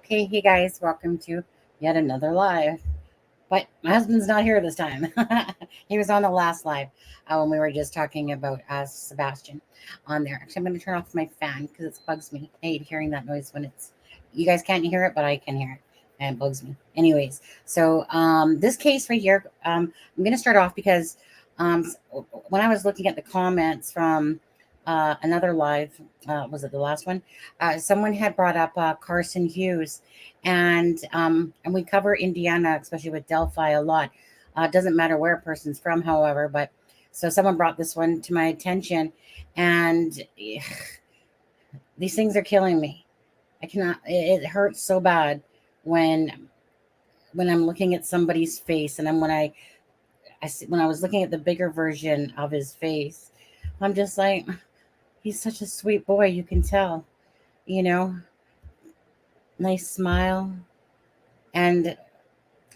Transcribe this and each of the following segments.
Okay, hey guys, welcome to yet another live. But my husband's not here this time. He was on the last live when we were just talking about Sebastian on there. Actually, I'm going to turn off my fan because it bugs me. I hate hearing that noise when it's. You guys can't hear it, but I can hear it, and it bugs me. Anyways, so this case right here, I'm going to start off because when I was looking at the comments from another live, was it the last one? Someone had brought up Carson Hughes, and we cover Indiana, especially with Delphi, a lot. It doesn't matter where a person's from, however, but so someone brought this one to my attention, and these things are killing me. I cannot. It hurts so bad when I'm looking at somebody's face, and when I was looking at the bigger version of his face, I'm just like, he's such a sweet boy. You can tell, you know, nice smile, and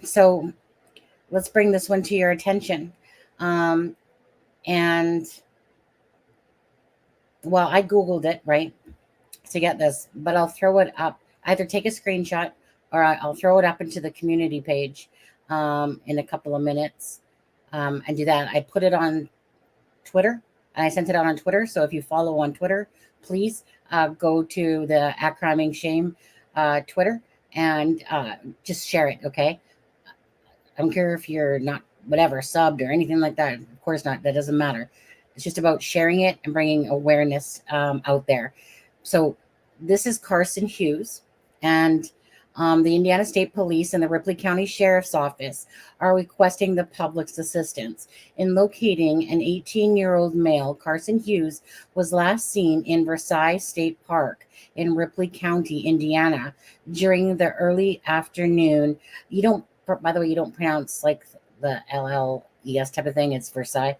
so let's bring this one to your attention. Um, and well, I Googled it, right, to get this, but I'll throw it up. Either take a screenshot or I'll throw it up into the community page in a couple of minutes and do that. I put it on Twitter and I sent it out on Twitter. So if you follow on Twitter, please go to the At Criming Shame Twitter and just share it, okay? I don't care if you're not whatever subbed or anything like that. Of course not. That doesn't matter. It's just about sharing it and bringing awareness out there. So this is Carson Hughes, and the Indiana State Police and the Ripley County Sheriff's Office are requesting the public's assistance in locating an 18-year-old male. Carson Hughes was last seen in Versailles State Park in Ripley County, Indiana, during the early afternoon. You don't, by the way, you don't pronounce like the LLES type of thing. It's Versailles.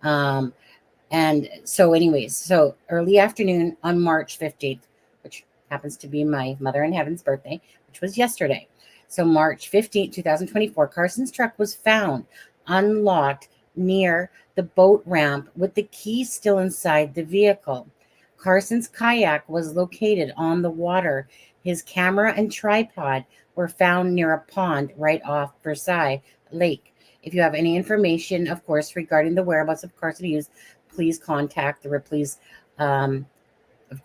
And so anyways, so early afternoon on March 15th, which happens to be my mother in heaven's birthday, which was yesterday. So March 15th, 2024, Carson's truck was found unlocked near the boat ramp with the key still inside the vehicle. Carson's kayak was located on the water. His camera and tripod were found near a pond right off Versailles Lake. If you have any information, of course, regarding the whereabouts of Carson Hughes, please contact the Ripley's, of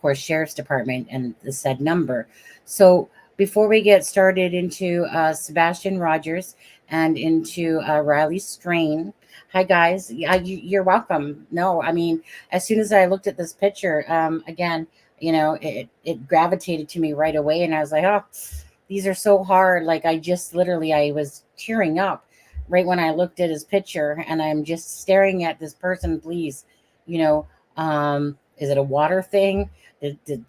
course, Sheriff's Department and the said number. So before we get started into Sebastian Rogers and into Riley Strain, hi guys, you're welcome. No, I mean, as soon as I looked at this picture, again, it gravitated to me right away, and I was like, oh, these are so hard. Like I was tearing up right when I looked at his picture, and I'm just staring at this person. Please, is it a water thing? Is it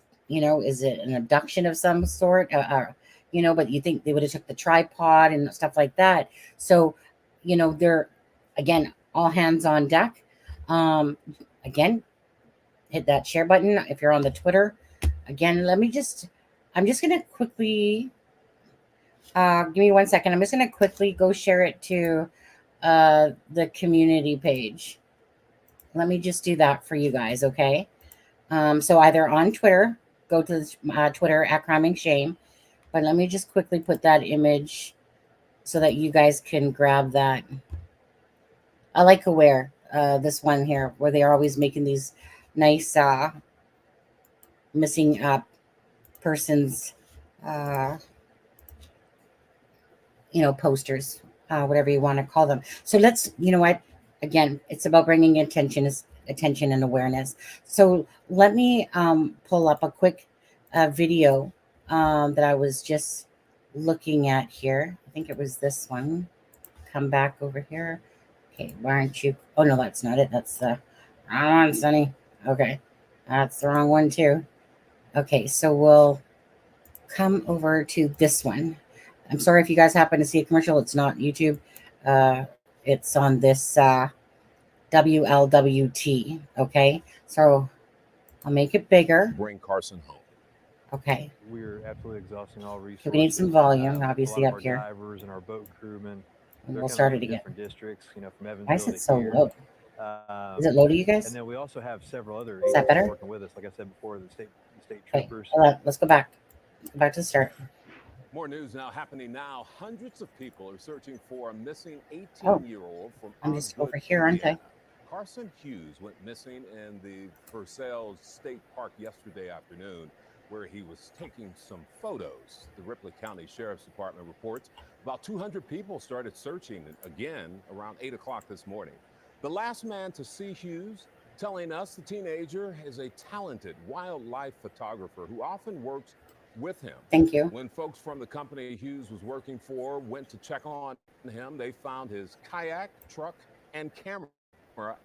an abduction of some sort? But you think they would have took the tripod and stuff like that. So, they're, again, all hands on deck. Again, hit that share button if you're on the Twitter. Again, I'm just going to quickly, give me 1 second. I'm just going to quickly go share it to the community page. Let me just do that for you guys, okay? So either on Twitter, go to Twitter at Criming Shame, but let me just quickly put that image so that you guys can grab that. I like Aware, this one here, where they are always making these nice missing persons, posters, whatever you want to call them. So let's, again, it's about bringing attention and awareness. So let me pull up a quick video that I was just looking at here. I think it was this one. Come back over here. Okay, why aren't you? Oh, no, that's not it. That's the wrong one, Sonny. Okay, that's the wrong one, too. Okay, so we'll come over to this one. I'm sorry if you guys happen to see a commercial. It's not YouTube. It's on this WLWT. Okay, so I'll make it bigger. Bring Carson home. Okay. We're absolutely exhausting all resources. Okay, we need some volume, obviously, up here. Divers and our boat crewmen. And we'll start it again. Different districts, from Evansville. Why is it so low? Is it low to you guys? And then we also have several other is that better? Working with us, like I said before, the state troopers. Okay, let's go back. Go back to the start. More news now happening now. Hundreds of people are searching for a missing 18-year-old from I'm just Osgood, over here, aren't I? Indiana. Carson Hughes went missing in the Purcell State Park yesterday afternoon, where he was taking some photos. The Ripley County Sheriff's Department reports about 200 people started searching again around 8 o'clock this morning. The last man to see Hughes telling us the teenager is a talented wildlife photographer who often works with him. Thank you. When folks from the company Hughes was working for went to check on him, they found his kayak, truck, and camera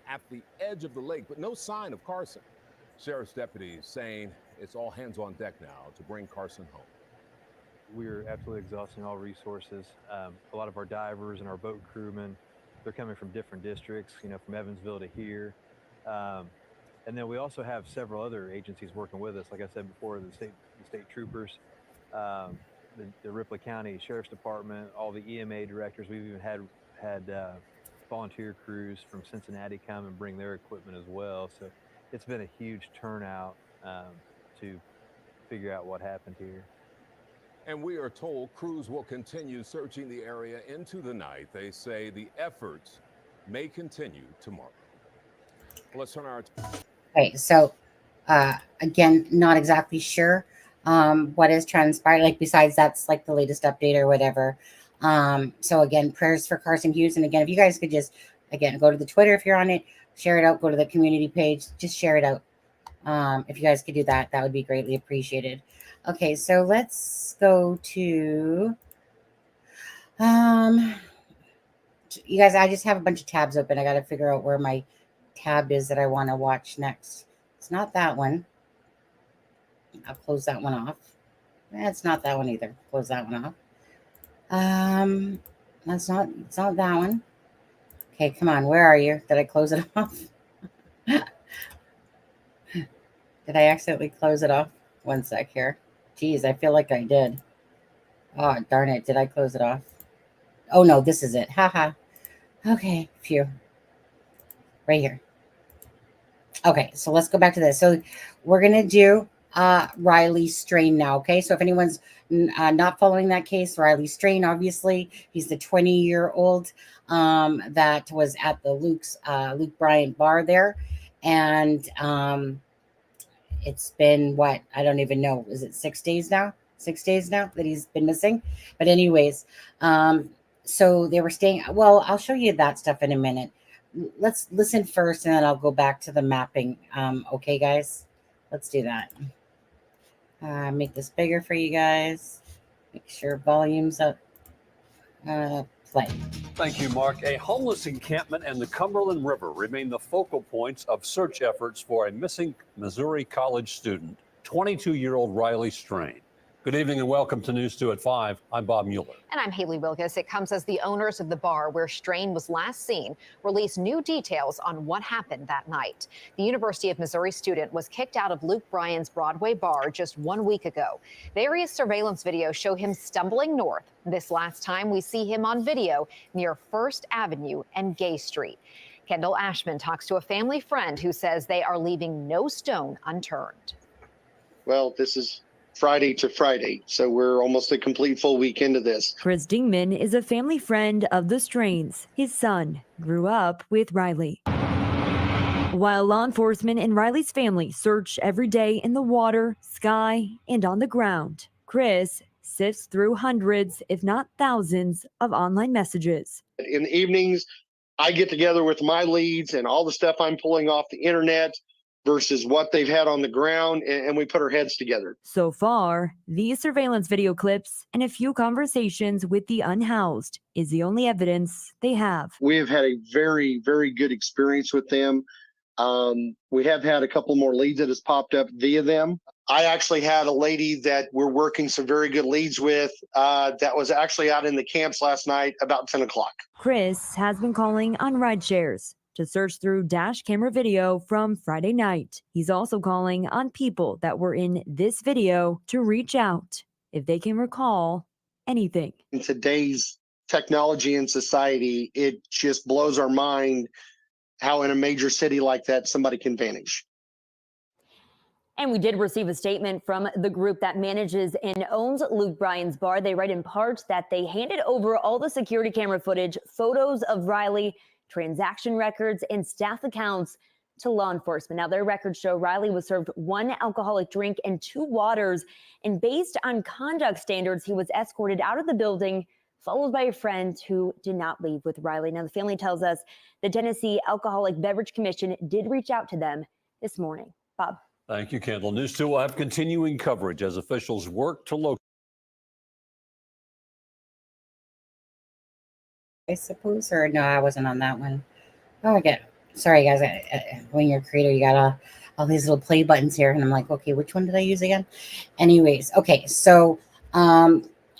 at the edge of the lake, but no sign of Carson. Sheriff's deputies saying it's all hands on deck now to bring Carson home. We're absolutely exhausting all resources. A lot of our divers and our boat crewmen, they're coming from different districts, from Evansville to here. And then we also have several other agencies working with us. Like I said before, the state troopers, the Ripley County Sheriff's Department, all the EMA directors. We've even had volunteer crews from Cincinnati come and bring their equipment as well. So it's been a huge turnout to figure out what happened here. And we are told crews will continue searching the area into the night. They say the efforts may continue tomorrow. Well, let's turn our Okay, so again, not exactly sure what has transpired. Like besides that's like the latest update or whatever. So again, prayers for Carson Hughes. And again, if you guys could just again go to the Twitter if you're on it, share it out. Go to the community page, just share it out. If you guys could do that, that would be greatly appreciated. Okay, so let's go to you guys. I just have a bunch of tabs open. I got to figure out where my tab is that I want to watch next. It's not that one. I'll close that one off. It's not that one either. Close that one off. It's not that one. Okay, come on. Where are you? Did I close it off? Did I accidentally close it off? One sec here. Geez, I feel like I did. Oh, darn it. Did I close it off? Oh, no, this is it. Haha. Okay, phew. Right here. Okay, so let's go back to this. So we're going to do Riley Strain now, okay? So if anyone's not following that case, Riley Strain, obviously, he's the 20-year-old that was at the Luke Bryant bar there. And it's been, what? I don't even know. Is it 6 days now? 6 days now that he's been missing? But anyways, so they were staying. Well, I'll show you that stuff in a minute. Let's listen first, and then I'll go back to the mapping. Okay, guys, let's do that. Make this bigger for you guys. Make sure volume's up. Play. Thank you, Mark. A homeless encampment and the Cumberland River remain the focal points of search efforts for a missing Missouri college student, 22-year-old Riley Strain. Good evening and welcome to News 2 at 5. I'm Bob Mueller. And I'm Haley Wilkes. It comes as the owners of the bar where Strain was last seen release new details on what happened that night. The University of Missouri student was kicked out of Luke Bryan's Broadway bar just 1 week ago. Various surveillance videos show him stumbling north. This last time we see him on video near First Avenue and Gay Street. Kendall Ashman talks to a family friend who says they are leaving no stone unturned. Well, this is Friday to Friday, so we're almost a complete full week into this. Chris Dingman is a family friend of the Strains. His son grew up with Riley. While law enforcement and Riley's family search every day in the water, sky, and on the ground, Chris sifts through hundreds, if not thousands, of online messages. In the evenings, I get together with my leads and all the stuff I'm pulling off the internet versus what they've had on the ground, and we put our heads together. So far, these surveillance video clips and a few conversations with the unhoused is the only evidence they have. We have had a very, very good experience with them. We have had a couple more leads that has popped up via them. I actually had a lady that we're working some very good leads with that was actually out in the camps last night about 10 o'clock. Chris has been calling on ride shares to search through dash camera video from Friday night. He's also calling on people that were in this video to reach out if they can recall anything. In today's technology and society, it just blows our mind how in a major city like that somebody can vanish. And we did receive a statement from the group that manages and owns Luke Bryan's bar. They write in part that they handed over all the security camera footage, photos of Riley, transaction records, and staff accounts to law enforcement. Now, their records show Riley was served 1 alcoholic drink and 2 waters. And based on conduct standards, he was escorted out of the building, followed by a friend who did not leave with Riley. Now, the family tells us the Tennessee Alcoholic Beverage Commission did reach out to them this morning. Bob. Thank you, Kendall. News 2 will have continuing coverage as officials work to locate. I suppose, or no, I wasn't on that one. Oh, I get. Sorry, guys. When you're a creator, you got all these little play buttons here, and I'm like, okay, which one did I use again? Anyways, okay, so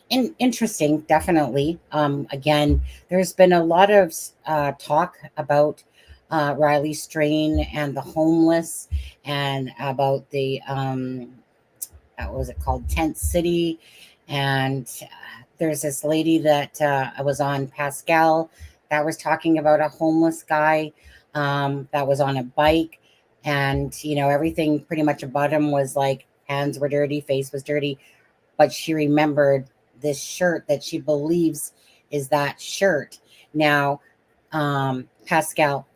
interesting, definitely. Again, there's been a lot of talk about Riley Strain and the homeless, and about the what was it called, Tent City, and there's this lady that I was on, Pascal, that was talking about a homeless guy that was on a bike, and everything pretty much about him was like hands were dirty, face was dirty, but she remembered this shirt that she believes is that shirt. Now, Pascal,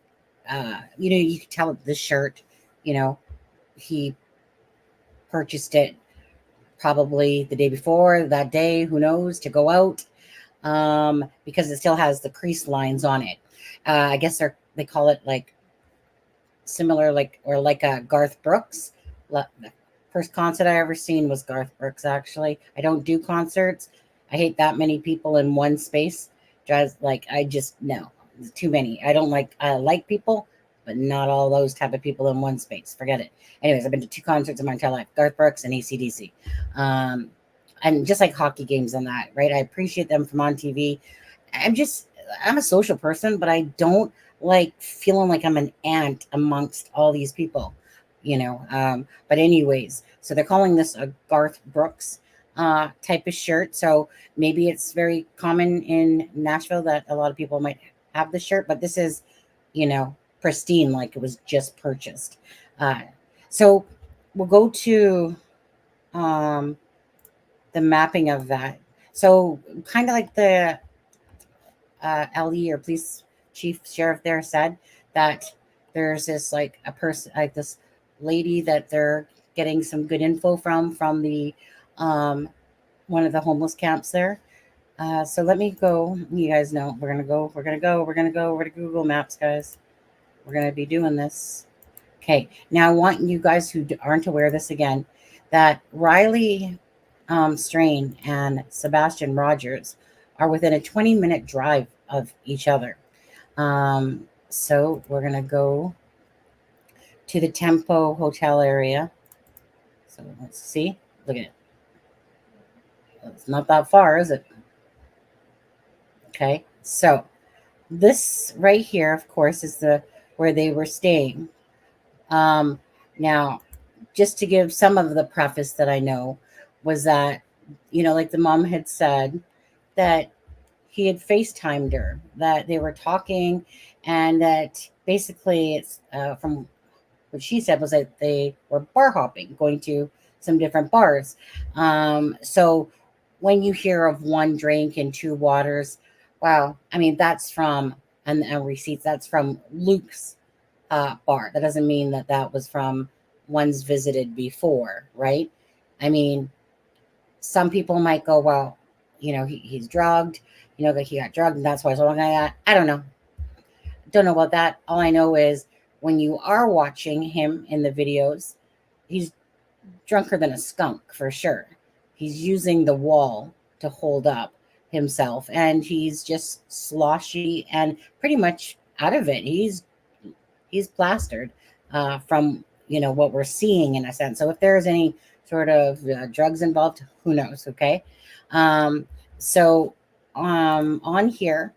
you can tell the shirt, he purchased it probably the day before, that day, who knows, to go out, because it still has the crease lines on it. I guess they call it like similar, like a Garth Brooks. The first concert I ever seen was Garth Brooks, actually. I don't do concerts. I hate that many people in one space. No, too many. I like people, but not all those type of people in one space. Forget it. Anyways, I've been to 2 concerts in my entire life, Garth Brooks and AC/DC. And just like hockey games and that, right? I appreciate them from on TV. I'm a social person, but I don't like feeling like I'm an ant amongst all these people, but anyways, so they're calling this a Garth Brooks type of shirt. So maybe it's very common in Nashville that a lot of people might have the shirt, but this is, pristine, like it was just purchased. So we'll go to the mapping of that. So kind of like the LE, or police chief sheriff there, said that there's this like a person, like this lady that they're getting some good info from the one of the homeless camps there. So let me go. You guys know we're gonna go to Google Maps, guys. We're gonna be doing this. Okay, now I want you guys who aren't aware of this again, that Riley Strain and Sebastian Rogers are within a 20-minute drive of each other. So we're gonna go to the Tempo Hotel area. So let's see. Look at it. It's not that far, is it? Okay, so this right here, of course, is where they were staying. Now, just to give some of the preface that I know, was that, like the mom had said, that he had FaceTimed her, that they were talking, and that basically it's from what she said was that they were bar hopping, going to some different bars. So when you hear of 1 drink and 2 waters, well, I mean, that's from, and receipts, that's from Luke's bar. That doesn't mean that was from ones visited before, right? I mean, some people might go, well, he's drugged, that he got drugged, and that's why he's looking at that. I don't know. Don't know about that. All I know is when you are watching him in the videos, he's drunker than a skunk for sure. He's using the wall to hold up himself, and he's just sloshy and pretty much out of it. He's plastered from what we're seeing, in a sense. So if there's any sort of drugs involved, who knows? Okay. So on here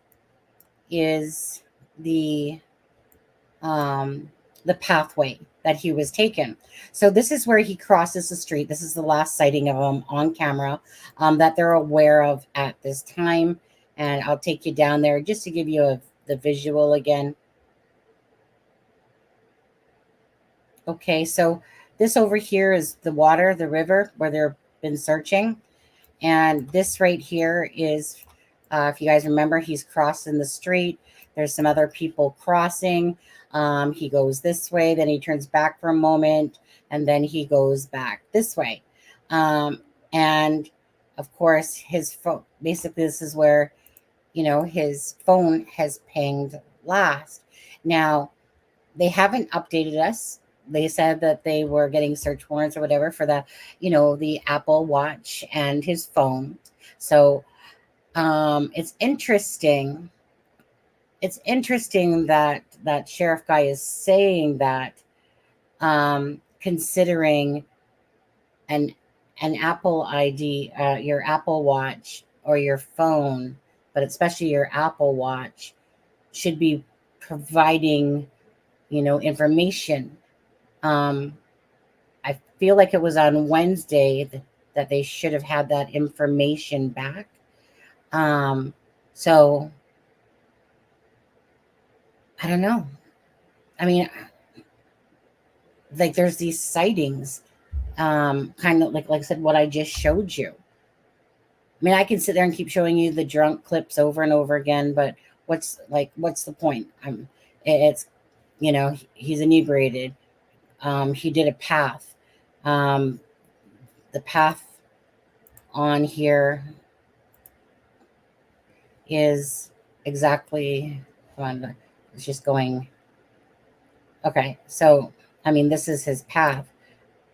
is the pathway that he was taken. So this is where he crosses the street. This is the last sighting of him on camera that they're aware of at this time. And I'll take you down there just to give you the visual again. Okay, so this over here is the water, the river where they've been searching. And this right here is, if you guys remember, he's crossing the street. There's some other people crossing. He goes this way, then he turns back for a moment, and then he goes back this way. And of course, his phone, basically, this is where, his phone has pinged last. Now, they haven't updated us. They said that they were getting search warrants or whatever for the Apple Watch and his phone. So it's interesting. It's interesting that that sheriff guy is saying that, considering an Apple ID, your Apple Watch or your phone, but especially your Apple Watch, should be providing, information. I feel like it was on Wednesday that they should have had that information back. So I don't know. I mean, like there's these sightings, kind of like I said, what I just showed you. I mean, I can sit there and keep showing you the drunk clips over and over again, but what's the point? It's, he's inebriated. He did a path. The path on here is exactly, it's just going. Okay, so, I mean, this is his path.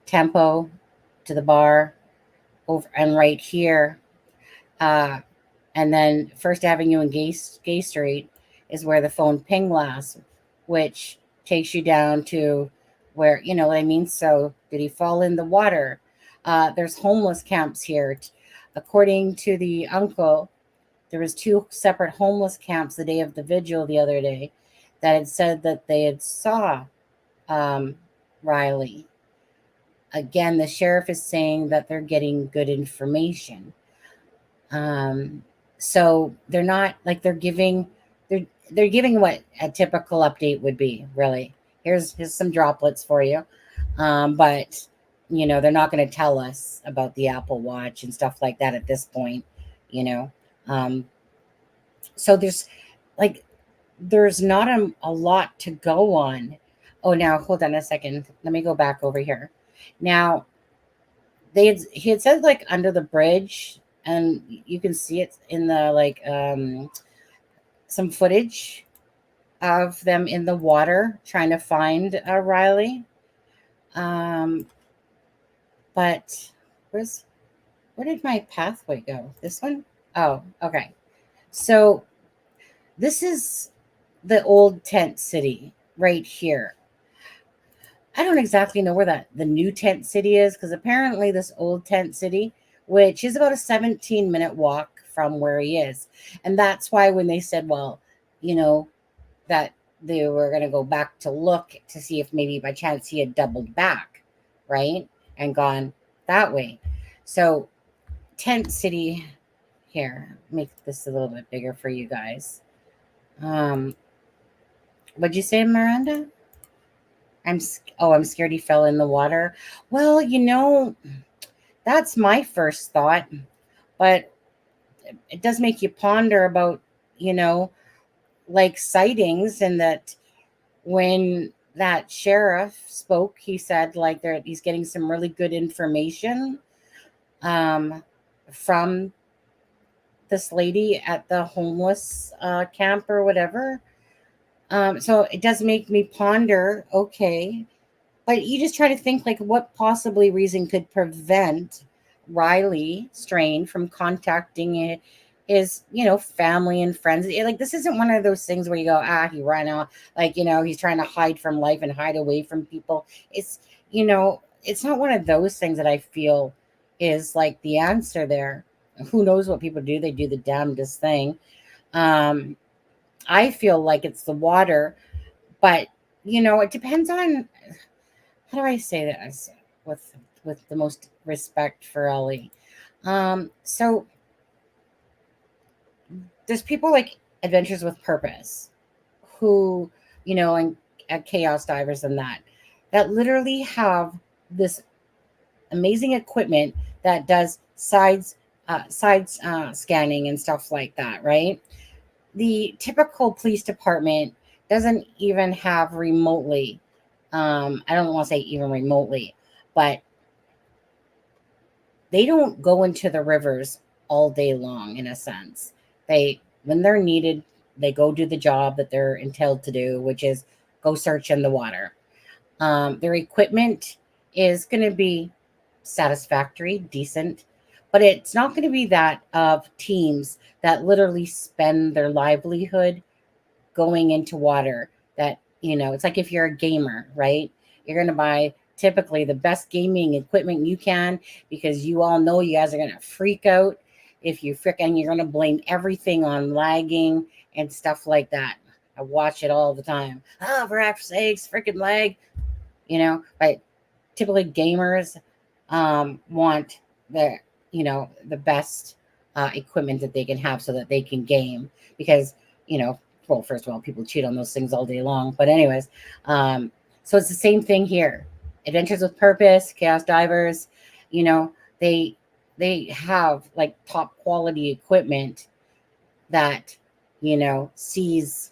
Tempo to the bar, over and right here. And then First Avenue and Gay Street is where the phone ping last, which takes you down to where, you know what I mean? So did he fall in the water? There's homeless camps here. According to the uncle, there was 2 separate homeless camps the day of the vigil the other day that had said that they had saw Riley. Again, the sheriff is saying that they're getting good information. So they're not like they're giving what a typical update would be, really. Here's some droplets for you. But they're not going to tell us about the Apple Watch and stuff like that at this point, so there's not a lot to go on. Oh, now hold on a second. Let me go back over here. Now, he had said like under the bridge, and you can see it in the some footage of them in the water trying to find Riley. But where did my pathway go? This one? Oh, okay. So this is the old tent city right here. I don't exactly know where the new tent city is, because apparently this old tent city, which is about a 17-minute walk from where he is. And that's why when they said, well, that they were going to go back to look to see if maybe by chance he had doubled back, right? And gone that way. So tent city here, make this a little bit bigger for you guys. What'd you say, Miranda? I'm scared he fell in the water. Well, that's my first thought, but it does make you ponder about, like sightings, and that when that sheriff spoke, he said like he's getting some really good information from this lady at the homeless camp or whatever. So it does make me ponder, okay, but you just try to think like what possibly reason could prevent Riley Strain from contacting his, family and friends. Like, this isn't one of those things where you go, he ran out, he's trying to hide from life and hide away from people. It's, it's not one of those things that I feel is like the answer there. Who knows what people do? They do the damnedest thing. I feel like it's the water, but it depends on, how do I say this with the most respect for Ellie. So there's people like Adventures with Purpose who, and Chaos Divers and that literally have this amazing equipment that does sides scanning and stuff like that, right? The typical police department doesn't even have remotely, I don't want to say even remotely, but they don't go into the rivers all day long. In a sense, when they're needed, they go do the job that they're entitled to do, which is go search in the water. Their equipment is going to be satisfactory, decent, but it's not going to be that of teams that literally spend their livelihood going into water. That, it's like if you're a gamer, right? You're going to buy typically the best gaming equipment you can, because you all know you guys are going to freak out if you're going to blame everything on lagging and stuff like that. I watch it all the time. Oh, for F's sakes, freaking lag, but typically gamers want the best equipment that they can have so that they can game, because well, first of all, people cheat on those things all day long, but anyways, so it's the same thing here. Adventures with Purpose, Chaos Divers, they have like top quality equipment that sees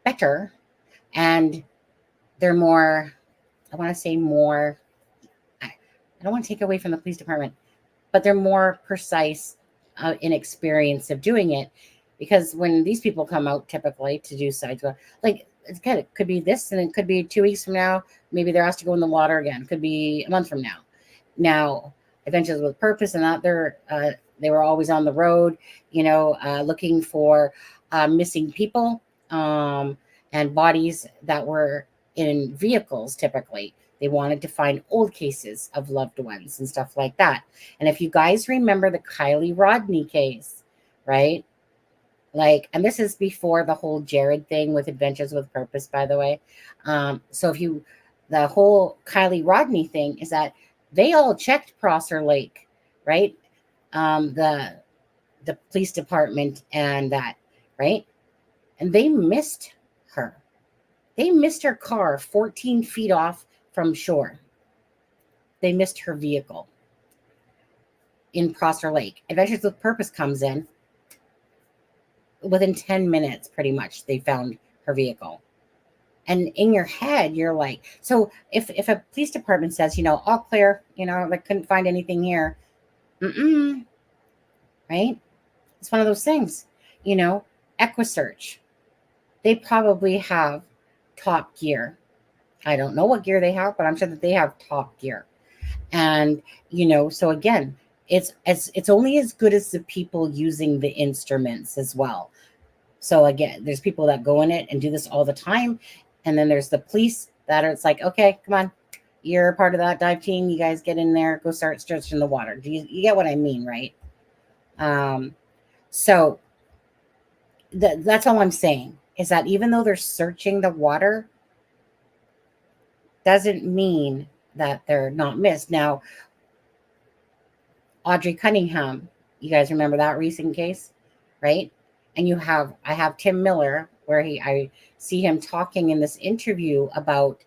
better, and they're more, I want to say more, I don't want to take away from the police department, but they're more precise in experience of doing it. Because when these people come out typically to do sides, like it could be this, and it could be 2 weeks from now. Maybe they're asked to go in the water again. It could be a month from now. Now, Adventures with Purpose and that they were always on the road, looking for missing people and bodies that were in vehicles. Typically, they wanted to find old cases of loved ones and stuff like that. And if you guys remember the Kylie Rodney case, right? And this is before the whole Jared thing with Adventures with Purpose, by the way. So the whole Kylie Rodney thing is that they all checked Prosser Lake, right? The police department and that, right? And they missed her. They missed her car 14 feet off from shore. They missed her vehicle in Prosser Lake. Adventures with Purpose comes in. Within 10 minutes, pretty much, they found her vehicle. And in your head, you're like, so if a police department says, all clear, couldn't find anything here, right? It's one of those things, EquiSearch. They probably have top gear. I don't know what gear they have, but I'm sure that they have top gear. And, so again, it's only as good as the people using the instruments as well. So again, there's people that go in it and do this all the time. And then there's the police that it's like, okay, come on, you're part of that dive team. You guys get in there, go start searching the water. Do you get what I mean, right? So that's all I'm saying, is that even though they're searching the water, doesn't mean that they're not missed. Now, Audrey Cunningham, you guys remember that recent case, right? And I have Tim Miller, where I see him talking in this interview about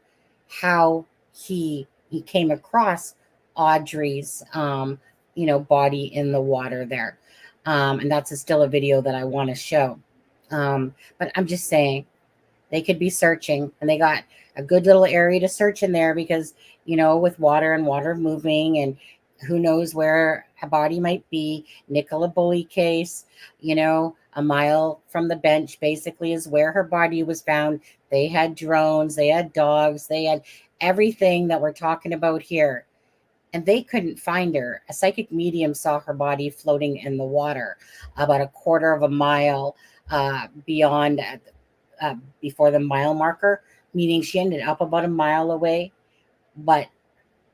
how he came across Audrey's, body in the water there. And that's still a video that I want to show. But I'm just saying, they could be searching, and they got a good little area to search in there because, with water and water moving, and who knows where a body might be. Nicola Bully case, a mile from the bench basically is where her body was found. They had drones, they had dogs, they had everything that we're talking about here. And they couldn't find her. A psychic medium saw her body floating in the water about a quarter of a mile beyond, before the mile marker, meaning she ended up about a mile away. But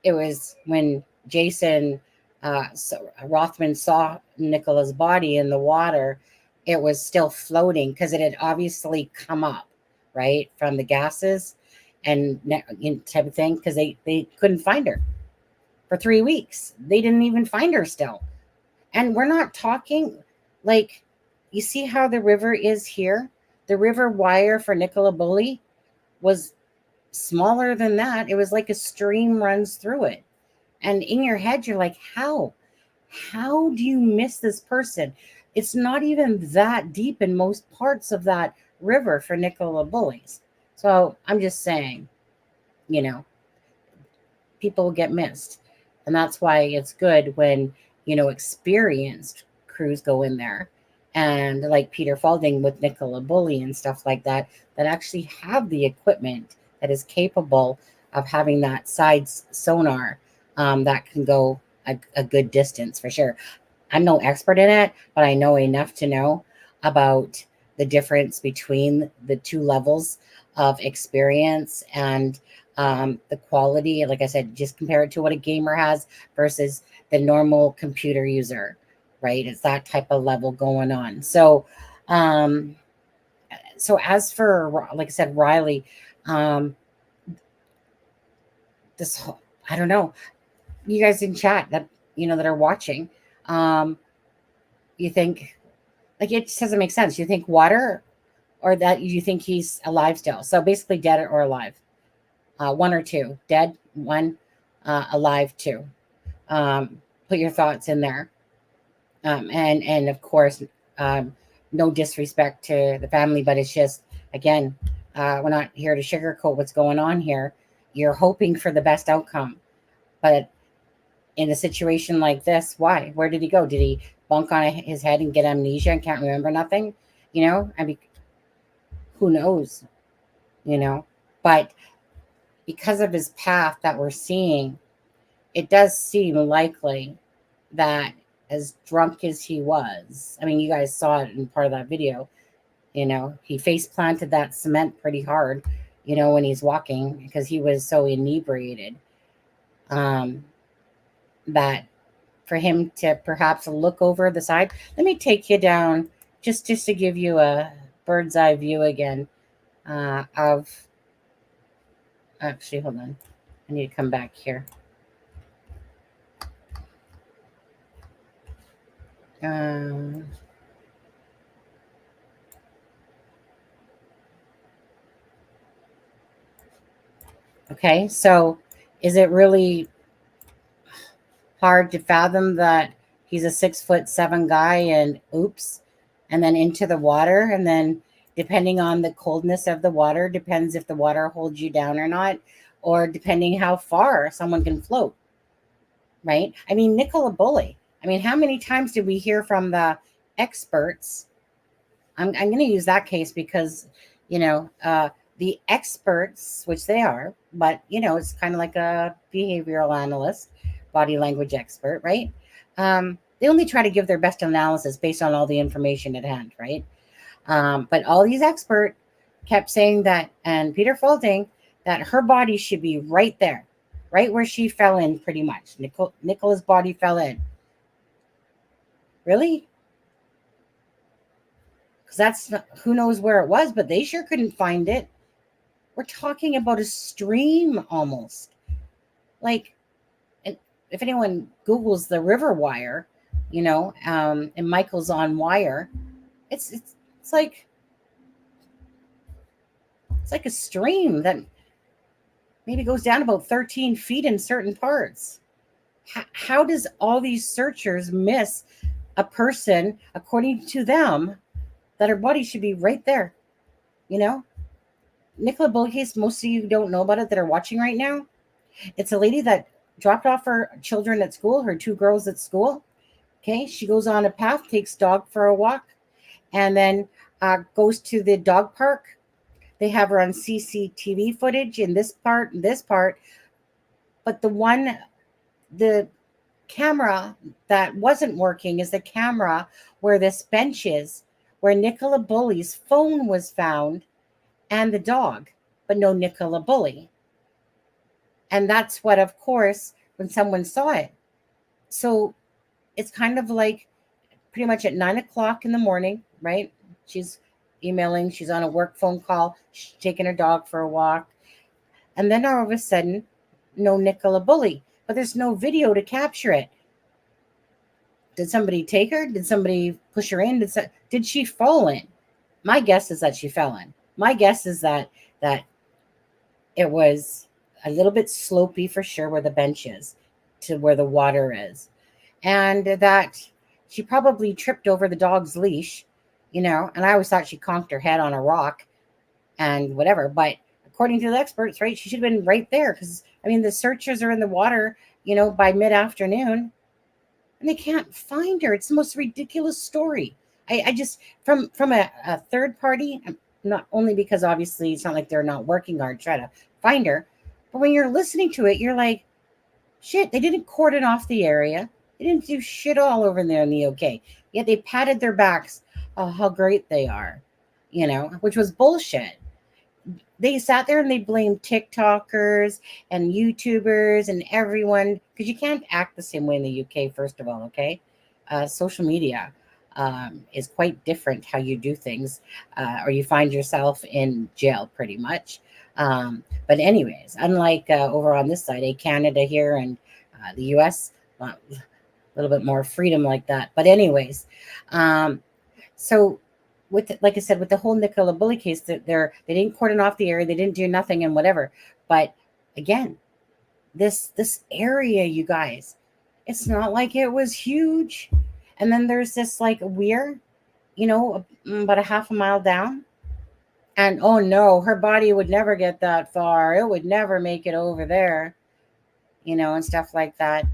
it was when Jason Rothman saw Nicola's body in the water, it was still floating because it had obviously come up, right, from the gases and type of thing, because they couldn't find her for 3 weeks. They didn't even find her still. And we're not talking like, you see how the river is here? The river wire for Nicola Bully was smaller than that. It was like a stream runs through it. And in your head, you're like, how do you miss this person? It's not even that deep in most parts of that river for Nicola bullies. So I'm just saying, people get missed. And that's why it's good when, experienced crews go in there, and like Peter Falding with Nicola Bully and stuff like that, that actually have the equipment that is capable of having that side sonar that can go a good distance for sure. I'm no expert in it, but I know enough to know about the difference between the two levels of experience and the quality. Like I said, just compare it to what a gamer has versus the normal computer user, right? It's that type of level going on. So as for, like I said, Riley, this, I don't know, you guys in chat that, that are watching, you think, like, it just doesn't make sense. You think water, or that you think he's alive still? So basically dead or alive. One or two. Dead, one, alive, two. Put your thoughts in there. And of course, no disrespect to the family, but it's just, again, we're not here to sugarcoat what's going on here. You're hoping for the best outcome. But in a situation like this, why? Where did he go? Did he bonk on his head and get amnesia and can't remember nothing? I mean, who knows? But because of his path that we're seeing, it does seem likely that, as drunk as he was, I mean, you guys saw it in part of that video, he face planted that cement pretty hard, when he's walking, because he was so inebriated, that for him to perhaps look over the side. Let me take you down just to give you a bird's eye view again of, actually, hold on. I need to come back here. Okay, so is it really hard to fathom that he's a 6'7" guy and oops, and then into the water, and then depending on the coldness of the water, depends if the water holds you down or not, or depending how far someone can float, right? I mean, Nicola Bully. I mean, how many times did we hear from the experts? I'm going to use that case because, the experts, which they are, but, it's kind of like a behavioral analyst, body language expert, right? They only try to give their best analysis based on all the information at hand, right? But all these experts kept saying that, and Peter Falding, that her body should be right there, right where she fell in, pretty much. Nicola's body fell in. Really? Because that's not, who knows where it was, but they sure couldn't find it. We're talking about a stream almost. Like, and if anyone Googles the river wire, and Michael's on wire, it's like a stream that maybe goes down about 13 feet in certain parts. How does all these searchers miss a person, according to them, that her body should be right there? Nicola Bull case, most of you don't know about it that are watching right now. It's a lady that dropped off her children at school, her two girls at school. Okay, she goes on a path, takes dog for a walk, and then goes to the dog park. They have her on CCTV footage in this part and this part. But the camera that wasn't working is the camera where this bench is, where Nicola Bully's phone was found and the dog, but no Nicola Bully. And that's what, of course, when someone saw it. So it's kind of like pretty much at 9 o'clock in the morning, right? She's emailing, she's on a work phone call, she's taking her dog for a walk. And then all of a sudden, no Nicola Bully, but there's no video to capture it. Did somebody take her? Did somebody push her in? Did she fall in? My guess is that she fell in. My guess is that it was a little bit slopey for sure where the bench is to where the water is. And that she probably tripped over the dog's leash, and I always thought she conked her head on a rock and whatever. But according to the experts, right, she should have been right there because, the searchers are in the water, by mid-afternoon and they can't find her. It's the most ridiculous story. I just, from a third party, not only because obviously it's not like they're not working hard to try to find her, but when you're listening to it, you're like, shit, they didn't cordon off the area. They didn't do shit all over there in the OK. Yet they patted their backs. Oh, how great they are, which was bullshit. They sat there and they blamed TikTokers and YouTubers and everyone because you can't act the same way in the UK, first of all, okay? Social media is quite different how you do things, or you find yourself in jail pretty much. But anyways, unlike over on this side, Canada here and the US, a little bit more freedom like that. But anyways, so like I said, with the whole Nicola Bully case, they didn't cordon off the area, they didn't do nothing and whatever. But again, this area, you guys, it's not like it was huge. And then there's this like weir, about a half a mile down. And oh no, her body would never get that far. It would never make it over there, and stuff like that.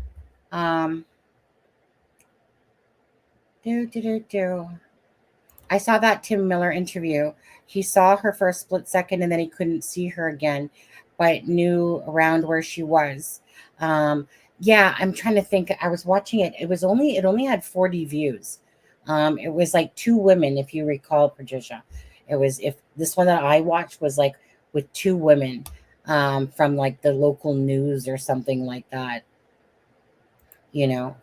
I saw that Tim Miller interview. He saw her for a split second and then he couldn't see her again, but knew around where she was. Yeah, I'm trying to think. I was watching it. It only had 40 views. It was like two women, if you recall, Patricia. If this one that I watched was like with two women from like the local news or something like that. Yeah.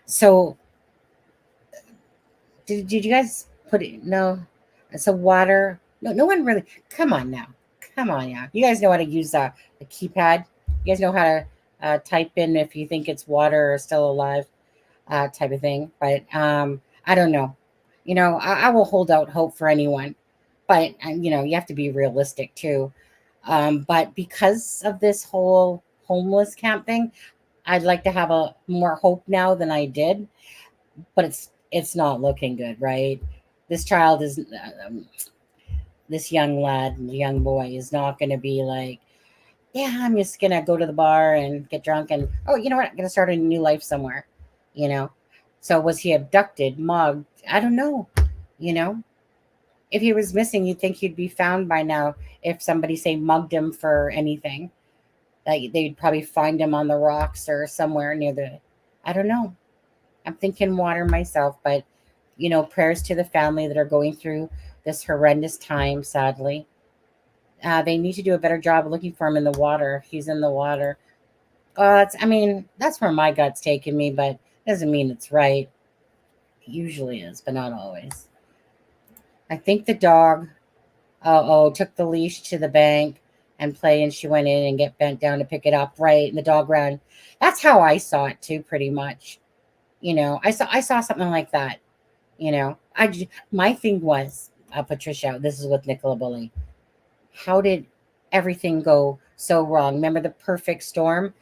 So did you guys put it? No. So water. No one really. Come on now. You guys know how to use a keypad. You guys know how to type in if you think it's water or still alive, type of thing. But I don't know. I will hold out hope for anyone, but you have to be realistic too. But because of this whole homeless camp thing, I'd like to have a more hope now than I did. But it's not looking good, right? This child is this young boy is not going to be like, yeah, I'm just going to go to the bar and get drunk and, oh, you know what? I'm going to start a new life somewhere, So was he abducted, mugged? I don't know, If he was missing, you'd think he'd be found by now. If somebody, say, mugged him for anything, they'd probably find him on the rocks or somewhere near I don't know. I'm thinking water myself, but, prayers to the family that are going through this horrendous time, sadly. They need to do a better job looking for him in the water. If he's in the water. That's where my gut's taking me, but doesn't mean it's right. It usually is, but not always. I think the dog, took the leash to the bank and play, and she went in and get bent down to pick it up, right? And the dog ran. That's how I saw it too, pretty much. I saw something like that. My thing was, Patricia, this is with Nicola Bully. How did everything go so wrong? Remember the perfect storm?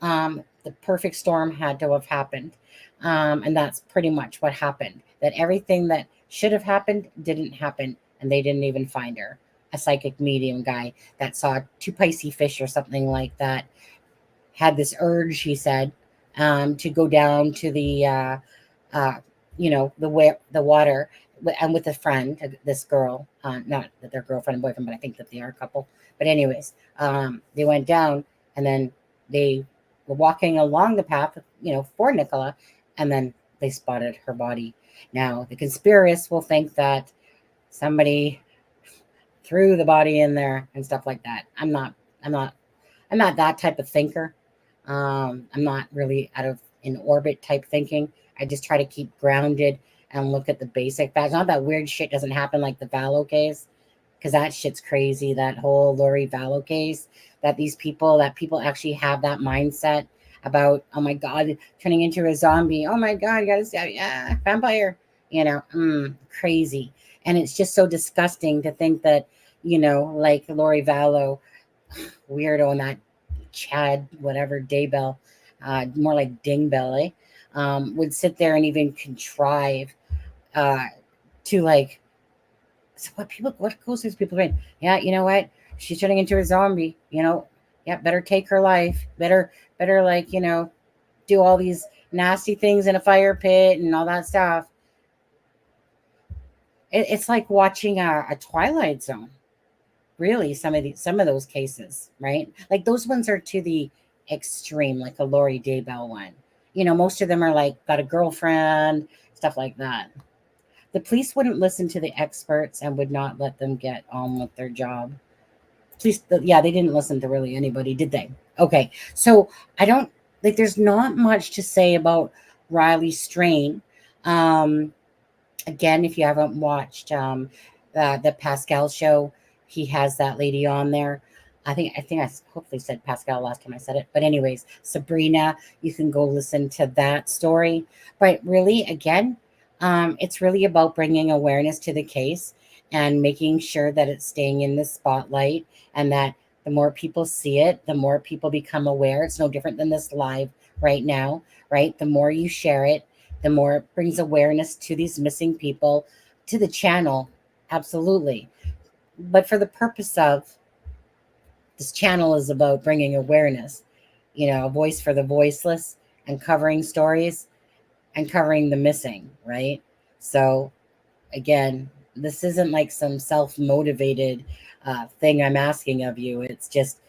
The perfect storm had to have happened. And that's pretty much what happened. That everything that should have happened didn't happen, and they didn't even find her. A psychic medium guy that saw two Pisces fish or something like that had this urge, he said, to go down to the the water, and with a friend, this girl, not that they're girlfriend and boyfriend, but I think that they are a couple. But anyways, they went down, and then they were walking along the path, for Nicola, and then they spotted her body. Now, the conspiracists will think that somebody threw the body in there and stuff like that. I'm not that type of thinker. I'm not really in orbit type thinking. I just try to keep grounded and look at the basic facts. Not that weird shit doesn't happen like the Vallow case, because that shit's crazy. That whole Lori Vallow case, that people actually have that mindset about, oh my God, turning into a zombie. Oh my God, you gotta say, yeah, vampire, crazy. And it's just so disgusting to think that, like Lori Vallow, weirdo, and that Chad, whatever, Daybell, more like Dingbell, would sit there and even contrive to like, so what goes through people's brain? Yeah, you know what? She's turning into a zombie, yeah, better take her life. Better, like, do all these nasty things in a fire pit and all that stuff. It's like watching a Twilight Zone. Really, some of those cases, right? Like those ones are to the extreme, like a Lori Daybell one. Most of them are like got a girlfriend, stuff like that. The police wouldn't listen to the experts and would not let them get on with their job. Police, yeah, they didn't listen to really anybody, did they? Okay, so I don't like. There's not much to say about Riley Strain. Again, if you haven't watched the Pascal show, he has that lady on there. I think I hopefully said Pascal last time I said it. But anyways, Sabrina, you can go listen to that story. But really, again, it's really about bringing awareness to the case and making sure that it's staying in the spotlight, and that the more people see it, the more people become aware. It's no different than this live right now, right? The more you share it, the more it brings awareness to these missing people, to the channel. Absolutely. But for the purpose of this channel is about bringing awareness, a voice for the voiceless, and covering stories and covering the missing, right? So again, this isn't like some self-motivated thing I'm asking of you. It's just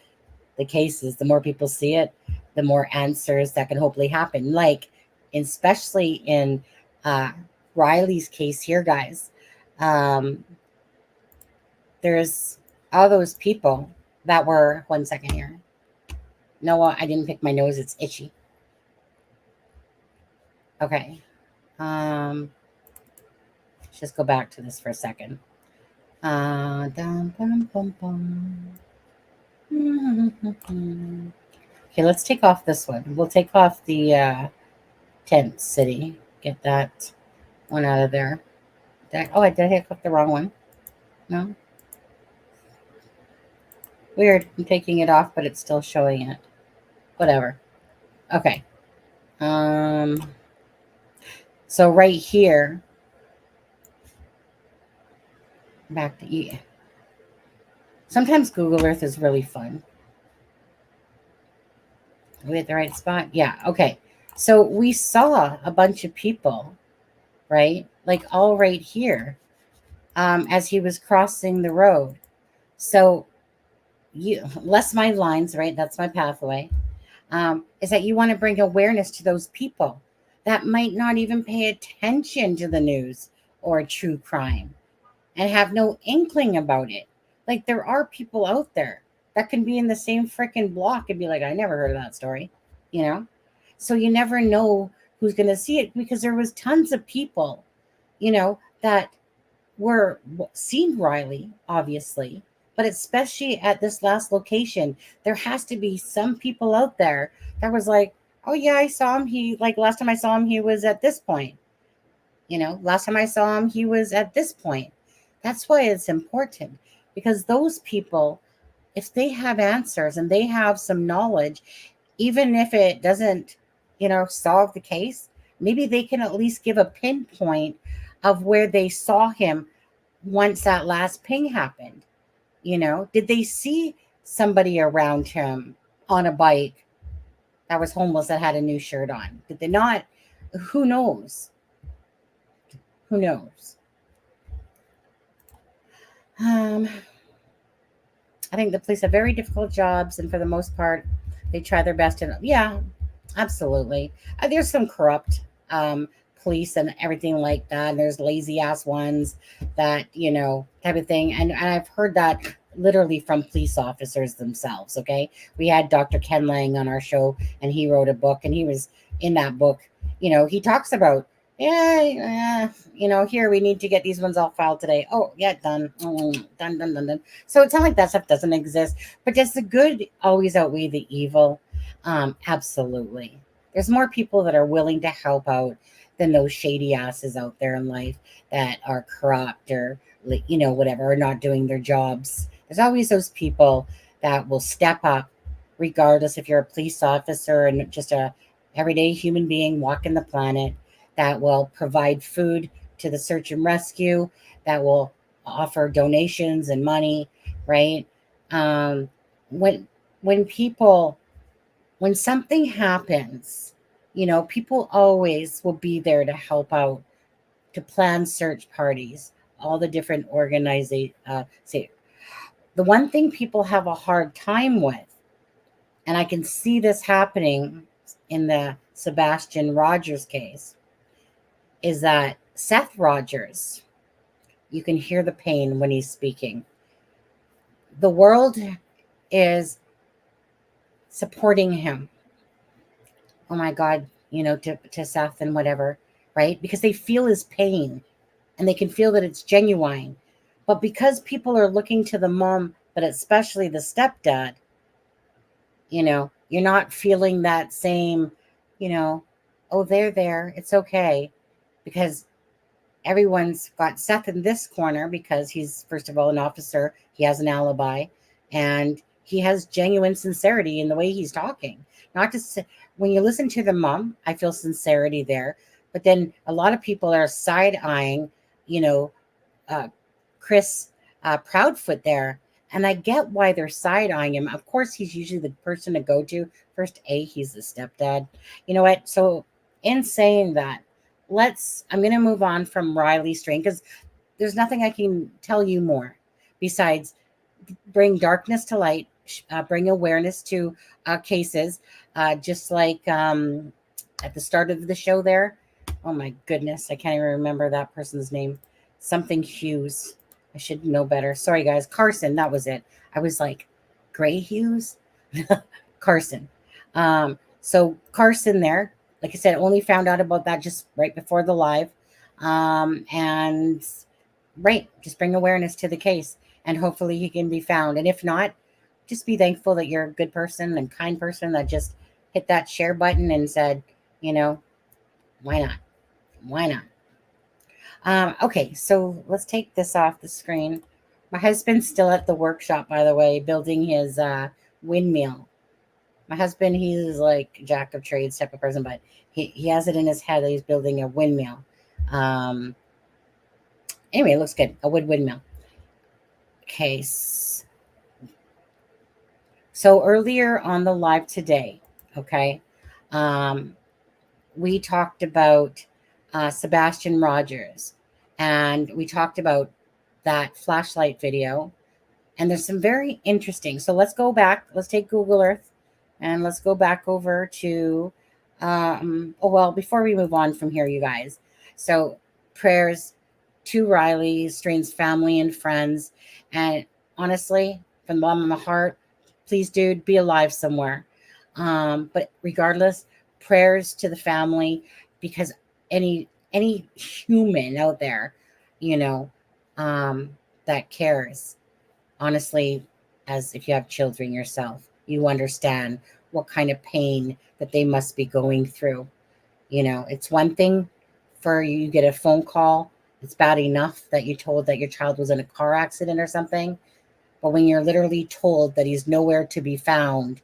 the cases. The more people see it, the more answers that can hopefully happen. Like, especially in Riley's case here, guys. There's all those people that were, 1 second here. No, I didn't pick my nose. It's itchy. Okay. Let's just go back to this for a second. Okay, let's take off this one. We'll take off the tent city. Get that one out of there. I did I click the wrong one? No? Weird. I'm taking it off, but it's still showing it. Whatever. Okay. So right here, back to E. Sometimes Google Earth is really fun. Are we at the right spot? Yeah. Okay. So we saw a bunch of people, right? Like all right here, as he was crossing the road. So less my lines, right? That's my pathway. Is that you want to bring awareness to those people that might not even pay attention to the news or true crime and have no inkling about it. Like there are people out there that can be in the same freaking block and be like, I never heard of that story, So you never know who's going to see it, because there was tons of people, that were seen Riley, obviously, but especially at this last location, there has to be some people out there that was like, oh yeah, I saw him. Last time I saw him, he was at this point. Last time I saw him, he was at this point. That's why it's important, because those people, if they have answers and they have some knowledge, even if it doesn't, solve the case, maybe they can at least give a pinpoint of where they saw him once that last ping happened. Did they see somebody around him on a bike that was homeless that had a new shirt on? Did they not? Who knows? Who knows? I think the police have very difficult jobs, and for the most part, they try their best. And yeah, absolutely. There's some corrupt police and everything like that. And there's lazy ass ones that, type of thing. And I've heard that literally from police officers themselves. Okay. We had Dr. Ken Lang on our show, and he wrote a book, and he was in that book. He talks about, here we need to get these ones all filed today. Oh, yeah, done. Done. So it's not like that stuff doesn't exist, but does the good always outweigh the evil? Absolutely. There's more people that are willing to help out than those shady asses out there in life that are corrupt or whatever, or not doing their jobs. There's always those people that will step up, regardless if you're a police officer and just a everyday human being walking the planet, that will provide food to the search and rescue, that will offer donations and money, right? Um, when when people when something happens, people always will be there to help out, to plan search parties, all the different organizations. Say, the one thing people have a hard time with, and I can see this happening in the Sebastian Rogers case, is that Seth Rogers, you can hear the pain when he's speaking. The world is supporting him. Oh my God, to Seth and whatever, right? Because they feel his pain and they can feel that it's genuine. But because people are looking to the mom, but especially the stepdad, you're not feeling that same, oh, they're there, it's okay. Because everyone's got Seth in this corner because he's, first of all, an officer. He has an alibi, and he has genuine sincerity in the way he's talking. Not to say, when you listen to the mom, I feel sincerity there. But then a lot of people are side-eyeing, Chris Proudfoot there. And I get why they're side-eyeing him. Of course, he's usually the person to go to. First, he's the stepdad. You know what? So in saying that, I'm going to move on from Riley Strain, because there's nothing I can tell you more besides bring darkness to light, bring awareness to cases, just like at the start of the show there. Oh my goodness, I can't even remember that person's name. Something Hughes. I should know better. Sorry, guys. Carson, that was it. I was like, Gray Hughes? Carson. So Carson there, like I said, only found out about that just right before the live. And just bring awareness to the case, and hopefully he can be found. And if not, just be thankful that you're a good person and kind person that just hit that share button and said, why not? Why not? Okay, so let's take this off the screen. My husband's still at the workshop, by the way, building his windmill. My husband, he's like a jack of trades type of person, but he has it in his head that he's building a windmill. Anyway, it looks good. A wood windmill. Okay. So earlier on the live today, okay, we talked about Sebastian Rogers, and we talked about that flashlight video, and there's some very interesting. So let's go back. Let's take Google Earth, and let's go back over to, before we move on from here, you guys. So prayers to Riley Strain's family and friends. And honestly, from the bottom of my heart, please, dude, be alive somewhere. But regardless, prayers to the family, because any human out there, that cares, honestly, as if you have children yourself, you understand what kind of pain that they must be going through. It's one thing for you get a phone call. It's bad enough that you're told that your child was in a car accident or something. But when you're literally told that he's nowhere to be found,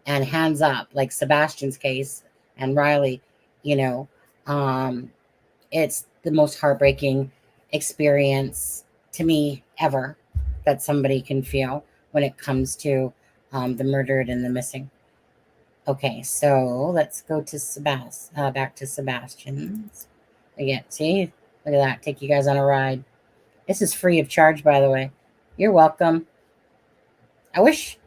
and hands up, like Sebastian's case and Riley, it's the most heartbreaking experience to me ever that somebody can feel when it comes to the murdered and the missing. Okay, so let's go to back to Sebastian's. Again, see, look at that. Take you guys on a ride. This is free of charge, by the way. You're welcome. I wish,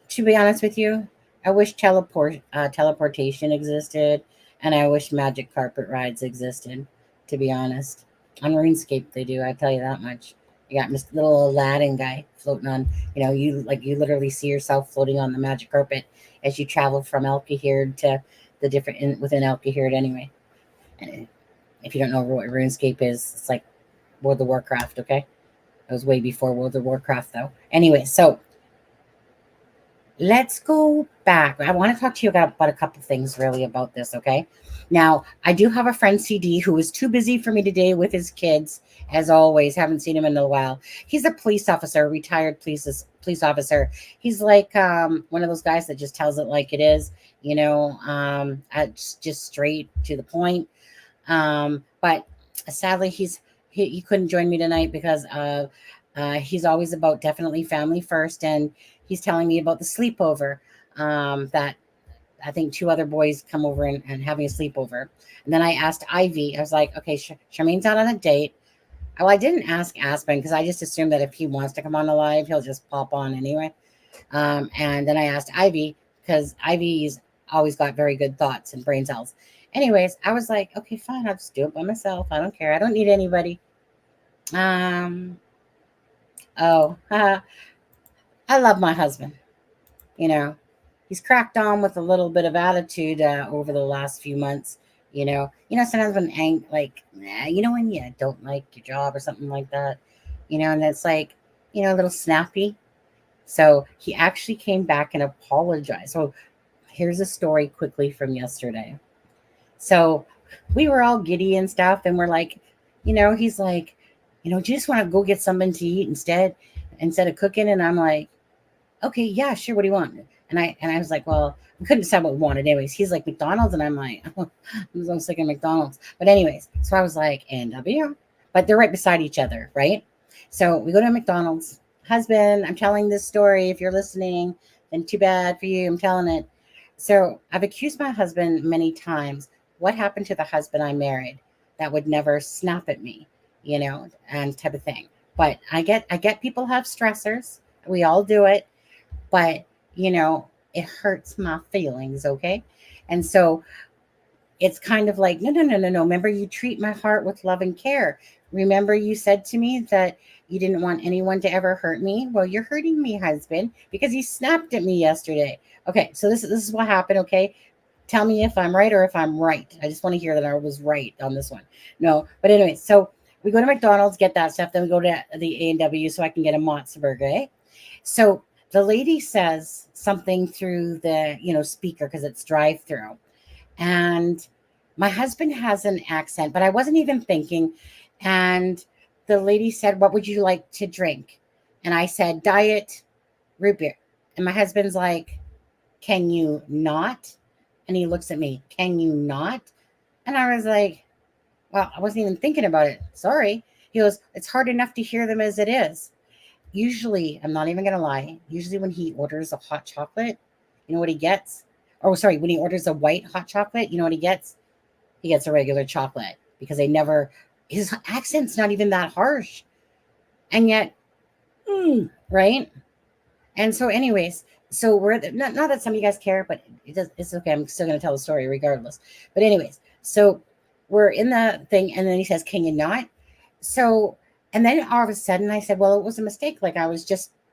to be honest with you, I wish teleportation existed, and I wish magic carpet rides existed, to be honest. On RuneScape, they do, I tell you that much. You got Mr. Little Aladdin guy floating on, you literally see yourself floating on the magic carpet as you travel from Elkahird to the different, within Elkahird anyway. And if you don't know what RuneScape is, it's like World of Warcraft, okay? It was way before World of Warcraft, though. Anyway, so let's go back. I want to talk to you about a couple things really about this, okay? Now, I do have a friend, CD, who is too busy for me today with his kids, as always. Haven't seen him in a while. He's a police officer, retired police officer. He's like one of those guys that just tells it like it is, just straight to the point. But sadly, he couldn't join me tonight because he's always about definitely family first, and he's telling me about the sleepover that I think two other boys come over and having a sleepover. And then I asked Ivy, I was like, okay, Charmaine's out on a date. Well, I didn't ask Aspen because I just assumed that if he wants to come on the live, he'll just pop on anyway. And then I asked Ivy because Ivy's always got very good thoughts and brain cells. Anyways, I was like, okay, fine, I'll just do it by myself. I don't care. I don't need anybody. I love my husband. He's cracked on with a little bit of attitude over the last few months. Sometimes when when you don't like your job or something like that, and it's like, a little snappy. So he actually came back and apologized. So here's a story quickly from yesterday. So we were all giddy and stuff, and we're like, he's like, do you just want to go get something to eat instead of cooking? And I'm like, okay, yeah, sure. What do you want? And I was like, well, we couldn't decide what we wanted. Anyways, he's like, McDonald's, and I'm like, oh, I'm so sick of McDonald's. But anyways, so I was like, NW, but they're right beside each other, right? So we go to McDonald's. Husband, I'm telling this story. If you're listening, then too bad for you. I'm telling it. So I've accused my husband many times. What happened to the husband I married that would never snap at me, and type of thing. But I get people have stressors. We all do it. But, it hurts my feelings, okay? And so it's kind of like, no. Remember, you treat my heart with love and care. Remember, you said to me that you didn't want anyone to ever hurt me. Well, you're hurting me, husband, because you snapped at me yesterday. Okay, so this is what happened, okay? Tell me if I'm right or if I'm right. I just want to hear that I was right on this one. No, but anyway, so we go to McDonald's, get that stuff. Then we go to the A&W so I can get a Mott's burger, eh? So the lady says something through the, speaker because it's drive-through. And my husband has an accent, but I wasn't even thinking. And the lady said, what would you like to drink? And I said, diet root beer. And my husband's like, can you not? And he looks at me, can you not? And I was like, well, I wasn't even thinking about it. Sorry. He goes, it's hard enough to hear them as it is. Usually, I'm not even going to lie. Usually when he orders a hot chocolate, you know what he gets? Oh, sorry. When he orders a white hot chocolate, you know what he gets? He gets a regular chocolate because his accent's not even that harsh. And yet, right? And so anyways, so we're not that some of you guys care, but it's okay. I'm still going to tell the story regardless. But anyways, so we're in the thing, and then he says, can you not? So, and then all of a sudden I said, well, it was a mistake. Like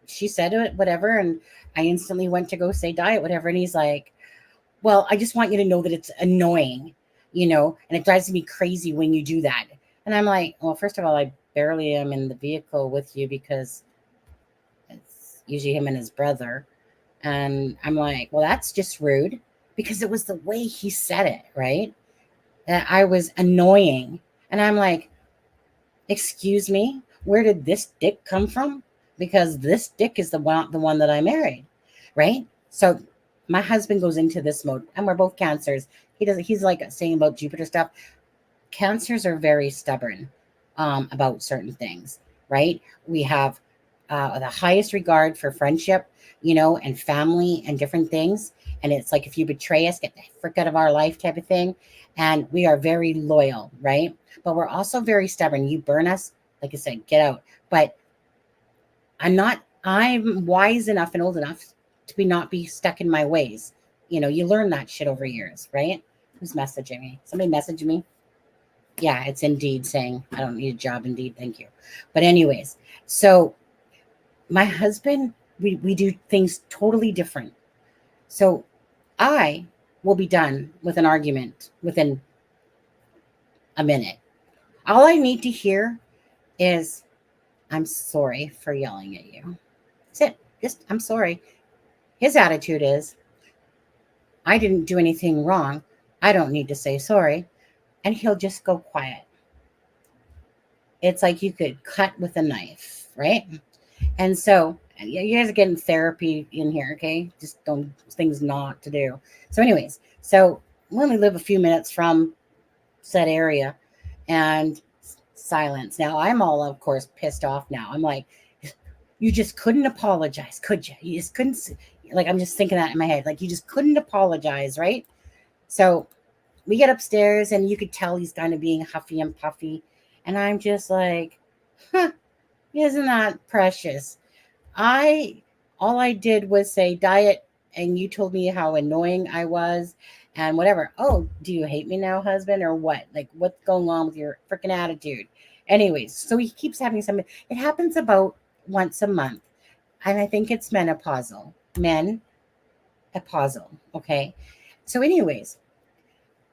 she said it, whatever. And I instantly went to go say diet, whatever. And he's like, well, I just want you to know that it's annoying, and it drives me crazy when you do that. And I'm like, well, first of all, I barely am in the vehicle with you because it's usually him and his brother. And I'm like, well, that's just rude because it was the way he said it, right? That I was annoying. And I'm like, excuse me, where did this dick come from? Because this dick is the one that I married, right? So my husband goes into this mode, and we're both cancers. He's like saying about Jupiter stuff. Cancers are very stubborn about certain things, right? We have the highest regard for friendship, and family and different things. And it's like, if you betray us, get the frick out of our life type of thing. And we are very loyal, right? But we're also very stubborn. You burn us, like I said, get out. But I'm wise enough and old enough to not be stuck in my ways. You learn that shit over years, right? Who's messaging me? Somebody messaged me. Yeah, it's Indeed saying, I don't need a job, Indeed, thank you. But anyways, so my husband, we do things totally different. So I will be done with an argument within a minute. All I need to hear is, I'm sorry for yelling at you. That's it. Just, I'm sorry. His attitude is, I didn't do anything wrong. I don't need to say sorry. And he'll just go quiet. It's like you could cut with a knife, right? And so you guys are getting therapy in here, okay? Just don't things not to do. So, anyways, so we only live a few minutes from said area, and silence. Now I'm all, of course, pissed off. Now I'm like, you just couldn't apologize, could you? You just couldn't. Like I'm just thinking that in my head, like you just couldn't apologize, right? So we get upstairs, and you could tell he's kind of being huffy and puffy, and I'm just like, huh, isn't that precious? I all I did was say diet, and you told me how annoying I was and whatever. Oh, do you hate me now, husband, or what? Like what's going on with your freaking attitude? Anyways, so he keeps having some, it happens about once a month. And I think it's menopausal. Menopausal. Okay. So, anyways,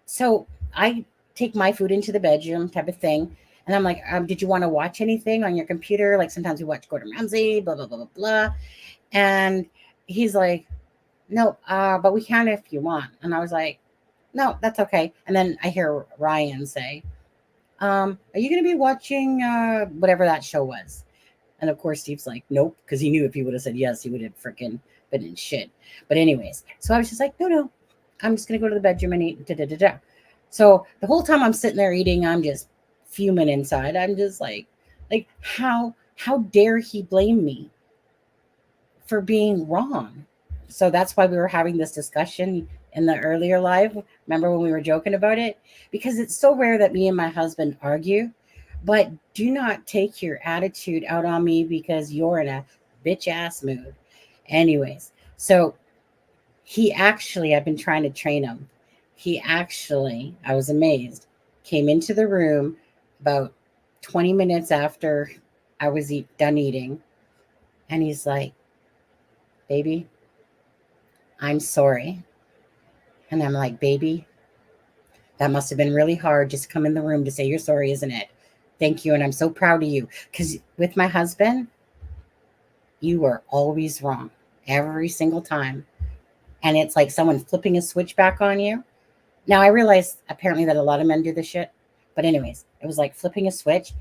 so I take my food into the bedroom type of thing. And I'm like, did you want to watch anything on your computer? Like sometimes we watch Gordon Ramsay, blah, blah, blah, blah, blah. And he's like, no, but we can if you want. And I was like, no, that's okay. And then I hear Ryan say, are you going to be watching whatever that show was? And of course, Steve's like, nope, because he knew if he would have said yes, he would have freaking been in shit. But anyways, so I was just like, no, I'm just going to go to the bedroom and eat. Da, da, da, da. So the whole time I'm sitting there eating, I'm just fuming inside. I'm just like how dare he blame me for being wrong? So that's why we were having this discussion in the earlier live. Remember when we were joking about it? Because it's so rare that me and my husband argue, but do not take your attitude out on me because you're in a bitch ass mood. Anyways, so he actually, I've been trying to train him. He actually, I was amazed, came into the room about 20 minutes after I was done eating. And he's like, baby, I'm sorry. And I'm like, baby, that must have been really hard just to come in the room to say you're sorry, isn't it? Thank you. And I'm so proud of you. Because with my husband, you are always wrong every single time. And it's like someone flipping a switch back on you. Now, I realize apparently that a lot of men do this shit. But anyways, it was like flipping a switch.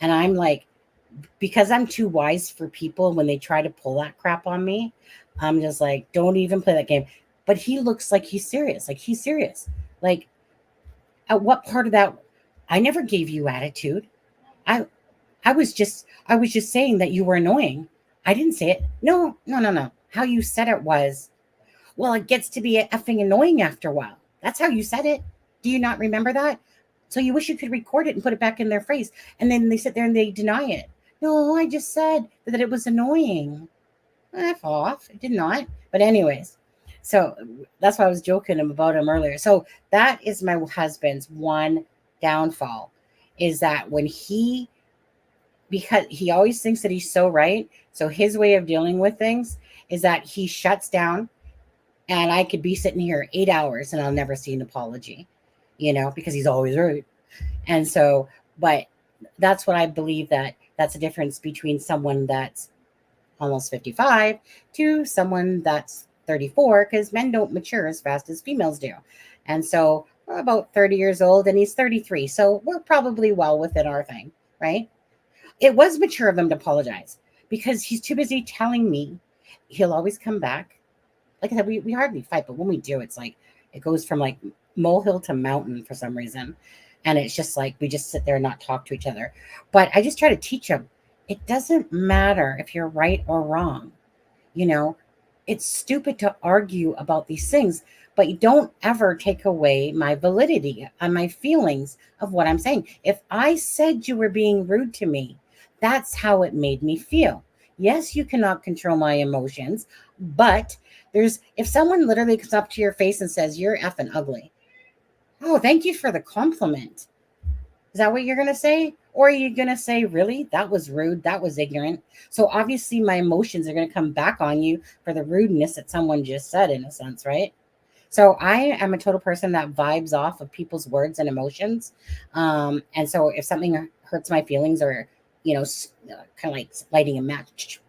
And I'm like, because I'm too wise for people when they try to pull that crap on me, I'm just like, don't even play that game. But he looks like he's serious. Like he's serious. Like at what part of that? I never gave you attitude. I was just saying that you were annoying. I didn't say it. No. How you said it was, well, it gets to be effing annoying after a while. That's how you said it. Do you not remember that? So you wish you could record it and put it back in their face. And then they sit there and they deny it. No, I just said that it was annoying. F off. It did not. But anyways, so that's why I was joking about him earlier. So that is my husband's one downfall, is that when because he always thinks that he's so right. So his way of dealing with things is that he shuts down, and I could be sitting here 8 hours and I'll never see an apology, because he's always right. And so, but that's what I believe, that's a difference between someone that's almost 55 to someone that's 34, because men don't mature as fast as females do. And so we're about 30 years old and he's 33. So we're probably well within our thing, right? It was mature of him to apologize because he's too busy telling me he'll always come back. Like I said, we hardly fight, but when we do, it's like it goes from like molehill to mountain for some reason. And it's just like we just sit there and not talk to each other. But I just try to teach him, it doesn't matter if you're right or wrong. It's stupid to argue about these things, but you don't ever take away my validity and my feelings of what I'm saying. If I said you were being rude to me, that's how it made me feel. Yes, you cannot control my emotions, but if someone literally comes up to your face and says, you're effing ugly. Oh, thank you for the compliment. Is that what you're going to say? Or are you going to say, really? That was rude. That was ignorant. So obviously my emotions are going to come back on you for the rudeness that someone just said, in a sense, right? So I am a total person that vibes off of people's words and emotions. And so if something hurts my feelings or, kind of like lighting a match,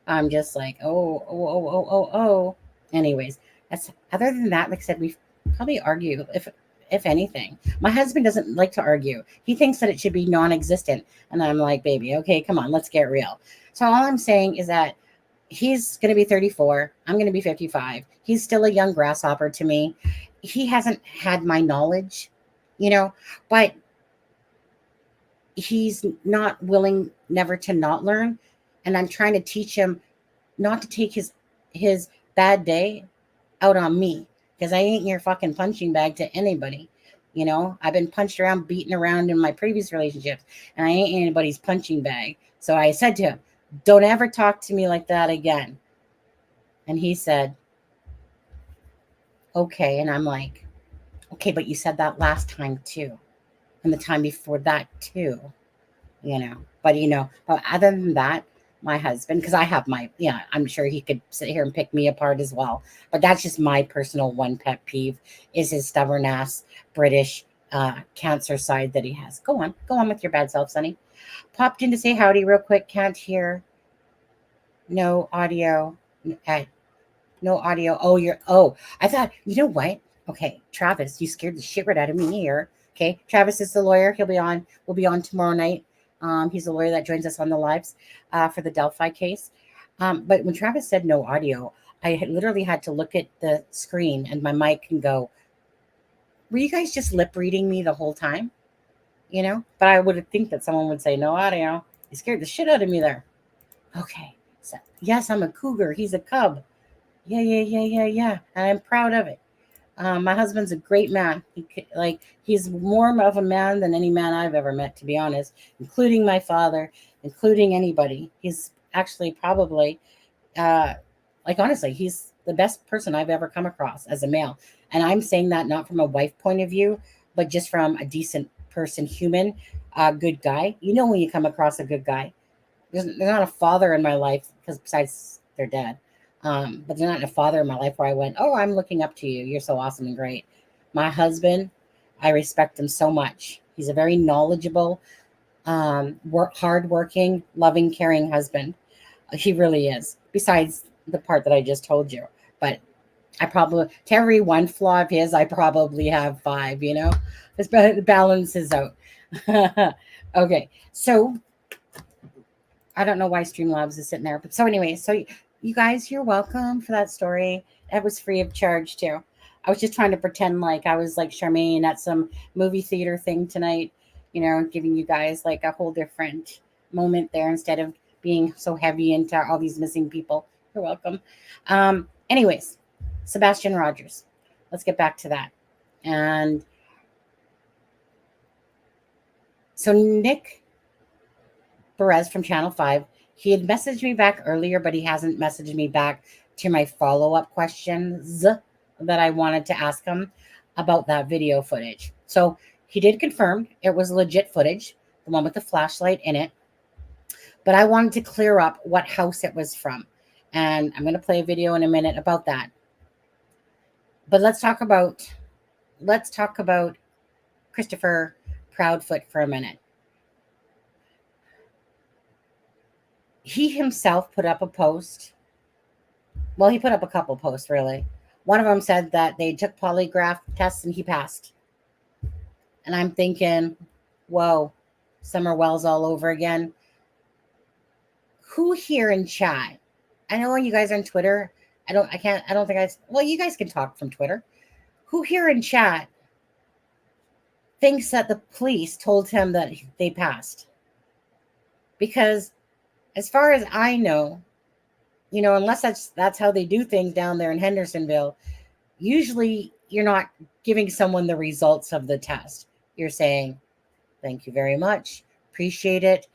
I'm just like, oh. Anyways, that's other than that, like I said, we probably argue if anything. My husband doesn't like to argue. He thinks that it should be non-existent. And I'm like, baby, okay, come on, let's get real. So all I'm saying is that he's going to be 34. I'm going to be 55. He's still a young grasshopper to me. He hasn't had my knowledge, but he's not willing never to not learn. And I'm trying to teach him not to take his bad day out on me, because I ain't your fucking punching bag to anybody. I've been punched around, beaten around in my previous relationships, and I ain't anybody's punching bag. So I said to him, don't ever talk to me like that again. And he said, okay. And I'm like, okay, but you said that last time too. And the time before that too, but other than that, my husband, because I have I'm sure he could sit here and pick me apart as well. But that's just my personal one pet peeve is his stubborn ass British cancer side that he has. Go on with your bad self, Sonny. Popped in to say howdy real quick. Can't hear. No audio. No audio. I thought, you know what? Okay, Travis, you scared the shit right out of me here. Okay, Travis is the lawyer. We'll be on tomorrow night. He's the lawyer that joins us on the lives for the Delphi case. But when Travis said no audio, I literally had to look at the screen and my mic and go, were you guys just lip reading me the whole time? But I would think that someone would say no audio. You scared the shit out of me there. Okay. So, yes, I'm a cougar. He's a cub. Yeah. And I'm proud of it. My husband's a great man. He's more of a man than any man I've ever met, to be honest, including my father, including anybody. He's actually probably, honestly, he's the best person I've ever come across as a male. And I'm saying that not from a wife point of view, but just from a decent person, human, good guy. When you come across a good guy. There's not a father in my life, because besides they're dead. But there's not a father in my life where I went, oh, I'm looking up to you. You're so awesome and great. My husband, I respect him so much. He's a very knowledgeable, hardworking, loving, caring husband. He really is. Besides the part that I just told you. But I probably, to every one flaw of his, I probably have 5, It balances out. Okay. So I don't know why Streamlabs is sitting there. But so anyway, you guys, you're welcome for that story. That was free of charge too. I was just trying to pretend like I was like Charmaine at some movie theater thing tonight, giving you guys like a whole different moment there instead of being so heavy into all these missing people. You're welcome. Anyways, Sebastian Rogers. Let's get back to that. And so Nick Perez from Channel 5, he had messaged me back earlier, but he hasn't messaged me back to my follow-up questions that I wanted to ask him about that video footage. So he did confirm it was legit footage, the one with the flashlight in it. But I wanted to clear up what house it was from. And I'm going to play a video in a minute about that. But let's talk about Christopher Proudfoot for a minute. He himself put up a post. Well, he put up a couple posts, really. One of them said that they took polygraph tests and he passed. And I'm thinking, whoa, Summer Wells all over again. Who here in chat? I know you guys are on Twitter. Well, you guys can talk from Twitter. Who here in chat thinks that the police told him that they passed? Because as far as I know, unless that's how they do things down there in Hendersonville, usually you're not giving someone the results of the test. You're saying, thank you very much. Appreciate it.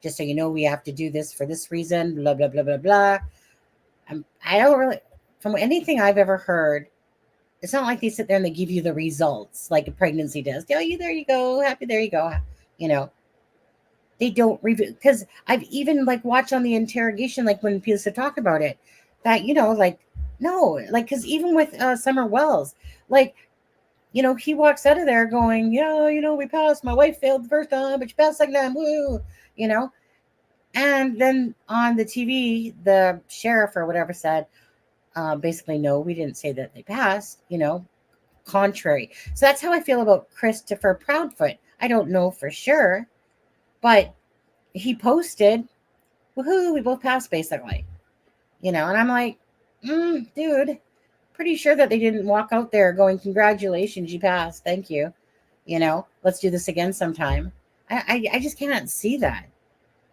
Just so you know, we have to do this for this reason, blah, blah, blah, blah, blah. I don't really, from anything I've ever heard, it's not like they sit there and they give you the results like a pregnancy does. Oh, there you go. Happy, there you go. They don't review, because I've even watched on the interrogation, when people talk about it, that, no, because even with Summer Wells, he walks out of there going, yeah, we passed. My wife failed the first time, but she passed second time. Woo, And then on the TV, the sheriff or whatever said, basically, no, we didn't say that they passed, contrary. So that's how I feel about Christopher Proudfoot. I don't know for sure, but he posted, woohoo, we both passed basically, and I'm like, dude, pretty sure that they didn't walk out there going, congratulations, you passed. Thank you. Let's do this again sometime. I just cannot see that.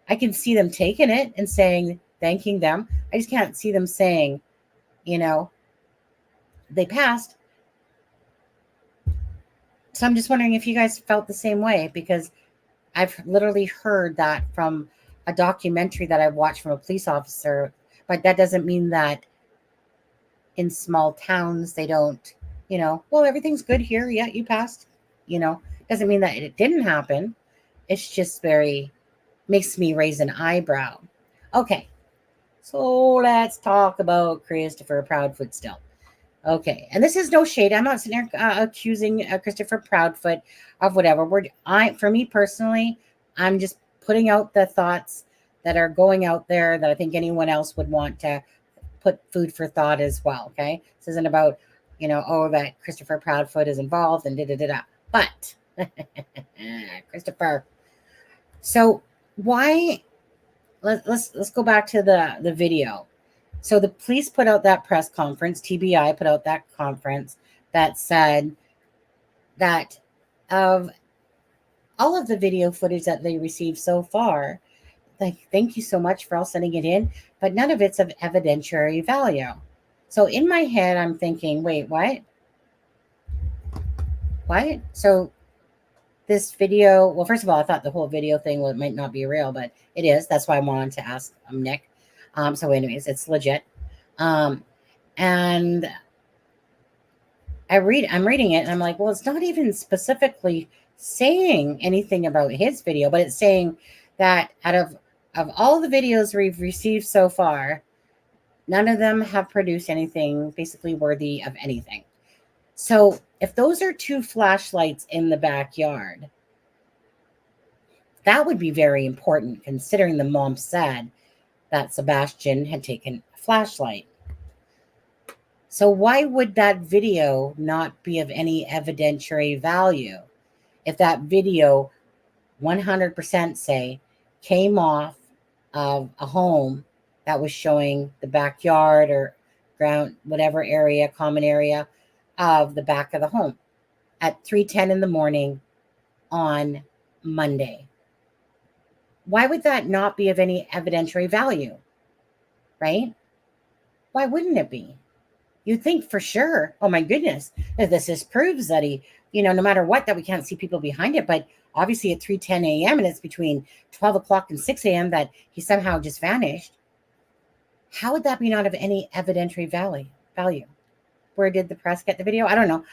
I can see them taking it and saying, thanking them. I just can't see them saying, they passed. So I'm just wondering if you guys felt the same way, because I've literally heard that from a documentary that I've watched from a police officer, but that doesn't mean that in small towns they don't, well, everything's good here. Yeah, you passed. Doesn't mean that it didn't happen. It's just makes me raise an eyebrow. Okay, so let's talk about Christopher Proudfoot still. Okay, and this is no shade. I'm not sitting there accusing Christopher Proudfoot of whatever. For me personally, I'm just putting out the thoughts that are going out there that I think anyone else would want to put food for thought as well. Okay, this isn't about that Christopher Proudfoot is involved and da. But Christopher. So why? Let's go back to the video. So the police put out that press conference. TBI put out that conference that said that of all of the video footage that they received so far, thank you so much for all sending it in, but none of it's of evidentiary value. So in my head, I'm thinking, wait, what? What? So this video, well, first of all, I thought the whole video thing might not be real, but it is. That's why I wanted to ask Nick. So anyways, it's legit. And I'm reading it and I'm like, well, it's not even specifically saying anything about his video, but it's saying that out of all the videos we've received so far, none of them have produced anything basically worthy of anything. So if those are 2 flashlights in the backyard, that would be very important, considering the mom said that Sebastian had taken a flashlight. So why would that video not be of any evidentiary value if that video 100% say came off of a home that was showing the backyard or ground, whatever area, common area of the back of the home at 3:10 in the morning on Monday? Why would that not be of any evidentiary value? Right? Why wouldn't it be? You'd think for sure, oh my goodness, this proves that he, no matter what, that we can't see people behind it. But obviously at 3:10 a.m. and it's between 12 o'clock and 6 a.m. that he somehow just vanished. How would that be not of any evidentiary value? Where did the press get the video? I don't know.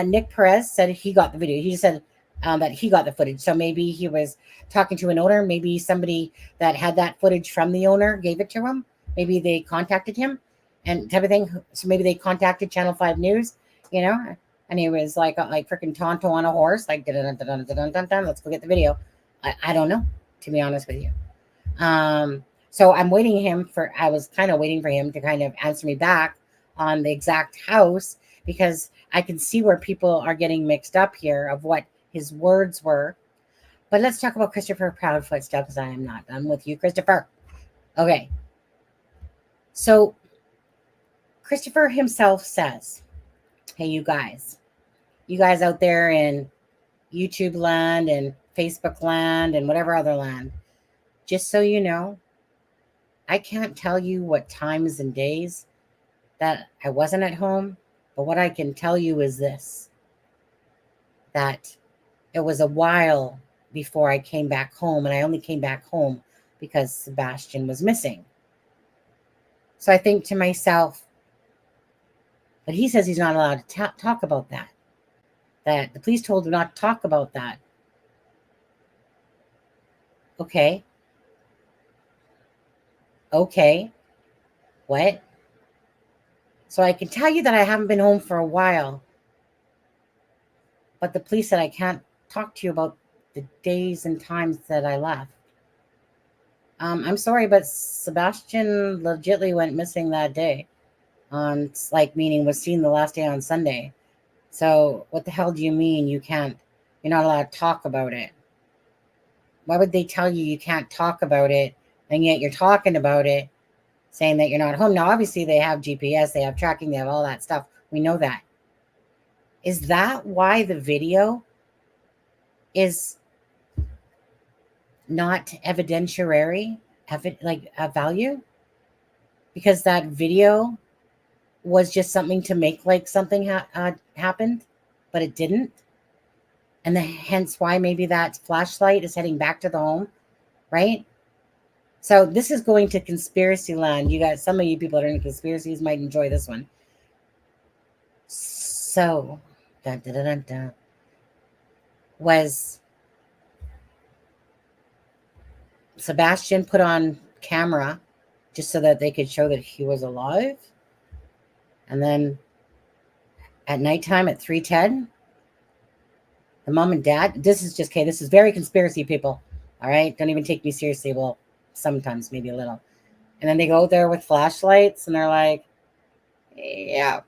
Nick Perez said he got the video. He just said that he got the footage. So maybe he was talking to an owner. Maybe somebody that had that footage from the owner gave it to him. Maybe they contacted him and type of thing. So maybe they contacted Channel 5 News, and he was like freaking Tonto on a horse, like, let's go get the video. I don't know, to be honest with you. So I was kind of waiting for him to kind of answer me back on the exact house, because I can see where people are getting mixed up here of what his words were. But let's talk about Christopher Proudfoot stuff, because I am not done with you, Christopher. Okay. So Christopher himself says, hey, you guys out there in YouTube land and Facebook land and whatever other land, just so you know, I can't tell you what times and days that I wasn't at home, but what I can tell you is this, that it was a while before I came back home, and I only came back home because Sebastian was missing. So I think to myself, but he says he's not allowed to talk about that, that the police told him not to talk about that. Okay. What? So I can tell you that I haven't been home for a while, but the police said I can't talk to you about the days and times that I left. I'm sorry, but Sebastian legitly went missing that day. On like meaning was seen the last day on Sunday. So what the hell do you mean you can't? You're not allowed to talk about it. Why would they tell you you can't talk about it, and yet you're talking about it, saying that you're not home? Now, obviously, they have GPS, they have tracking, they have all that stuff. We know that. Is that why the video is not evidentiary, like a value? Because that video was just something to make like something happened, but it didn't. And hence why maybe that flashlight is heading back to the home, right? So this is going to conspiracy land. You guys, some of you people that are in conspiracies might enjoy this one. So, was Sebastian put on camera just so that they could show that he was alive? And then at nighttime at 3:10, the mom and dad, this is just, okay, this is very conspiracy, people. All right, don't even take me seriously. Well, sometimes maybe a little. And then they go there with flashlights and they're like, yeah,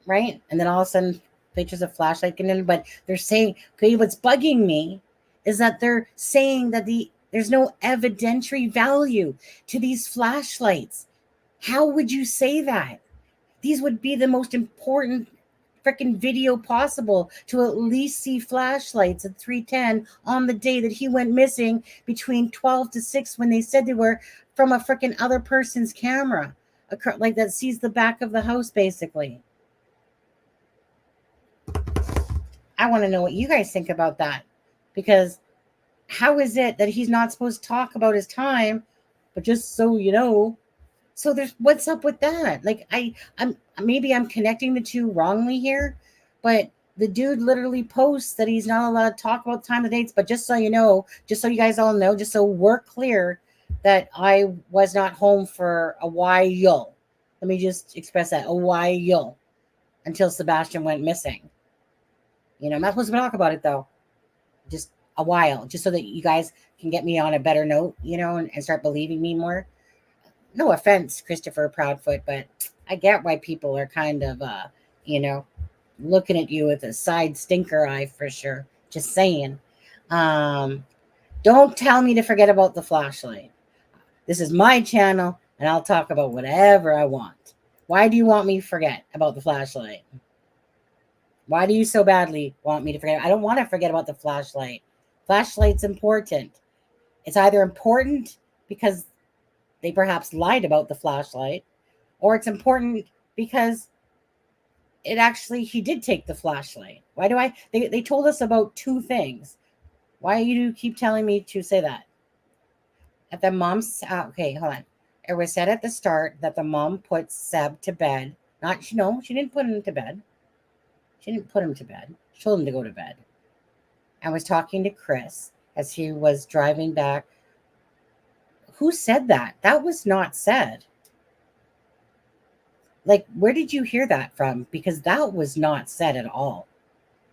right? And then all of a sudden pictures of flashlight getting in, but they're saying, okay, what's bugging me is that they're saying that there's no evidentiary value to these flashlights. How would you say that? These would be the most important freaking video possible, to at least see flashlights at 3:10 on the day that he went missing between 12 to 6 when they said they were from a freaking other person's camera, like that sees the back of the house basically. I want to know what you guys think about that, because how is it that he's not supposed to talk about his time, but just so you know, so there's, what's up with that? Like I'm maybe I'm connecting the two wrongly here, but the dude literally posts that he's not allowed to talk about time of dates. But just so you know, just so you guys all know, just so we're clear that I was not home for a while. Let me just express that, a while, until Sebastian went missing. You know, I'm not supposed to talk about it though. Just a while, just so that you guys can get me on a better note, you know, and start believing me more. No offense, Christopher Proudfoot, but I get why people are kind of, you know, looking at you with a side stinker eye for sure. Just saying. Don't tell me to forget about the flashlight. This is my channel, and I'll talk about whatever I want. Why do you want me to forget about the flashlight? Why do you so badly want me to forget? I don't want to forget about the flashlight. Flashlight's important. It's either important because they perhaps lied about the flashlight, or it's important because it actually, he did take the flashlight. Why do they told us about two things. Why do you keep telling me to say that? At the mom's, okay, hold on. It was said at the start that the mom put Seb to bed. She didn't put him to bed. She didn't put him to bed. She told him to go to bed. I was talking to Chris as he was driving back. Who said that? That was not said. Like, where did you hear that from? Because that was not said at all.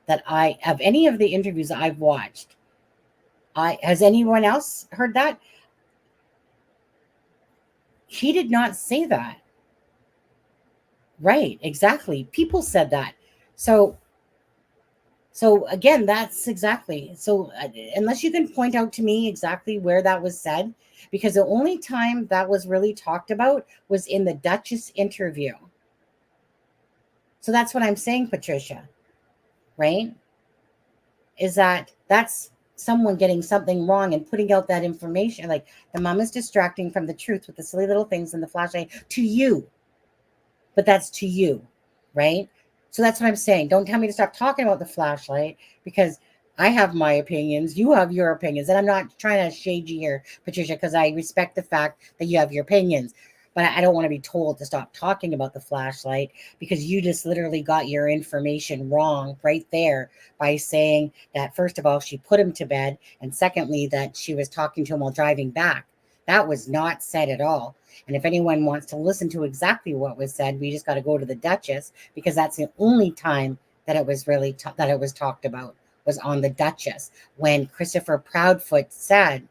That of any of the interviews I've watched, has anyone else heard that? He did not say that. Right, exactly. People said that. So again, that's exactly. So unless you can point out to me exactly where that was said, because the only time that was really talked about was in the Duchess interview. So that's what I'm saying, Patricia, right? Is that's someone getting something wrong and putting out that information. Like, the mom is distracting from the truth with the silly little things in the flashlight to you. But that's to you, right? So that's what I'm saying. Don't tell me to stop talking about the flashlight, because I have my opinions. You have your opinions. And I'm not trying to shade you here, Patricia, because I respect the fact that you have your opinions. But I don't want to be told to stop talking about the flashlight, because you just literally got your information wrong right there by saying that, first of all, she put him to bed. And secondly, that she was talking to him while driving back. That was not said at all. And if anyone wants to listen to exactly what was said, we just got to go to the Duchess, because that's the only time that it was really that it was talked about, was on the Duchess, when Christopher Proudfoot said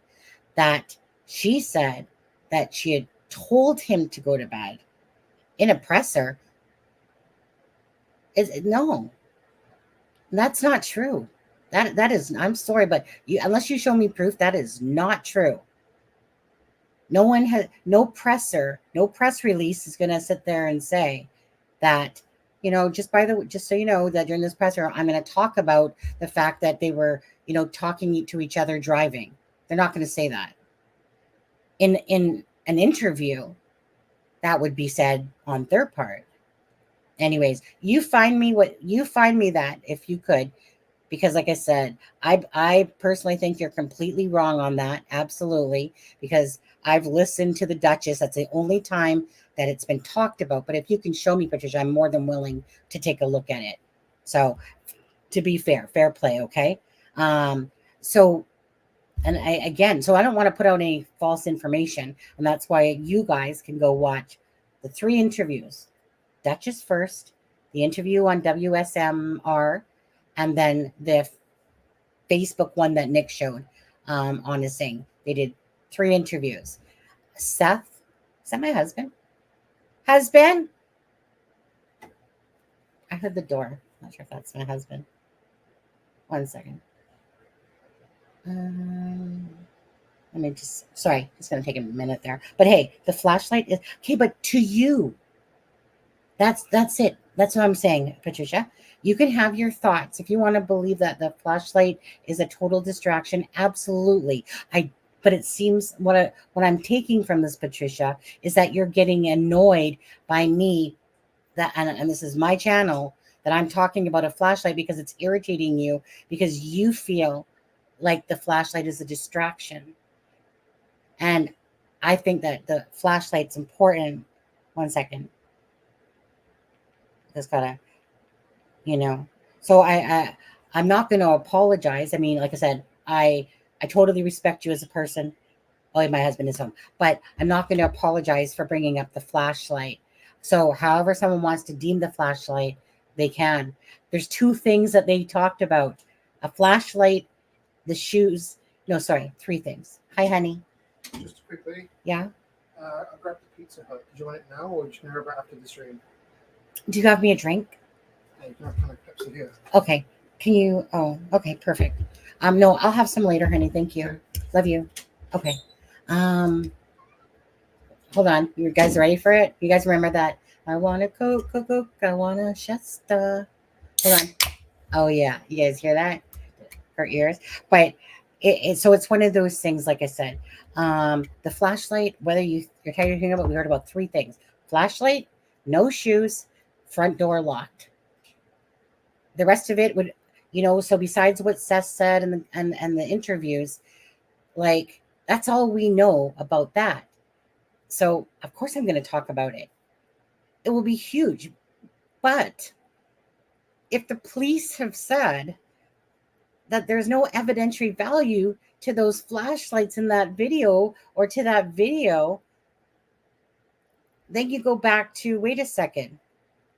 that She said that she had told him to go to bed. In a presser, no, that's not true. That is, I'm sorry, but unless you show me proof, that is not true. No one has, no presser, no press release is going to sit there and say that, just so you know, that during this presser, I'm going to talk about the fact that they were, talking to each other driving. They're not going to say that. In an interview, that would be said on their part. Anyways, you find me that if you could, because like I said, I personally think you're completely wrong on that. Absolutely. Because I've listened to the Duchess. That's the only time that it's been talked about. But if you can show me, Patricia, I'm more than willing to take a look at it. So to be fair play. Okay. So I don't want to put out any false information. And that's why you guys can go watch the 3 interviews. Duchess first, the interview on WSMR, and then the Facebook one that Nick showed on his thing. They did 3 interviews. Seth, is that my husband? Husband? I heard the door. Not sure if that's my husband. 1 second. Let me sorry, it's going to take a minute there. But hey, the flashlight is, okay, but to you, that's it. That's what I'm saying, Patricia. You can have your thoughts. If you want to believe that the flashlight is a total distraction, absolutely. But it seems what I'm taking from this, Patricia, is that you're getting annoyed by me, and this is my channel, that I'm talking about a flashlight because it's irritating you, because you feel like the flashlight is a distraction. And I think that the flashlight's important. 1 second. Just gotta, so I'm not going to apologize. I mean, like I said, I totally respect you as a person. Oh, my husband is home, but I'm not going to apologize for bringing up the flashlight. So however someone wants to deem the flashlight, they can. There's 2 things that they talked about: a flashlight, the shoes. No, sorry, 3 things. Hi, honey. Just quickly. Yeah. I grabbed the Pizza Hut. Did you want it now, or just grab it after the stream? Do you have me a drink? You can have kind of Pepsi here. Okay. Can you? Oh, okay, perfect. No, I'll have some later, honey. Thank you. Okay. Love you. Okay. Hold on. You guys ready for it? You guys remember that? I want a Coke. I want a Shasta. Hold on. Oh yeah, you guys hear that? Her ears. But so it's one of those things. Like I said, the flashlight. Whether you're tired of hearing about, we heard about 3 things: flashlight, no shoes, front door locked. The rest of it would, so besides what Seth said and the interviews, like, that's all we know about that. So of course I'm going to talk about it. It will be huge. But if the police have said that there's no evidentiary value to those flashlights in that video or to that video, then you go back to, wait a second,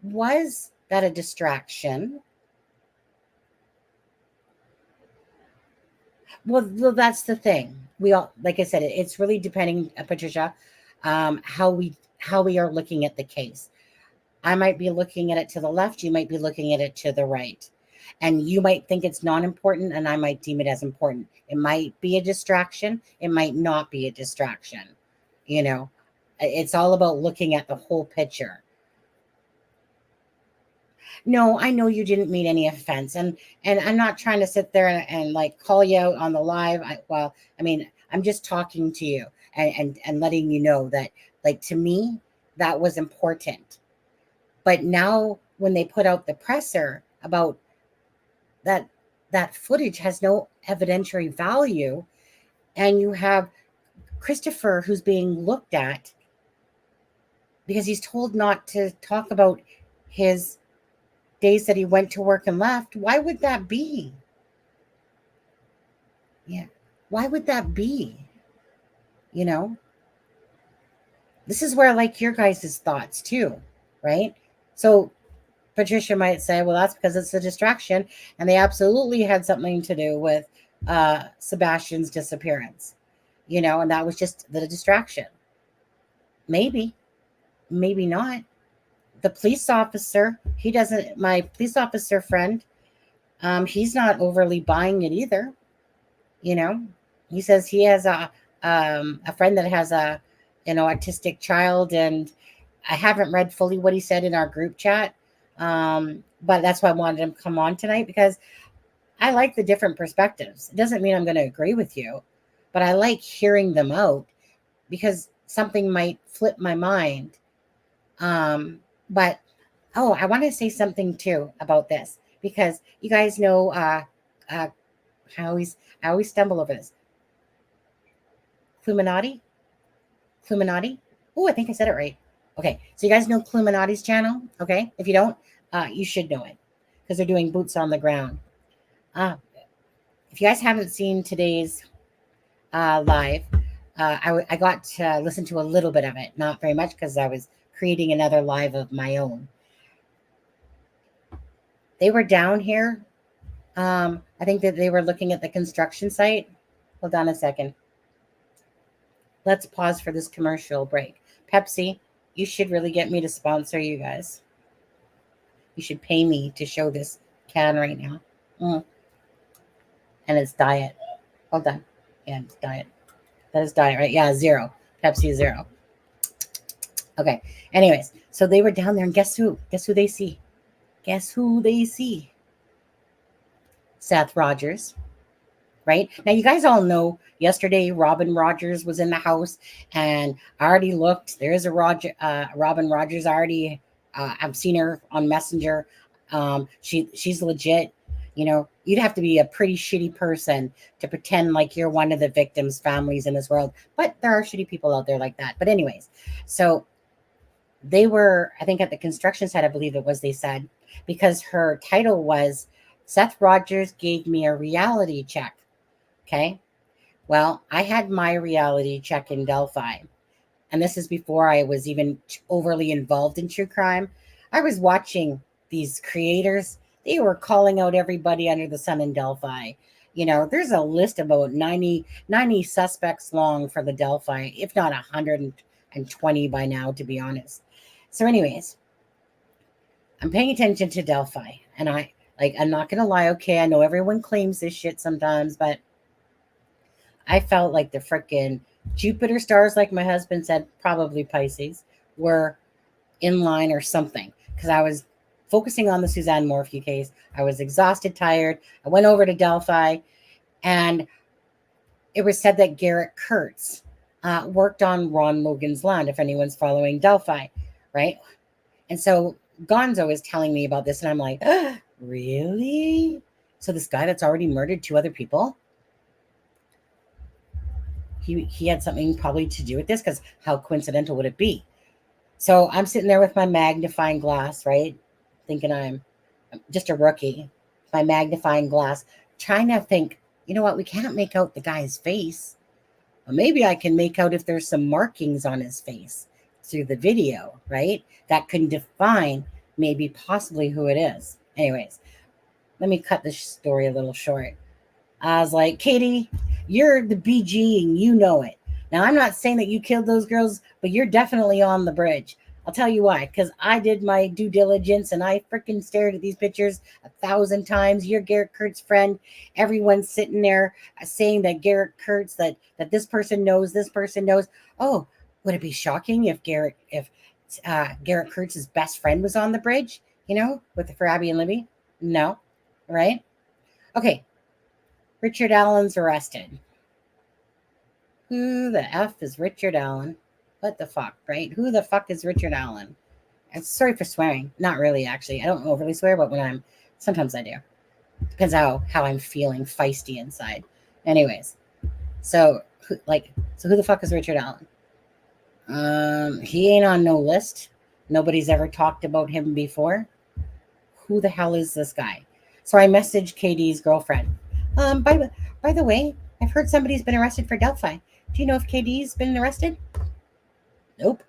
was that a distraction? Well, that's the thing. We all, like I said, it's really depending, Patricia, how we are looking at the case. I might be looking at it to the left. You might be looking at it to the right. And you might think it's not important, and I might deem it as important. It might be a distraction. It might not be a distraction. It's all about looking at the whole picture. No, I know you didn't mean any offense, and I'm not trying to sit there and like call you out on the live. I'm just talking to you and letting you know that, like, to me, that was important. But now when they put out the presser about that footage has no evidentiary value, and you have Christopher who's being looked at because he's told not to talk about his days that he went to work and left. Why would that be? Yeah. Why would that be? This is where I like your guys' thoughts too, right? So Patricia might say, well, that's because it's a distraction, and they absolutely had something to do with Sebastian's disappearance. and that was just the distraction. Maybe not. The police officer, my police officer friend, he's not overly buying it either. He says he has a friend that has a autistic child, and I haven't read fully what he said in our group chat, but that's why I wanted him to come on tonight, because I like the different perspectives. It doesn't mean I'm going to agree with you, but I like hearing them out because something might flip my mind. But I want to say something too about this, because you guys know I always stumble over this. Cluminati. Oh, I think I said it right. Okay, so you guys know Cluminati's channel. Okay, if you don't, you should know it, because they're doing boots on the ground. If you guys haven't seen today's live, I got to listen to a little bit of it, not very much, because I was creating another live of my own. They were down here. I think that they were looking at the construction site. Hold on a second. Let's pause for this commercial break. Pepsi, you should really get me to sponsor you guys. You should pay me to show this can right now. And it's diet. Hold on. Yeah, it's diet. That is diet, right? Yeah, 0. Pepsi 0. Okay. Anyways, so they were down there, and guess who? Guess who they see? Guess who they see? Seth Rogers. Right? Now, you guys all know yesterday Robin Rogers was in the house, and I already looked. There's a Robin Rogers already. I've seen her on Messenger. She's legit. You'd have to be a pretty shitty person to pretend like you're one of the victims' families in this world. But there are shitty people out there like that. But anyways, so they were, I think, at the construction site, I believe it was, they said, because her title was Seth Rogers gave me a reality check. Okay. Well, I had my reality check in Delphi. And this is before I was even overly involved in true crime. I was watching these creators. They were calling out everybody under the sun in Delphi. There's a list about 90 suspects long for the Delphi, if not 120 by now, to be honest. So anyways, I'm paying attention to Delphi, and I'm not going to lie. Okay, I know everyone claims this shit sometimes, but I felt like the frickin' Jupiter stars, like my husband said, probably Pisces, were in line or something, because I was focusing on the Suzanne Morphew case. I was exhausted, tired. I went over to Delphi, and it was said that Garrett Kurtz worked on Ron Logan's land, if anyone's following Delphi, right? And so Gonzo is telling me about this, and I'm like, really? So this guy that's already murdered 2 other people, he had something probably to do with this, because how coincidental would it be? So I'm sitting there with my magnifying glass, right? Thinking I'm just a rookie. My magnifying glass, trying to think, you know what? We can't make out the guy's face. Well, maybe I can make out if there's some markings on his face through the video, right? That can define maybe possibly who it is. Anyways, let me cut this story a little short. I was like, Katie, you're the BG and you know it. Now, I'm not saying that you killed those girls, but you're definitely on the bridge. I'll tell you why, because I did my due diligence and I freaking stared at these pictures 1,000 times. You're Garrett Kurtz's friend. Everyone's sitting there saying that Garrett Kurtz, that this person knows, this person knows. Oh, would it be shocking if Garrett Kurtz's best friend was on the bridge, for Abby and Libby? No, right? Okay. Richard Allen's arrested. Who the F is Richard Allen? What the fuck, right? Who the fuck is Richard Allen? And sorry for swearing. Not really, actually. I don't overly swear, but sometimes I do. Depends how I'm feeling feisty inside. Anyways, so who the fuck is Richard Allen? He ain't on no list. Nobody's ever talked about him before. Who the hell is this guy? So I messaged Katie's girlfriend. By the way, I've heard somebody's been arrested for Delphi. Do you know if KD's been arrested? Nope.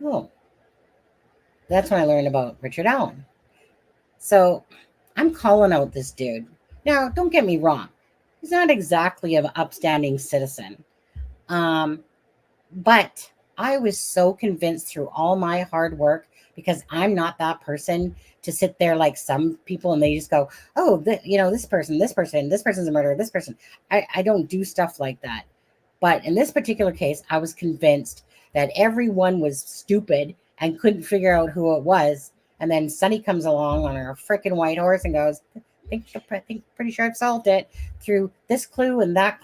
Oh. That's when I learned about Richard Allen. So I'm calling out this dude. Now, don't get me wrong. he's not exactly an upstanding citizen. But I was so convinced through all my hard work, because I'm not that person to sit there like some people and they just go, oh, this person's a murderer, this person. I don't do stuff like that. But in this particular case, I was convinced that everyone was stupid and couldn't figure out who it was. And then Sunny comes along on her freaking white horse and goes, I think pretty sure I've solved it through this clue and that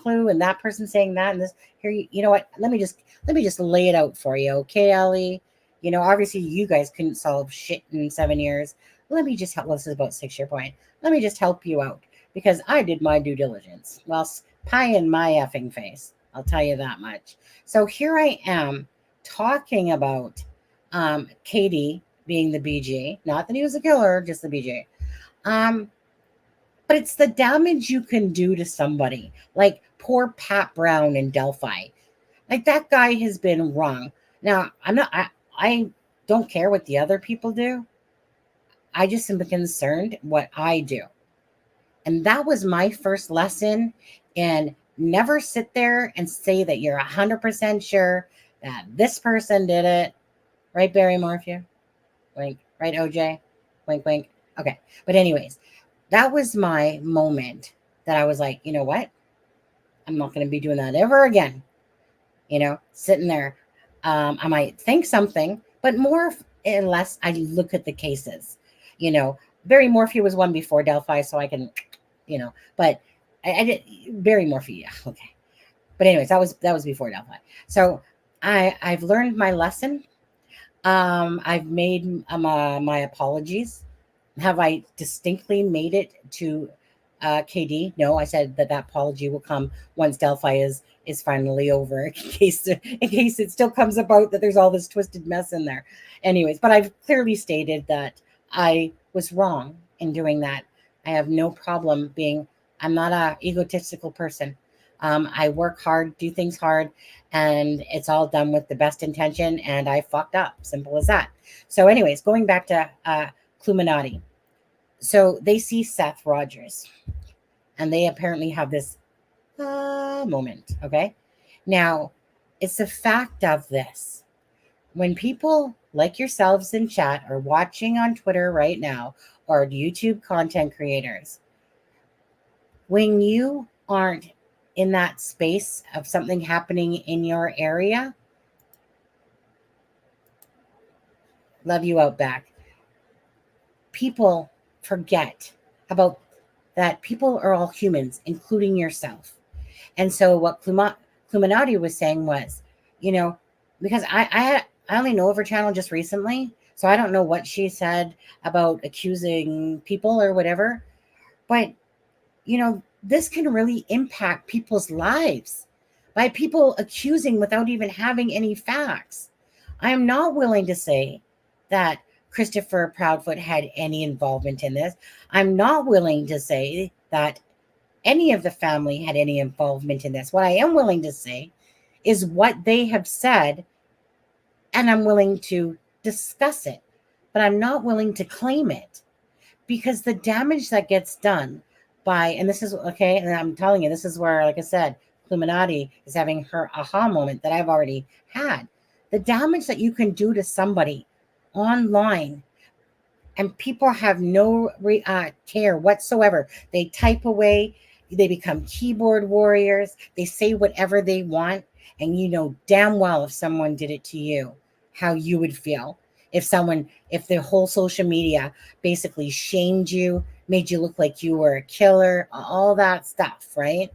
person saying that and this. Here, you know what? Let me just lay it out for you, okay, Ellie? Obviously you guys couldn't solve shit in 7 years. Let me just help. Well, this is about 6-year point. Let me just help you out because I did my due diligence. Well, pie in my effing face. I'll tell you that much. So here I am talking about Katie being the BG. Not that he was a killer, just the BG. But it's the damage you can do to somebody. Like poor Pat Brown in Delphi. Like that guy has been wrong. Now, I don't care what the other people do. I just am concerned what I do. And that was my first lesson in never sit there and say that you're 100% sure that this person did it. Right, Barry Morphew? Wink. Right, OJ? Wink, wink. Okay. But anyways, that was my moment that I was like, you know what? I'm not going to be doing that ever again. Sitting there. I might think something, but more or less I look at the cases. Barry Morphew was one before Delphi, so I can, but I did Barry Morphew, yeah, okay. But anyways, that was before Delphi. So I've learned my lesson. I've made my apologies. Have I distinctly made it to KD? No, I said that apology will come once Delphi is finally over, in case it still comes about that there's all this twisted mess in there. Anyways, but I've clearly stated that I was wrong in doing that. I have no problem I'm not a egotistical person. I work hard, do things hard, and it's all done with the best intention, and I fucked up. Simple as that. So anyways, going back to Cluminati. So they see Seth Rogers, and they apparently have this moment, okay? Now, it's the fact of this. When people like yourselves in chat or watching on Twitter right now, or YouTube content creators, when you aren't in that space of something happening in your area, love you Outback, people forget about that people are all humans, including yourself. And so what Cluminati was saying was, because I only know of her channel just recently, so I don't know what she said about accusing people or whatever. But, this can really impact people's lives by people accusing without even having any facts. I am not willing to say that Christopher Proudfoot had any involvement in this. I'm not willing to say that any of the family had any involvement in this. What I am willing to say is what they have said, and I'm willing to discuss it, but I'm not willing to claim it, because the damage that gets done and this is okay, and I'm telling you, this is where, like I said, Cluminati is having her aha moment that I've already had. The damage that you can do to somebody online, and people have no care whatsoever. They type away, they become keyboard warriors, they say whatever they want, and you know damn well if someone did it to you, how you would feel. If the whole social media basically shamed you, made you look like you were a killer, all that stuff, right?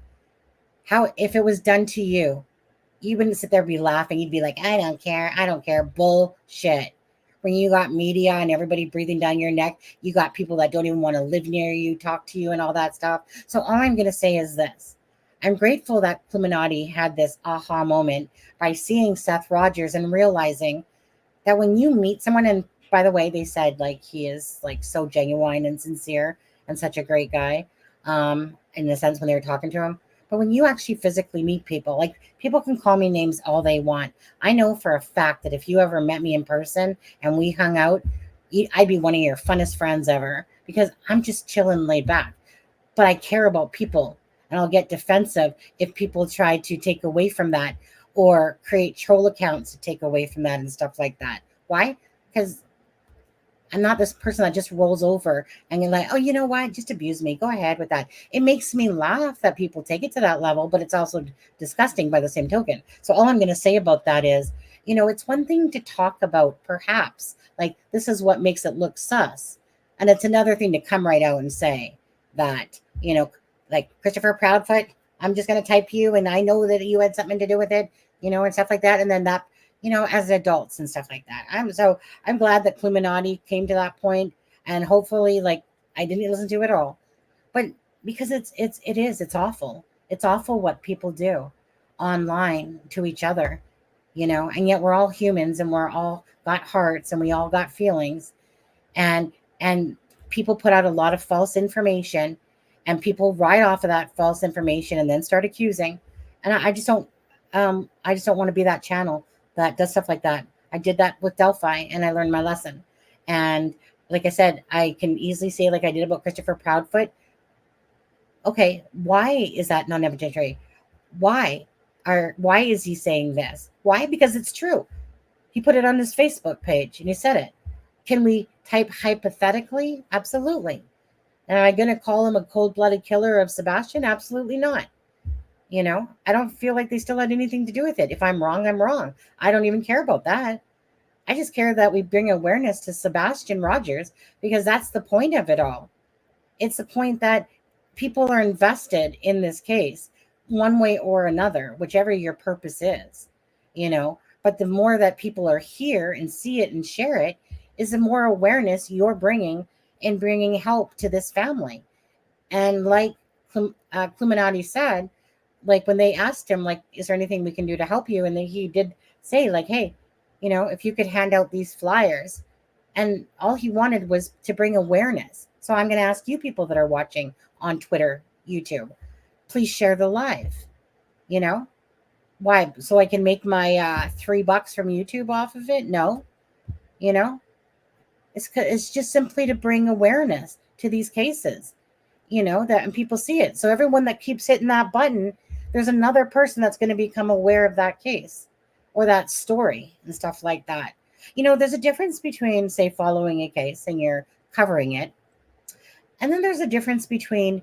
If it was done to you, you wouldn't sit there and be laughing. You'd be like, I don't care. Bullshit. When you got media and everybody breathing down your neck, you got people that don't even want to live near you, talk to you, and all that stuff. So all I'm going to say is this. I'm grateful that Cluminati had this aha moment by seeing Seth Rogers and realizing that when you meet someone, and by the way, they said like he is like so genuine and sincere and such a great guy, in the sense when they were talking to him. But when you actually physically meet people, like people can call me names all they want. I know for a fact that if you ever met me in person and we hung out, I'd be one of your funnest friends ever, because I'm just chilling, laid back. But I care about people. and I'll get defensive if people try to take away from that or create troll accounts to take away from that and stuff like that. Why? Because I'm not this person that just rolls over and you're like, oh, you know what? Just abuse me. Go ahead with that. It makes me laugh that people take it to that level, but it's also disgusting by the same token. So all I'm going to say about that is, it's one thing to talk about, perhaps, like this is what makes it look sus. And it's another thing to come right out and say that, like Christopher Proudfoot, I'm just going to type you and I know that you had something to do with it, and stuff like that. And then that, as adults and stuff like that. I'm glad that Illuminati came to that point, and hopefully, like, I didn't listen to it all, but because it's awful. It's awful what people do online to each other, and yet we're all humans and we're all got hearts and we all got feelings, and people put out a lot of false information, and people ride off of that false information and then start accusing. And I just don't want to be that channel that does stuff like that. I did that with Delphi and I learned my lesson. And like I said, I can easily say, like I did about Christopher Proudfoot, okay, why is that non-evidentiary? Why is he saying this? Why? Because it's true. He put it on his Facebook page and he said it. Can we type hypothetically? Absolutely. Am I going to call him a cold-blooded killer of Sebastian? Absolutely not. I don't feel like they still had anything to do with it. If I'm wrong, I'm wrong. I don't even care about that. I just care that we bring awareness to Sebastian Rogers, because that's the point of it all. It's the point that people are invested in this case one way or another, whichever your purpose is, but the more that people are here and see it and share it is the more awareness you're bringing and bringing help to this family. And like Illuminati said, like when they asked him, like, is there anything we can do to help you? And then he did say, like, hey, if you could hand out these flyers. And all he wanted was to bring awareness. So I'm going to ask you people that are watching on Twitter, YouTube, please share the live. Why? So I can make my $3 from YouTube off of it? No. It's just simply to bring awareness to these cases, that, and people see it. So everyone that keeps hitting that button, there's another person that's going to become aware of that case or that story and stuff like that. There's a difference between, say, following a case and you're covering it. And then there's a difference between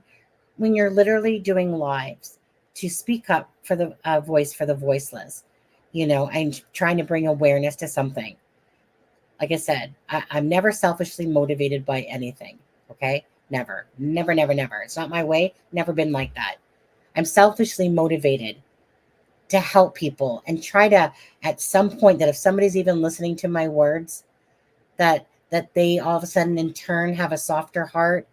when you're literally doing lives to speak up for the voice for the voiceless, and trying to bring awareness to something. Like I said, I'm never selfishly motivated by anything. Okay. Never. It's not my way. Never been like that. I'm selfishly motivated to help people and try to, at some point, that if somebody's even listening to my words, that they all of a sudden in turn have a softer heart,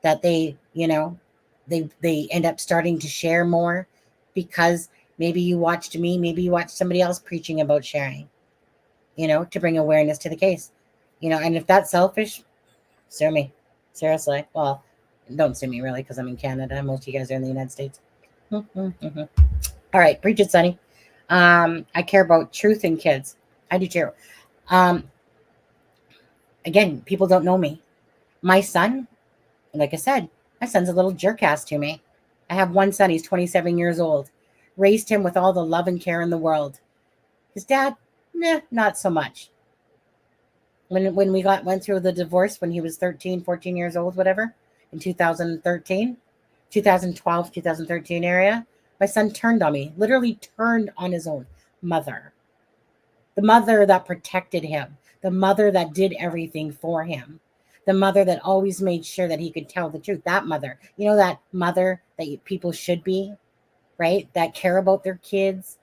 that they end up starting to share more, because maybe you watched me, maybe you watched somebody else preaching about sharing, to bring awareness to the case, and if that's selfish, sue me. Seriously. Well, don't sue me really, because I'm in Canada. Most of you guys are in the United States. All right, preach it, Sonny. I care about truth in kids. I do too. Again, people don't know me. My son, like I said, my son's a little jerk ass to me. I have one son. He's 27 years old. Raised him with all the love and care in the world. His dad, not so much. When we went through the divorce when he was 13, 14 years old, whatever, in 2013, 2012, 2013 area, my son turned on me, literally turned on his own mother. The mother that protected him, the mother that did everything for him, the mother that always made sure that he could tell the truth. That mother, that mother that people should be, right? That care about their kids,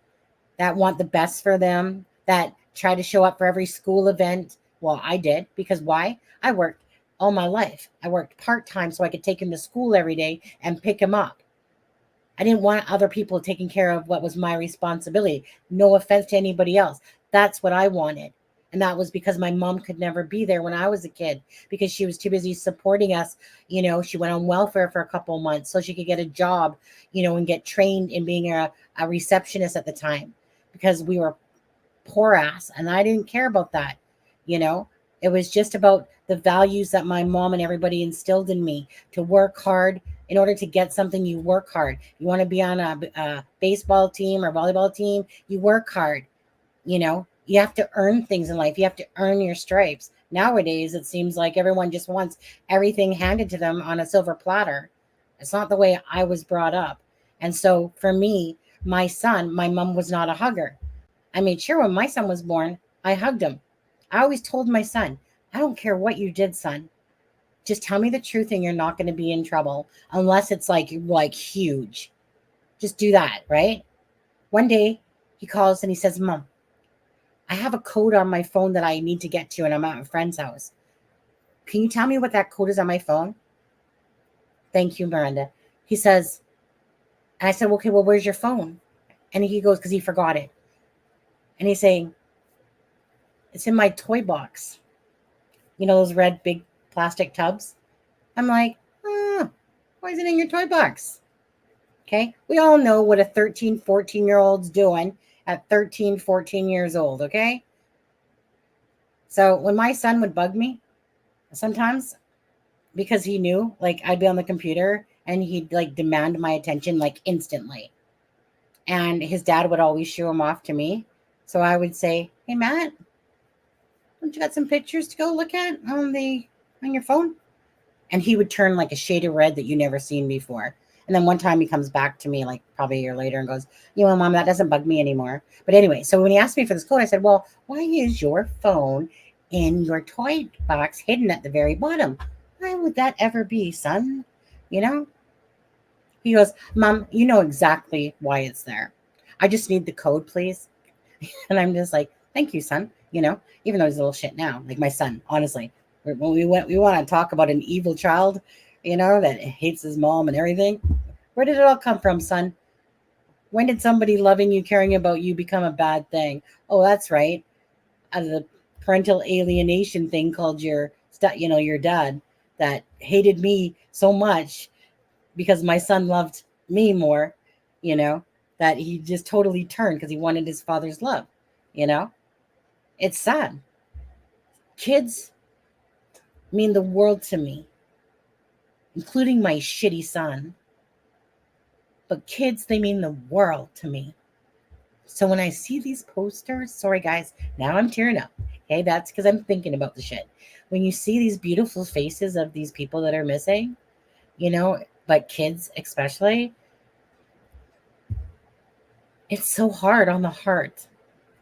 that want the best for them, that try to show up for every school event. Well, I did, because why? I worked all my life. I worked part-time so I could take him to school every day and pick him up. I didn't want other people taking care of what was my responsibility. No offense to anybody else. That's what I wanted. And that was because my mom could never be there when I was a kid, because she was too busy supporting us. She went on welfare for a couple of months so she could get a job, and get trained in being a receptionist at the time, because we were poor ass and I didn't care about that. It was just about the values that my mom and everybody instilled in me, to work hard. In order to get something, you work hard. You want to be on a baseball team or volleyball team, you work hard. You have to earn things in life. You have to earn your stripes. Nowadays, it seems like everyone just wants everything handed to them on a silver platter. It's not the way I was brought up. And so for me, my son, my mom was not a hugger. I made sure when my son was born, I hugged him. I always told my son, I don't care what you did, son. Just tell me the truth and you're not going to be in trouble unless it's like huge. Just do that, right? One day he calls and he says, Mom, I have a code on my phone that I need to get to and I'm at a friend's house. Can you tell me what that code is on my phone? Thank you, Miranda. He says, and I said, okay, well, where's your phone? And he goes, because he forgot it. And he's saying, it's in my toy box. You know, those red big plastic tubs? I'm like, why is it in your toy box? Okay. We all know what a 13, 14-year-old's doing at 13, 14 years old. Okay. So when my son would bug me, sometimes because he knew, like, I'd be on the computer and he'd like demand my attention like instantly. And his dad would always shoo him off to me. So I would say, hey, Matt, don't you got some pictures to go look at on your phone? And he would turn like a shade of red that you never seen before. And then one time he comes back to me like probably a year later and goes, Mom, that doesn't bug me anymore. But anyway, so when he asked me for this code, I said, well, why is your phone in your toy box hidden at the very bottom? Why would that ever be, son? He goes, Mom, you know exactly why it's there. I just need the code, please. And I'm just like, thank you, son. Even though he's a little shit now, like my son, honestly. When we want to talk about an evil child, that hates his mom and everything. Where did it all come from, son? When did somebody loving you, caring about you become a bad thing? Oh, that's right. Out of the parental alienation thing called your dad that hated me so much because my son loved me more, that he just totally turned because he wanted his father's love. It's sad. Kids mean the world to me, including my shitty son. But kids, they mean the world to me. So when I see these posters, sorry guys, now I'm tearing up. Okay, that's because I'm thinking about the shit. When you see these beautiful faces of these people that are missing, but kids especially, it's so hard on the heart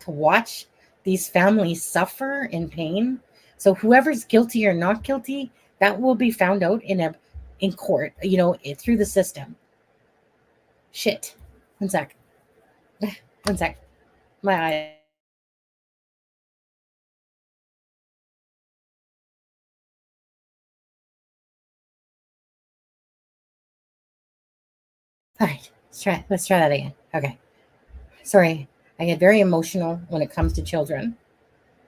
to watch these families suffer in pain. So whoever's guilty or not guilty, that will be found out in court, through the system. Shit. One sec. My eye. All right. Let's try that again. Okay. Sorry. I get very emotional when it comes to children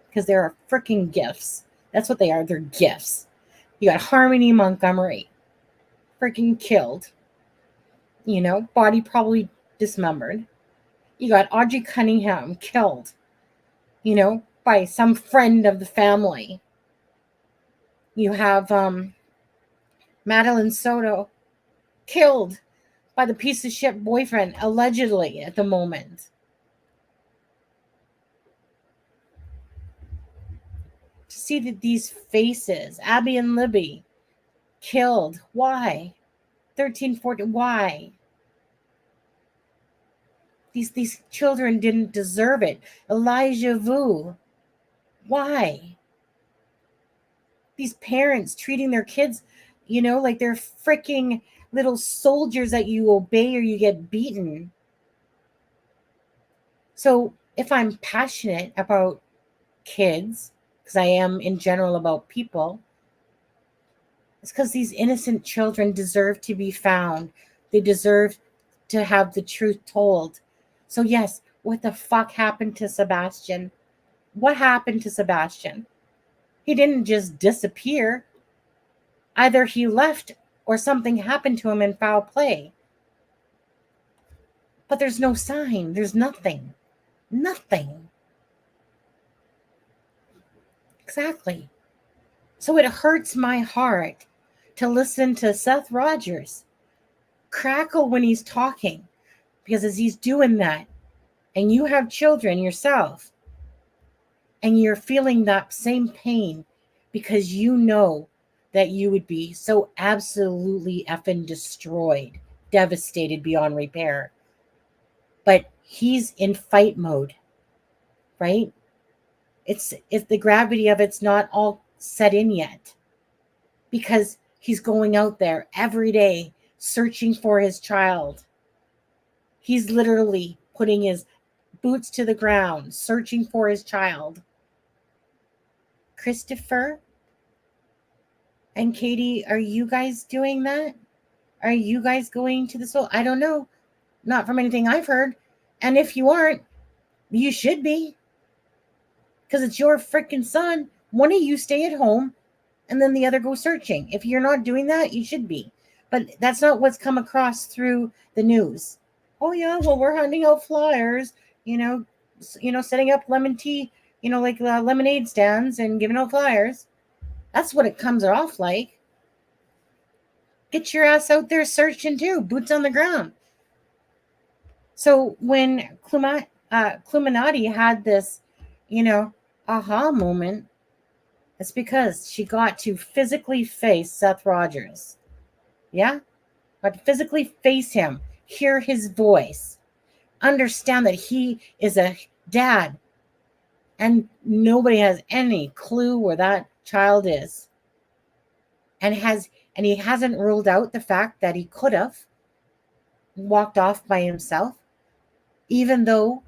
because they are freaking gifts. That's what they are. They're gifts. You got Harmony Montgomery freaking killed. Body probably dismembered. You got Audrey Cunningham killed, by some friend of the family. You have Madeline Soto killed by the piece of shit boyfriend, allegedly at the moment. To see that these faces, Abby and Libby, killed. Why? 13, 14, why? These children didn't deserve it. Elijah Vu, why? These parents treating their kids, like they're freaking little soldiers that you obey or you get beaten. So if I'm passionate about kids, because I am in general about people, it's because these innocent children deserve to be found. They deserve to have the truth told. So yes, what the fuck happened to Sebastian? What happened to Sebastian? He didn't just disappear. Either he left or something happened to him in foul play. But there's no sign. There's nothing. Nothing. Exactly. So it hurts my heart to listen to Seth Rogers crackle when he's talking, because as he's doing that, and you have children yourself, and you're feeling that same pain because you know that you would be so absolutely effing destroyed, devastated beyond repair. But he's in fight mode, right? It's the gravity of it's not all set in yet, because he's going out there every day searching for his child. He's literally putting his boots to the ground, searching for his child. Christopher and Katie, are you guys doing that? Are you guys going to the soul? I don't know. Not from anything I've heard. And if you aren't, you should be. Because it's your freaking son. One of you stay at home and then the other go searching. If you're not doing that, you should be. But that's not what's come across through the news. Oh yeah, well, we're handing out flyers, setting up lemon tea, like lemonade stands and giving out flyers. That's what it comes off like. Get your ass out there searching too, boots on the ground. So when Cluminati had this, aha moment, it's because she got to physically face Seth Rogers. Yeah? Got to physically face him, hear his voice, understand that he is a dad, and nobody has any clue where that child is. And he hasn't ruled out the fact that he could have walked off by himself, even though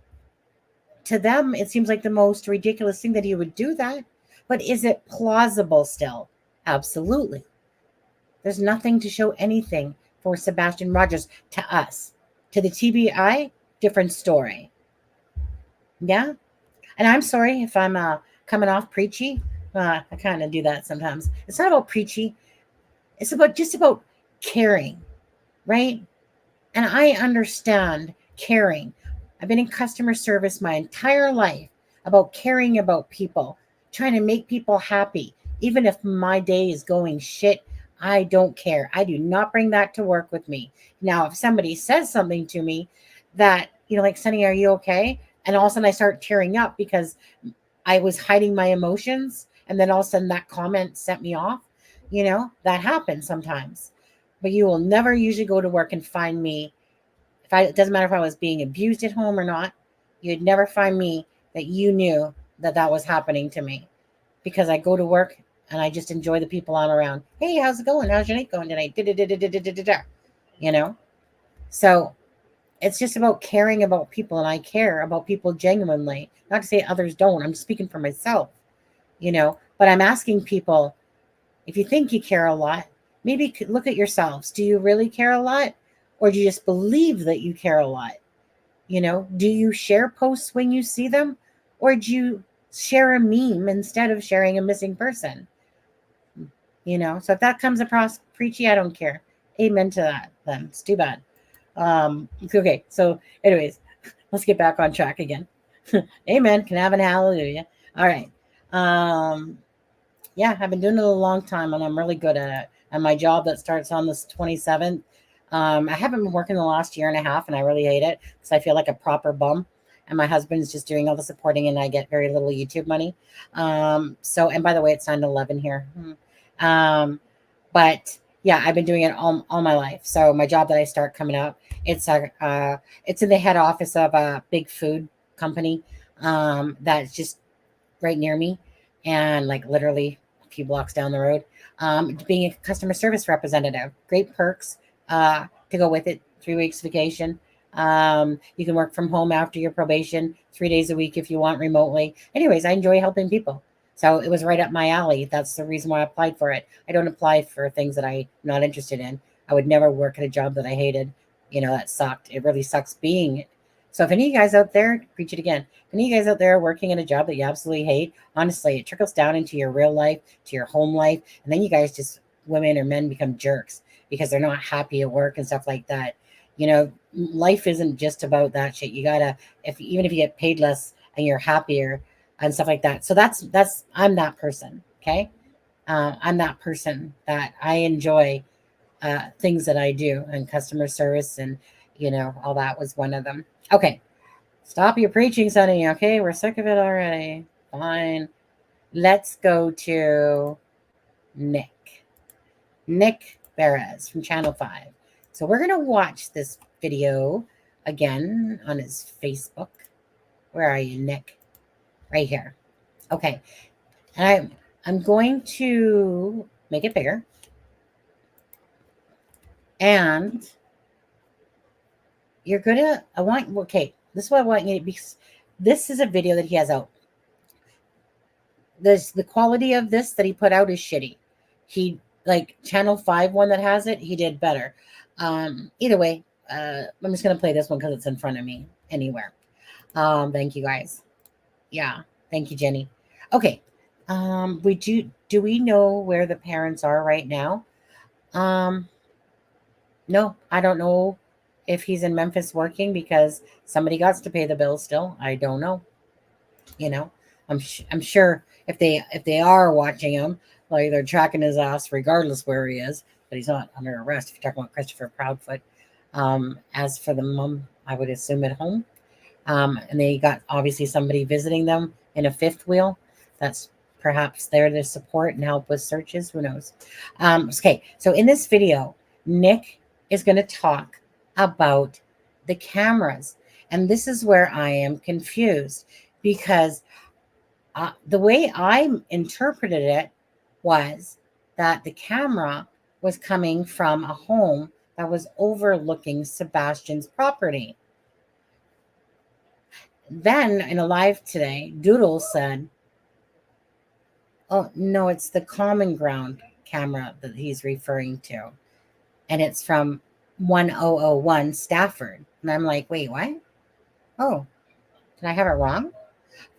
to them it seems like the most ridiculous thing that he would do that. But is it plausible still? Absolutely. There's nothing to show anything for Sebastian Rogers to us. To the TBI, different story. Yeah? And I'm sorry if I'm coming off preachy. I kind of do that sometimes. It's not about preachy. It's just about caring, right? And I understand caring. I've been in customer service my entire life, about caring about people, trying to make people happy. Even if my day is going shit, I don't care. I do not bring that to work with me. Now, if somebody says something to me that, like, Sunny, are you okay? And all of a sudden I start tearing up because I was hiding my emotions. And then all of a sudden that comment set me off. That happens sometimes. But you will never usually go to work and find me. It doesn't matter if I was being abused at home or not, you'd never find me that you knew that was happening to me, because I go to work and I just enjoy the people I'm around. Hey, how's it going? How's your night going tonight? So it's just about caring about people, and I care about people genuinely. Not to say others don't. I'm speaking for myself, but I'm asking people, if you think you care a lot, maybe look at yourselves. Do you really care a lot? Or do you just believe that you care a lot? Do you share posts when you see them? Or do you share a meme instead of sharing a missing person? So if that comes across preachy, I don't care. Amen to that, then. It's too bad. Okay, so anyways, let's get back on track again. Amen. Can have an hallelujah. All right. Yeah, I've been doing it a long time, and I'm really good at it. And my job that starts on this 27th, I haven't been working the last year and a half, and I really hate it because I feel like a proper bum. And my husband's just doing all the supporting, and I get very little YouTube money. And by the way, it's 9/11 here. But yeah, I've been doing it all my life. So my job that I start coming up, it's in the head office of a big food company that's just right near me, and like literally a few blocks down the road. Being a customer service representative, great perks to go with it. 3 weeks vacation. You can work from home after your probation, 3 days a week if you want remotely. Anyways, I enjoy helping people. So it was right up my alley. That's the reason why I applied for it. I don't apply for things that I'm not interested in. I would never work at a job that I hated. That sucked. It really sucks being it. So if any of you guys out there, preach it again. If any of you guys out there are working at a job that you absolutely hate, honestly, it trickles down into your real life, to your home life. And then you guys just, women or men, become jerks because they're not happy at work and stuff like that. Life isn't just about that shit. You gotta, even if you get paid less and you're happier and stuff like that. So that's I'm that person. Okay. I'm that person that I enjoy things that I do, and customer service, and all that was one of them. Okay, stop your preaching, Sonny. Okay, we're sick of it already. Fine. Let's go to Nick Perez from Channel 5. So we're going to watch this video again on his Facebook. Where are you, Nick? Right here. Okay. And I'm going to make it bigger. And you're going to, okay, this is what I want you to, because this is a video that he has out. The quality of this that he put out is shitty. He, like Channel 5 one that has it, he did better. Either way, I'm just going to play this one because it's in front of me anywhere. Thank you guys. Yeah. Thank you, Jenny. Okay. Do we know where the parents are right now? No, I don't know if he's in Memphis working because somebody got to pay the bill still. I don't know. I'm sure if they are watching him, like they're tracking his ass regardless where he is, but he's not under arrest. If you're talking about Christopher Proudfoot. As for the mom, I would assume at home. And they got obviously somebody visiting them in a fifth wheel. That's perhaps there to support and help with searches. Who knows? Okay, so in this video, Nick is going to talk about the cameras. And this is where I am confused because the way I interpreted it was that the camera was coming from a home that was overlooking Sebastian's property. Then in a live today, Doodle said, oh, no, it's the common ground camera that he's referring to. And it's from 1001 Stafford. And I'm like, wait, what? Oh, did I have it wrong?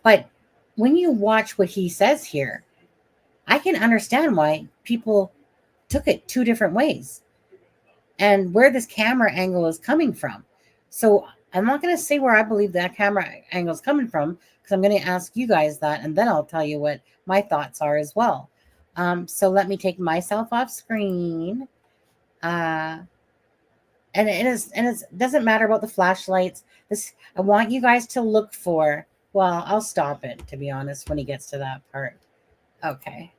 But when you watch what he says here, I can understand why people took it two different ways and where this camera angle is coming from. So I'm not going to say where I believe that camera angle is coming from because I'm going to ask you guys that, and then I'll tell you what my thoughts are as well. So let me take myself off screen. And it doesn't matter about the flashlights. I want you guys to look for. Well, I'll stop it, to be honest, when he gets to that part. Okay.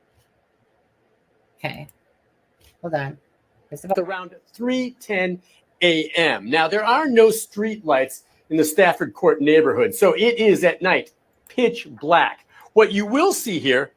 Hold on. Around 3:10 a.m. Now, there are no street lights in the Stafford Court neighborhood, so it is at night, pitch black. What you will see here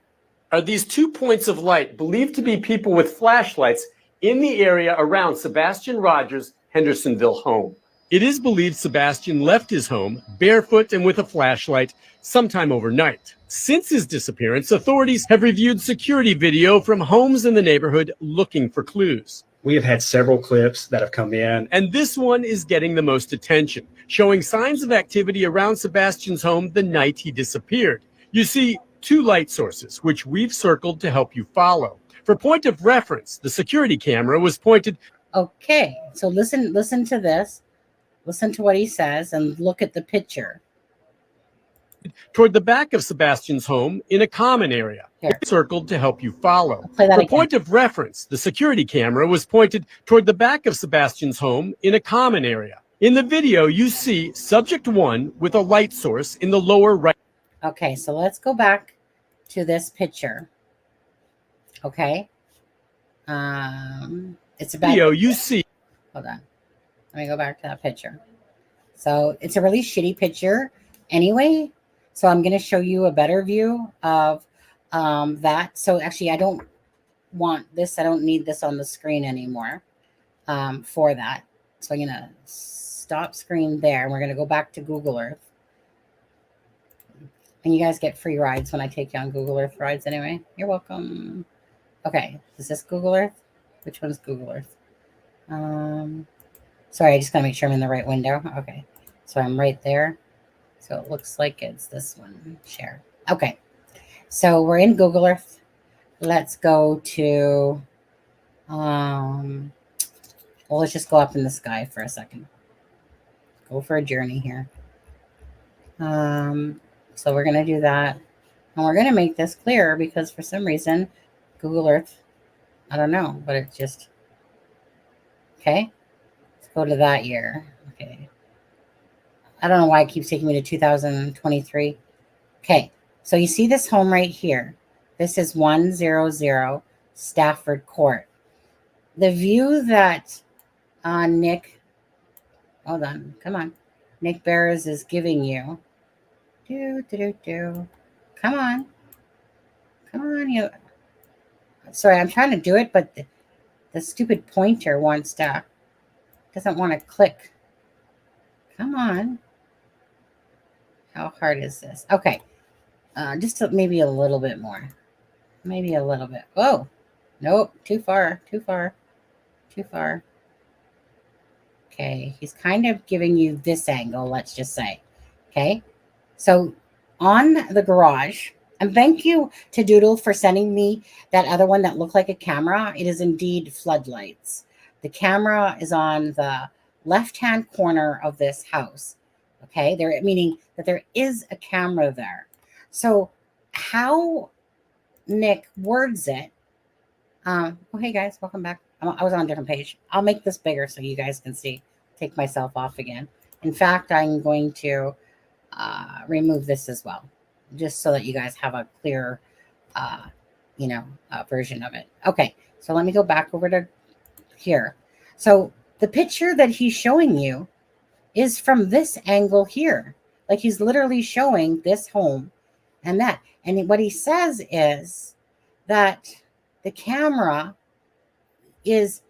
are these 2 points of light believed to be people with flashlights in the area around Sebastian Rogers' Hendersonville home. It is believed Sebastian left his home barefoot and with a flashlight sometime overnight. Since his disappearance, authorities have reviewed security video from homes in the neighborhood looking for clues. We have had several clips that have come in. And this one is getting the most attention, showing signs of activity around Sebastian's home the night he disappeared. You see 2 light sources, which we've circled to help you follow. For point of reference, the security camera was pointed. Okay, so listen to this. Listen to what he says and look at the picture. Toward the back of Sebastian's home in a common area. Here. Circled to help you follow. Play that For again. point of reference, the security camera was pointed toward the back of Sebastian's home in a common area. In the video, you see subject 1 with a light source in the lower right. Okay, so let's go back to this picture. Okay. It's about Video you see. Hold on. Let me go back to that picture. So it's a really shitty picture anyway. So I'm going to show you a better view of that. So actually, I don't want this. I don't need this on the screen anymore for that. So I'm going to stop screen there. And we're going to go back to Google Earth. And you guys get free rides when I take you on Google Earth rides anyway. You're welcome. Okay. Is this Google Earth? Which one's Google Earth? Sorry, I just got to make sure I'm in the right window. Okay. So I'm right there. So it looks like it's this one. Share. Okay. So we're in Google Earth. Let's go to, well, let's just go up in the sky for a second. Go for a journey here. So we're going to do that. And we're going to make this clear because for some reason Google Earth. I don't know, but it just, okay. Let's go to that year. Okay. I don't know why it keeps taking me to 2023. Okay. So you see this home right here. This is 100 Stafford Court. The view that Nick, hold on, come on. Nick Barres is giving you. Come on. Come on, you. Sorry, I'm trying to do it, but the stupid pointer doesn't want to click. Come on. How hard is this? Okay. Just maybe a little bit more. Maybe a little bit. Oh, nope. Too far. Too far. Too far. Okay. He's kind of giving you this angle, let's just say. Okay. So on the garage, and thank you to Doodle for sending me that other one that looked like a camera. It is indeed floodlights. The camera is on the left-hand corner of this house. Okay, meaning that there is a camera there. So how Nick words it. Oh, hey guys, welcome back. I was on a different page. I'll make this bigger so you guys can see. Take myself off again. In fact, I'm going to remove this as well, just so that you guys have a clear, version of it. Okay, so let me go back over to here. So the picture that he's showing you is from this angle here. Like he's literally showing this home and that. And what he says is that the camera is,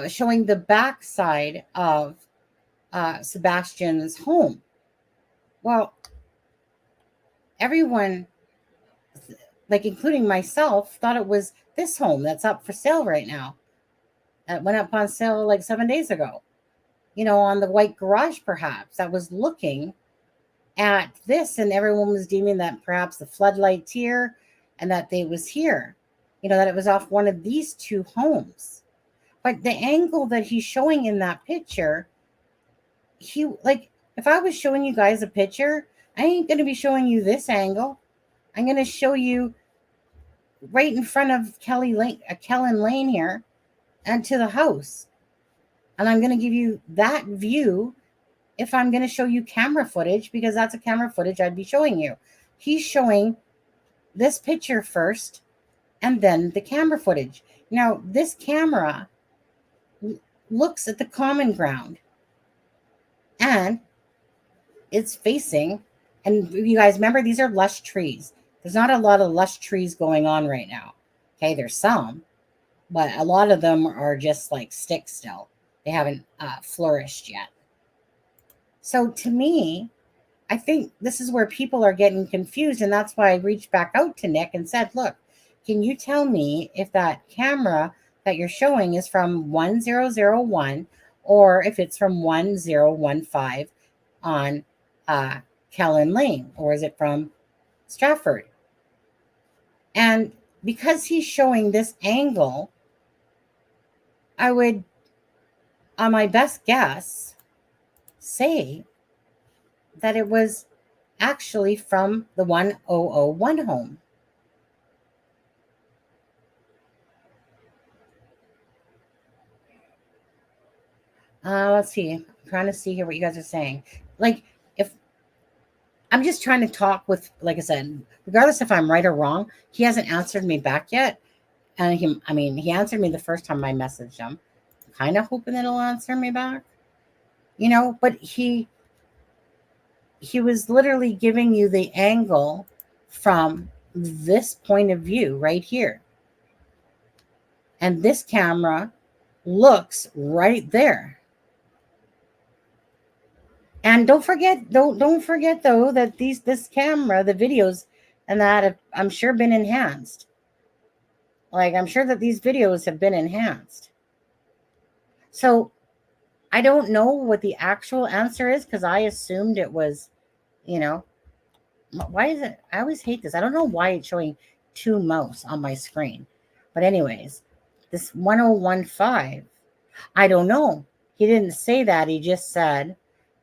showing the backside of Sebastian's home. Well, everyone, like including myself, thought it was this home that's up for sale right now. That went up on sale like 7 days ago. On the white garage, perhaps, that was looking at this, and everyone was deeming that perhaps the floodlights here and that they was here, that it was off one of these two homes. But the angle that he's showing in that picture, if I was showing you guys a picture, I ain't going to be showing you this angle. I'm going to show you right in front of Kellen Lane here and to the house. And I'm going to give you that view if I'm going to show you camera footage, because that's a camera footage I'd be showing you. He's showing this picture first and then the camera footage. Now, this camera looks at the common ground and it's facing, and you guys remember, these are lush trees. There's not a lot of lush trees going on right now. Okay, there's some, but a lot of them are just like sticks still. They haven't flourished yet. So to me, I think this is where people are getting confused. And that's why I reached back out to Nick and said, look, can you tell me if that camera that you're showing is from 1001 or if it's from 1015 on Kellen Lane, or is it from Stratford? And because he's showing this angle, I would, on my best guess, say that it was actually from the 1001 home. Let's see. I'm trying to see here what you guys are saying. Like, if I'm just trying to talk with, like I said, regardless if I'm right or wrong, he hasn't answered me back yet. And he answered me the first time I messaged him. I'm kind of hoping that he'll answer me back. But he was literally giving you the angle from this point of view right here. And this camera looks right there. And don't forget though that this camera, the videos and that have, I'm sure, been enhanced. Like, I'm sure that these videos have been enhanced. So I don't know what the actual answer is, because I assumed it was, why is it? I always hate this. I don't know why it's showing two mouse on my screen. But anyways, this 1015, I don't know. He didn't say that. He just said,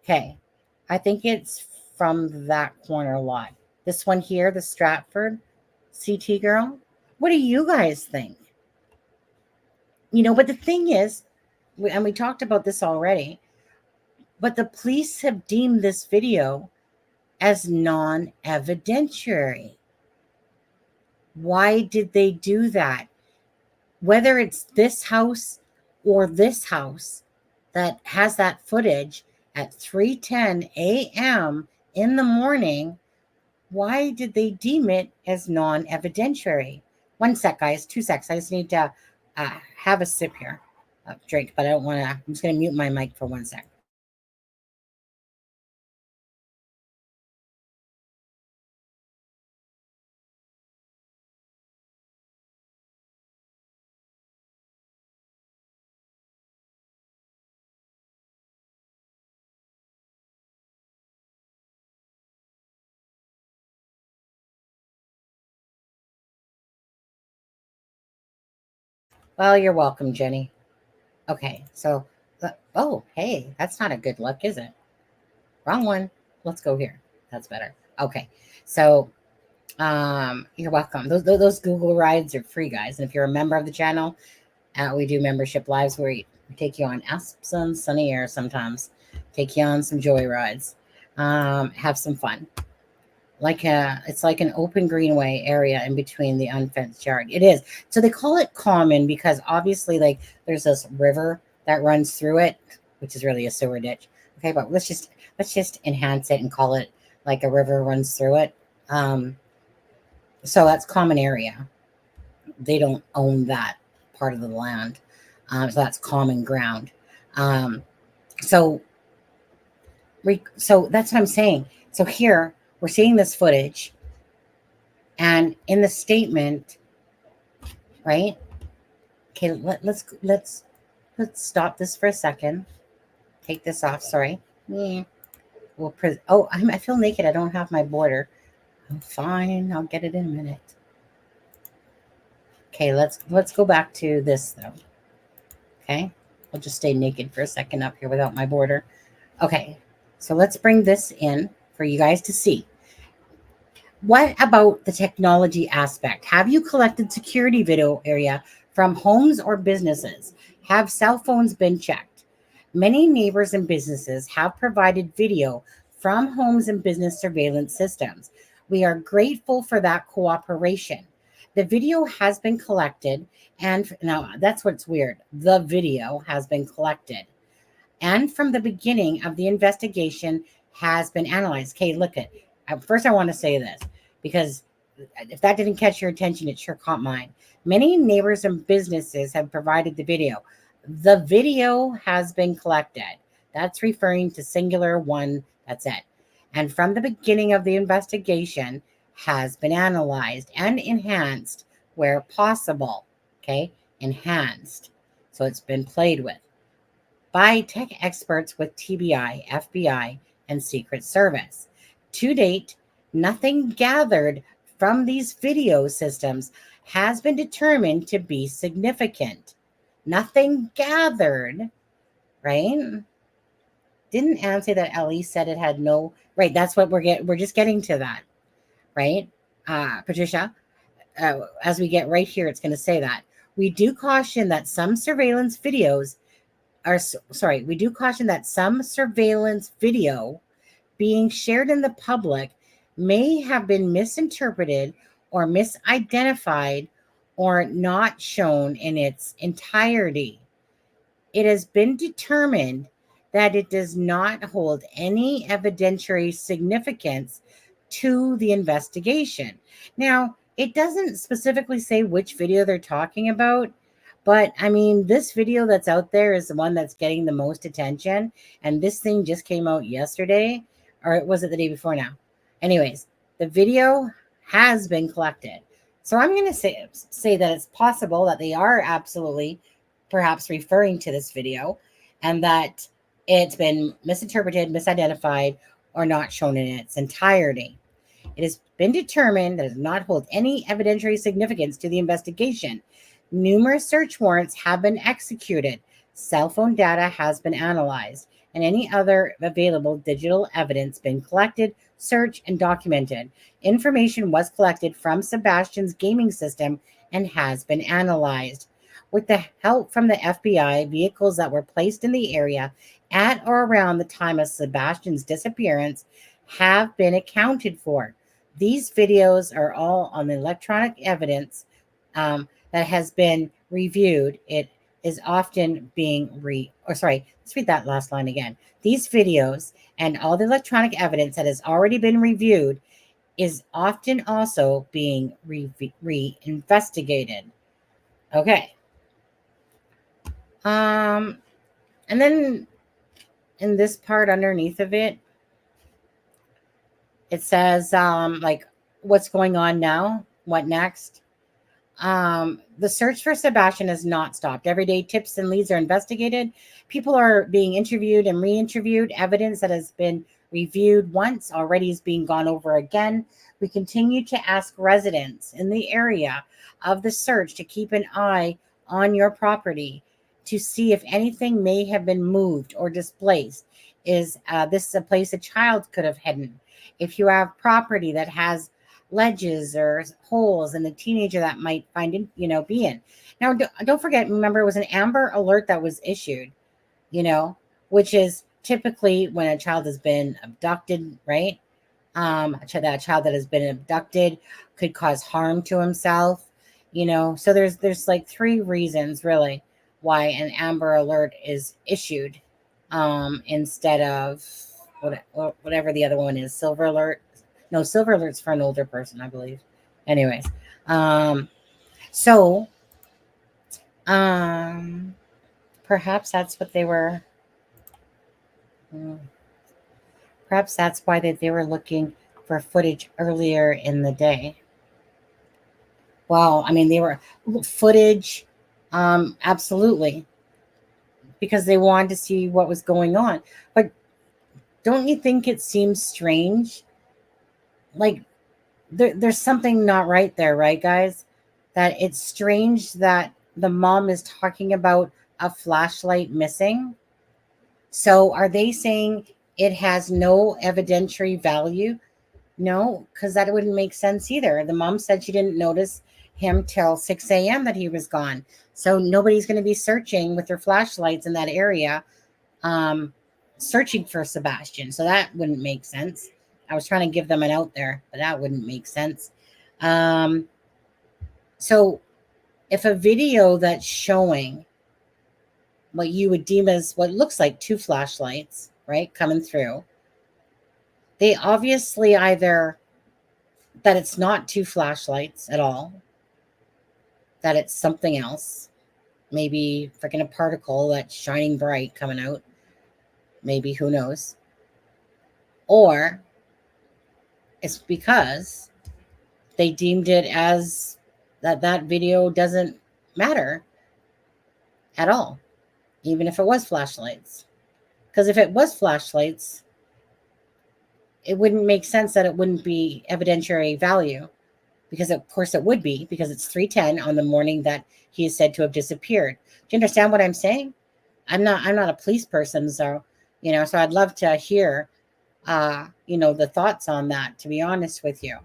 okay, I think it's from that corner lot. This one here, the Stratford CT girl. What do you guys think? You know, but the thing is, and we talked about this already, but the police have deemed this video as non-evidentiary. Why did they do that? Whether it's this house or this house that has that footage at 3:10 a.m. in the morning, why did they deem it as non-evidentiary? 1 sec, guys. 2 secs. I just need to have a sip here of drink, but I don't want to. I'm just going to mute my mic for 1 sec. Well, you're welcome, Jenny. Okay, so, oh, hey, that's not a good look, is it? Wrong one. Let's go here. That's better. Okay, so you're welcome. Those Google rides are free, guys. And if you're a member of the channel, we do membership lives where we take you on some sunny air sometimes, take you on some joy rides, have some fun. It's like an open greenway area in between the unfenced yard. It is. So they call it common because obviously, like, there's this river that runs through it, which is really a sewer ditch. Okay, but let's just enhance it and call it like a river runs through it. So that's common area. They don't own that part of the land. So that's common ground. So that's what I'm saying. So here we're seeing this footage, and in the statement, right? Okay, let's stop this for a second. Take this off. Sorry. Yeah. I feel naked. I don't have my border. I'm fine. I'll get it in a minute. Okay, let's go back to this though. Okay, I'll just stay naked for a second up here without my border. Okay, so let's bring this in for you guys to see. What about the technology aspect? Have you collected security video area from homes or businesses? Have cell phones been checked? Many neighbors and businesses have provided video from homes and business surveillance systems. We are grateful for that cooperation. The video has been collected, and now that's what's weird. The video has been collected, and from the beginning of the investigation has been analyzed. Okay, look at. First, I want to say this because if that didn't catch your attention, it sure caught mine. Many neighbors and businesses have provided the video. The video has been collected. That's referring to singular one. That's it. And from the beginning of the investigation has been analyzed and enhanced where possible. Okay, enhanced. So it's been played with by tech experts with TBI, FBI, and Secret Service. To date, nothing gathered from these video systems has been determined to be significant. Nothing gathered, right? Didn't Anne say that Ellie said it had no, right? That's what we're just getting to that, right? Patricia, as we get right here, it's going to say that. We do caution that some surveillance videos we do caution that some surveillance video being shared in the public may have been misinterpreted or misidentified or not shown in its entirety. It has been determined that it does not hold any evidentiary significance to the investigation. Now, it doesn't specifically say which video they're talking about, but I mean, this video that's out there is the one that's getting the most attention. And this thing just came out yesterday, or was it the day before now? Anyways, the video has been collected. So I'm going to say that it's possible that they are absolutely perhaps referring to this video and that it's been misinterpreted, misidentified, or not shown in its entirety. It has been determined that it does not hold any evidentiary significance to the investigation. Numerous search warrants have been executed. Cell phone data has been analyzed, and any other available digital evidence been collected, searched, and documented. Information was collected from Sebastian's gaming system and has been analyzed. With the help from the FBI, vehicles that were placed in the area at or around the time of Sebastian's disappearance have been accounted for. These videos are all on the electronic evidence that has been reviewed. It is often being let's read that last line again. These videos and all the electronic evidence that has already been reviewed is often also being reinvestigated. Okay. And then in this part underneath of it, it says like what's going on now, what next. The search for Sebastian has not stopped. Every day, tips and leads are investigated. People are being interviewed and re-interviewed. Evidence that has been reviewed once already is being gone over again. We continue to ask residents in the area of the search to keep an eye on your property to see if anything may have been moved or displaced. Is this a place a child could have hidden? If you have property that has ledges or holes and the teenager that might find it, be in. Now, don't forget, remember, it was an Amber Alert that was issued, which is typically when a child has been abducted, right? That child that has been abducted could cause harm to himself, so there's like 3 reasons really why an Amber Alert is issued instead of whatever the other one is, Silver Alert. No, Silver Alert's for an older person, I believe. Anyways, so perhaps that's what they were. Perhaps that's why they were looking for footage earlier in the day. Well, I mean, they were footage, absolutely, because they wanted to see what was going on. But don't you think it seems strange? Like, there's something not right there, right, guys? That it's strange that the mom is talking about a flashlight missing. So are they saying it has no evidentiary value? No, because that wouldn't make sense either. The mom said she didn't notice him till 6 a.m. that he was gone. So nobody's going to be searching with their flashlights in that area, searching for Sebastian. So that wouldn't make sense. I was trying to give them an out there, but that wouldn't make sense. So if a video that's showing what you would deem as what looks like 2 flashlights, right, coming through, they obviously either that it's not 2 flashlights at all, that it's something else, maybe freaking a particle that's shining bright coming out, maybe, who knows, or it's because they deemed it as that video doesn't matter at all, even if it was flashlights. Because if it was flashlights, it wouldn't make sense that it wouldn't be evidentiary value, because of course it would be, because it's 3:10 on the morning that he is said to have disappeared. Do you understand what I'm saying? I'm not a police person, so so I'd love to hear the thoughts on that, to be honest with you.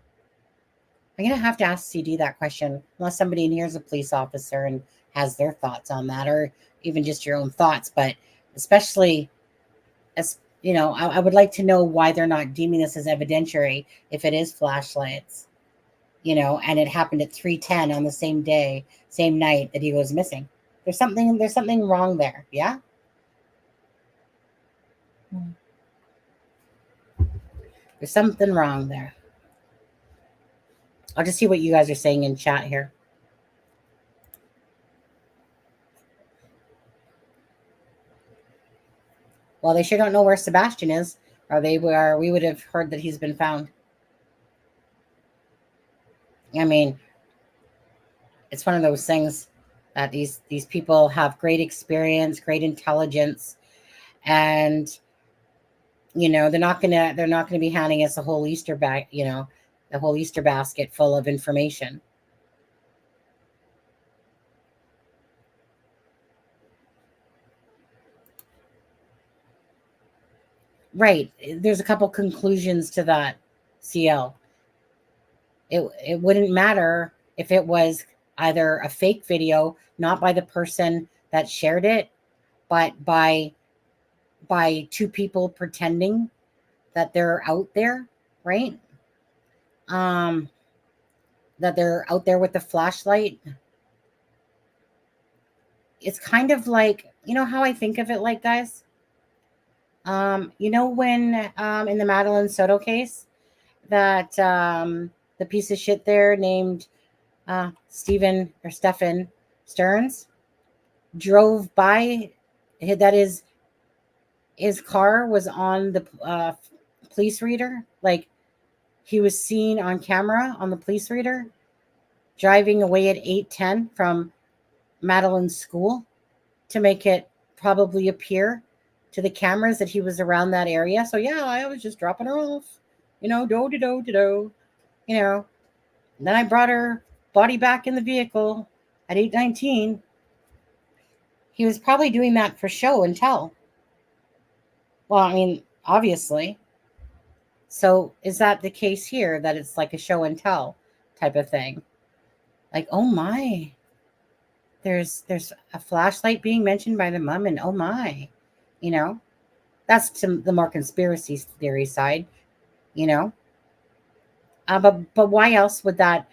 I'm gonna have to ask CD that question, unless somebody in here is a police officer and has their thoughts on that, or even just your own thoughts. But especially, as I would like to know why they're not deeming this as evidentiary if it is flashlights, and it happened at 3:10 on the same day, same night that he goes missing. There's something wrong there. Yeah. There's something wrong there. I'll just see what you guys are saying in chat here. Well, they sure don't know where Sebastian is, or we would have heard that he's been found. I mean, it's one of those things that these people have great experience, great intelligence, and they're not gonna be handing us a whole Easter bag, the whole Easter basket full of information. Right. There's a couple conclusions to that, CL. It wouldn't matter if it was either a fake video, not by the person that shared it, but by two people pretending that they're out there, right? That they're out there with the flashlight. It's kind of like, you know how I think of it like, guys? You know when in the Madeline Soto case that the piece of shit there named Stephen Stearns drove by, that is, his car was on the police reader, like he was seen on camera on the police reader driving away at 8:10 from Madeline's school to make it probably appear to the cameras that he was around that area. So yeah, I was just dropping her off, do. And then I brought her body back in the vehicle at 8:19. He was probably doing that for show and tell. Well, I mean, obviously. So is that the case here, that it's like a show and tell type of thing? Like, oh my, there's a flashlight being mentioned by the mom, and oh my, that's to the more conspiracy theory side, but why else would that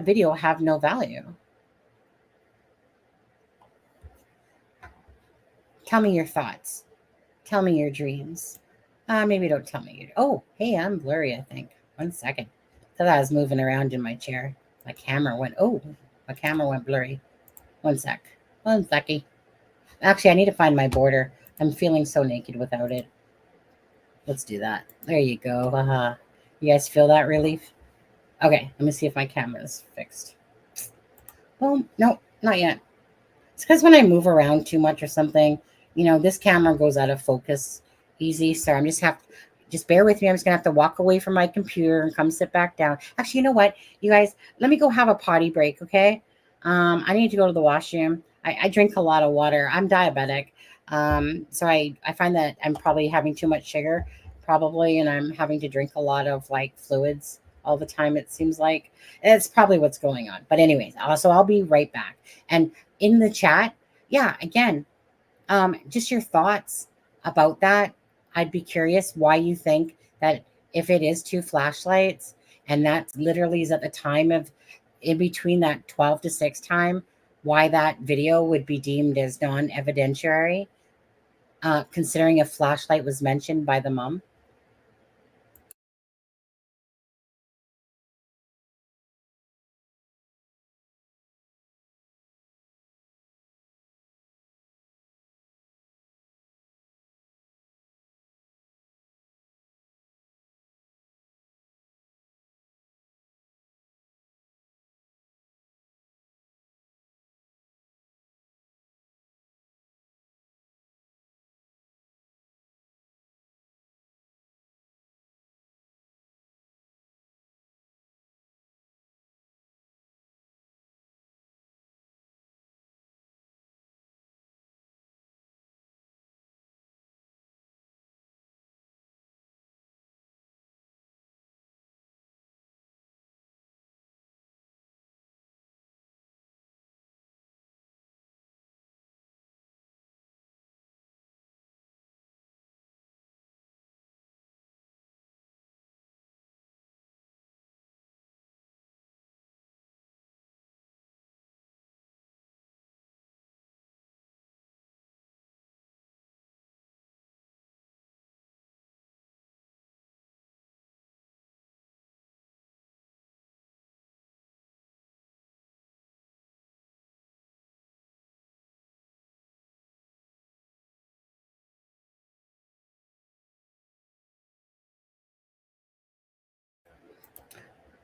video have no value? Tell me your thoughts. Tell me your dreams. Maybe don't tell me. Oh, hey, I'm blurry, I think. 1 second. Thought I was moving around in my chair. My camera went blurry. 1 sec. 1 seckie. Actually, I need to find my border. I'm feeling so naked without it. Let's do that. There you go. You guys feel that relief? Okay, let me see if my camera is fixed. Boom. No, not yet. It's because when I move around too much or something, this camera goes out of focus easy. So I'm just bear with me. I'm just gonna have to walk away from my computer and come sit back down. Actually, you know what, you guys, let me go have a potty break, okay? I need to go to the washroom. I drink a lot of water. I'm diabetic. So I find that I'm probably having too much sugar, and I'm having to drink a lot of like fluids all the time, it seems like. It's probably what's going on. But anyways, so I'll be right back. And in the chat, yeah, again, just your thoughts about that. I'd be curious why you think that if it is 2 flashlights, and that literally is at the time of in between that 12 to 6 time, why that video would be deemed as non-evidentiary, considering a flashlight was mentioned by the mom.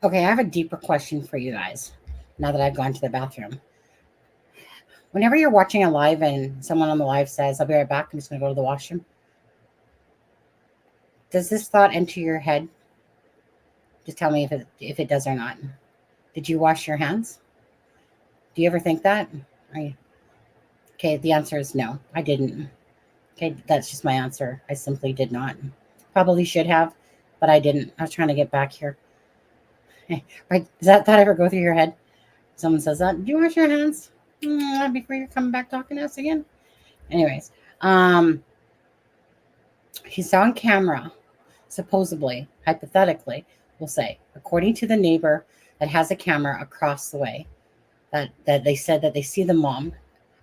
Okay, I have a deeper question for you guys now that I've gone to the bathroom. Whenever you're watching a live and someone on the live says, I'll be right back, I'm just going to go to the washroom, does this thought enter your head? Just tell me if it does or not. Did you wash your hands? Do you ever think that? Okay, the answer is no, I didn't. Okay, that's just my answer. I simply did not. Probably should have, but I didn't. I was trying to get back here. Right? Does that thought ever go through your head? Someone says that. Do you wash your hands before you're coming back talking to us again? Anyways, he's on camera, supposedly, hypothetically, we'll say, according to the neighbor that has a camera across the way, that they said that they see the mom.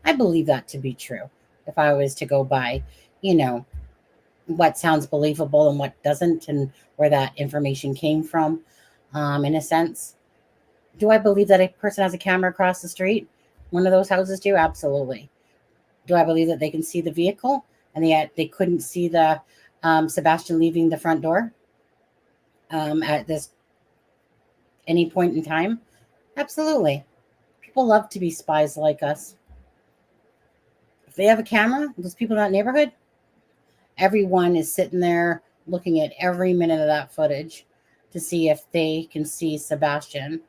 I believe that to be true. If I was to go by, what sounds believable and what doesn't, and where that information came from, in a sense. Do I believe that a person has a camera across the street? One of those houses do? Absolutely. Do I believe that they can see the vehicle and yet they couldn't see the Sebastian leaving the front door at this any point in time? Absolutely. People love to be spies like us. If they have a camera, those people in that neighborhood, everyone is sitting there looking at every minute of that footage to see if they can see Sebastian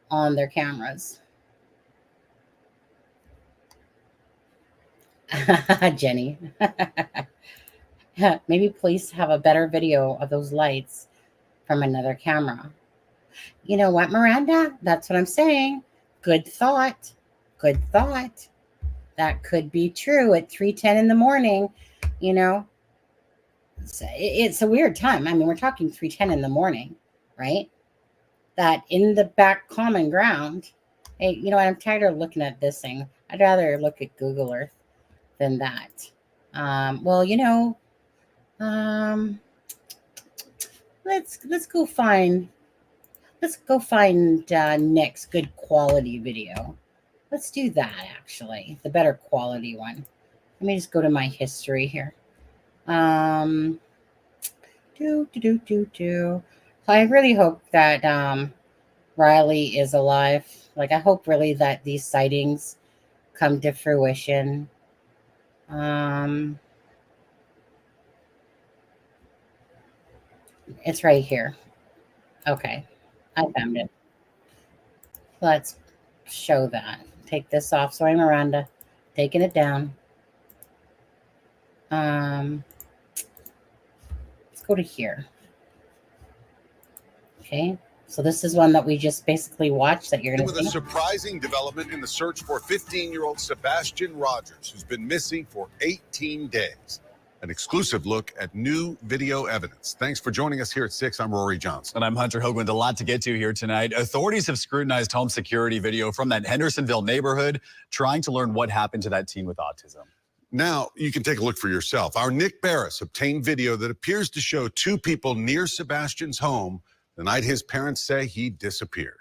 on their cameras. Jenny. Maybe police have a better video of those lights from another camera. You know what, Miranda? That's what I'm saying. Good thought. Good thought. That could be true at 3:10 in the morning. It's a weird time. I mean, we're talking 3:10 in the morning, right? That in the back common ground. Hey, you know what? I'm tired of looking at this thing. I'd rather look at Google Earth than that. Let's go find Nick's good quality video. Let's do that, actually, the better quality one. Let me just go to my history here. I really hope that Riley is alive. Like, I hope really that these sightings come to fruition. It's right here. Okay, I found it. Let's show that. Take this off. Sorry, Miranda. Taking it down. Let's go to here. Okay, so this is one that we just basically watched that you're going to see. With a surprising development in the search for 15-year-old Sebastian Rogers, who's been missing for 18 days. An exclusive look at new video evidence. Thanks for joining us here at 6. I'm Rory Johnson. And I'm Hunter Hoagland. A lot to get to here tonight. Authorities have scrutinized home security video from that Hendersonville neighborhood, trying to learn what happened to that teen with autism. Now you can take a look for yourself. Our Nick Barris obtained video that appears to show two people near Sebastian's home the night his parents say he disappeared.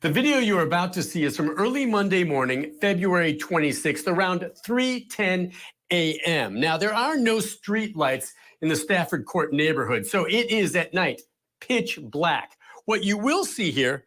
The video you're about to see is from early Monday morning, February 26th, around 3:10 a.m. Now, there are no street lights in the Stafford Court neighborhood, so it is at night pitch black. What you will see here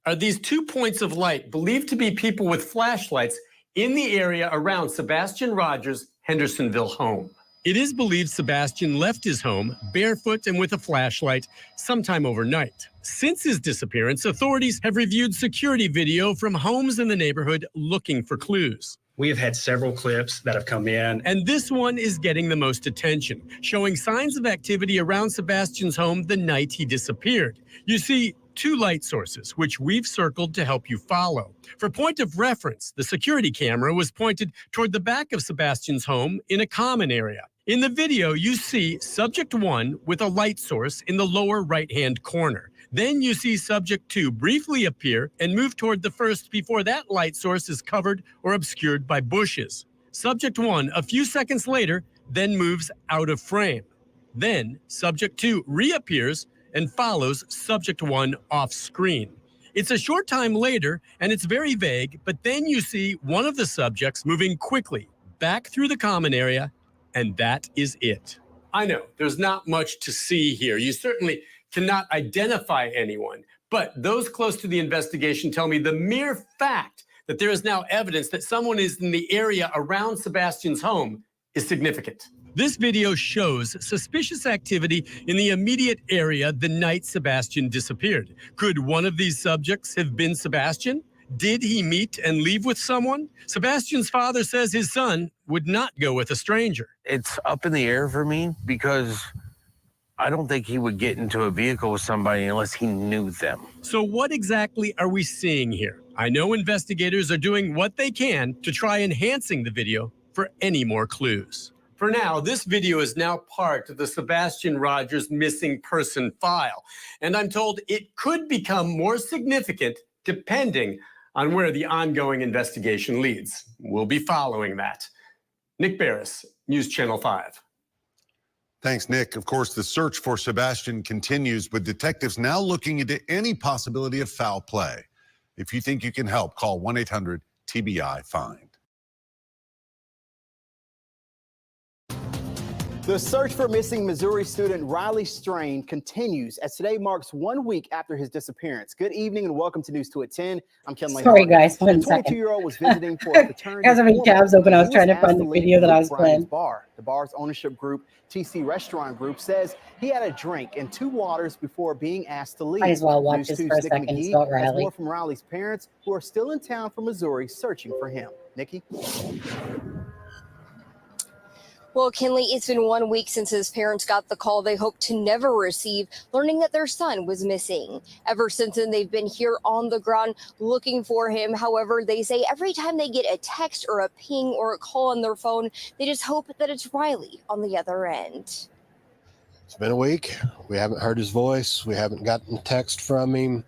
are these 2 points of light believed to be people with flashlights in the area around Sebastian Rogers' Hendersonville home. It is believed Sebastian left his home barefoot and with a flashlight sometime overnight. Since his disappearance, authorities have reviewed security video from homes in the neighborhood looking for clues. We have had several clips that have come in. And this one is getting the most attention, showing signs of activity around Sebastian's home the night he disappeared. You see 2 light sources, which we've circled to help you follow. For point of reference, the security camera was pointed toward the back of Sebastian's home in a common area. In the video, you see subject 1 with a light source in the lower right-hand corner. Then you see subject 2 briefly appear and move toward the first before that light source is covered or obscured by bushes. Subject 1, a few seconds later, then moves out of frame. Then subject 2 reappears and follows subject 1 off screen. It's a short time later and it's very vague, but then you see one of the subjects moving quickly back through the common area, and that is it. I know there's not much to see here. You certainly cannot identify anyone, but those close to the investigation tell me the mere fact that there is now evidence that someone is in the area around Sebastian's home is significant. This video shows suspicious activity in the immediate area the night Sebastian disappeared. Could one of these subjects have been Sebastian? Did he meet and leave with someone? Sebastian's father says his son would not go with a stranger. It's up in the air for me because I don't think he would get into a vehicle with somebody unless he knew them. So what exactly are we seeing here? I know investigators are doing what they can to try enhancing the video for any more clues. For now, this video is now part of the Sebastian Rogers missing person file, and I'm told it could become more significant depending on where the ongoing investigation leads. We'll be following that. Nick Barris, News Channel 5. Thanks, Nick. Of course, the search for Sebastian continues, with detectives now looking into any possibility of foul play. If you think you can help, call 1-800-TBI-FIND. The search for missing Missouri student Riley Strain continues as today marks 1 week after his disappearance. Good evening and welcome to News 2 at 10. I'm Kenley. Sorry, guys. 1 the second. 22-year-old was visiting for a fraternity. Guys, how many tabs open? I was trying to find the video that I was playing. Bar. The bar's ownership group, TC Restaurant Group, says he had a drink and 2 waters before being asked to leave. Might as well watch News this 2's for a Nikki second. McGee It's about has Riley. more from Riley's parents, who are still in town from Missouri searching for him. Nikki? Well, Kinley, it's been 1 week since his parents got the call they hoped to never receive, learning that their son was missing. Ever since then, they've been here on the ground looking for him. However, they say every time they get a text or a ping or a call on their phone, they just hope that it's Riley on the other end. It's been a week. We haven't heard his voice. We haven't gotten a text from him.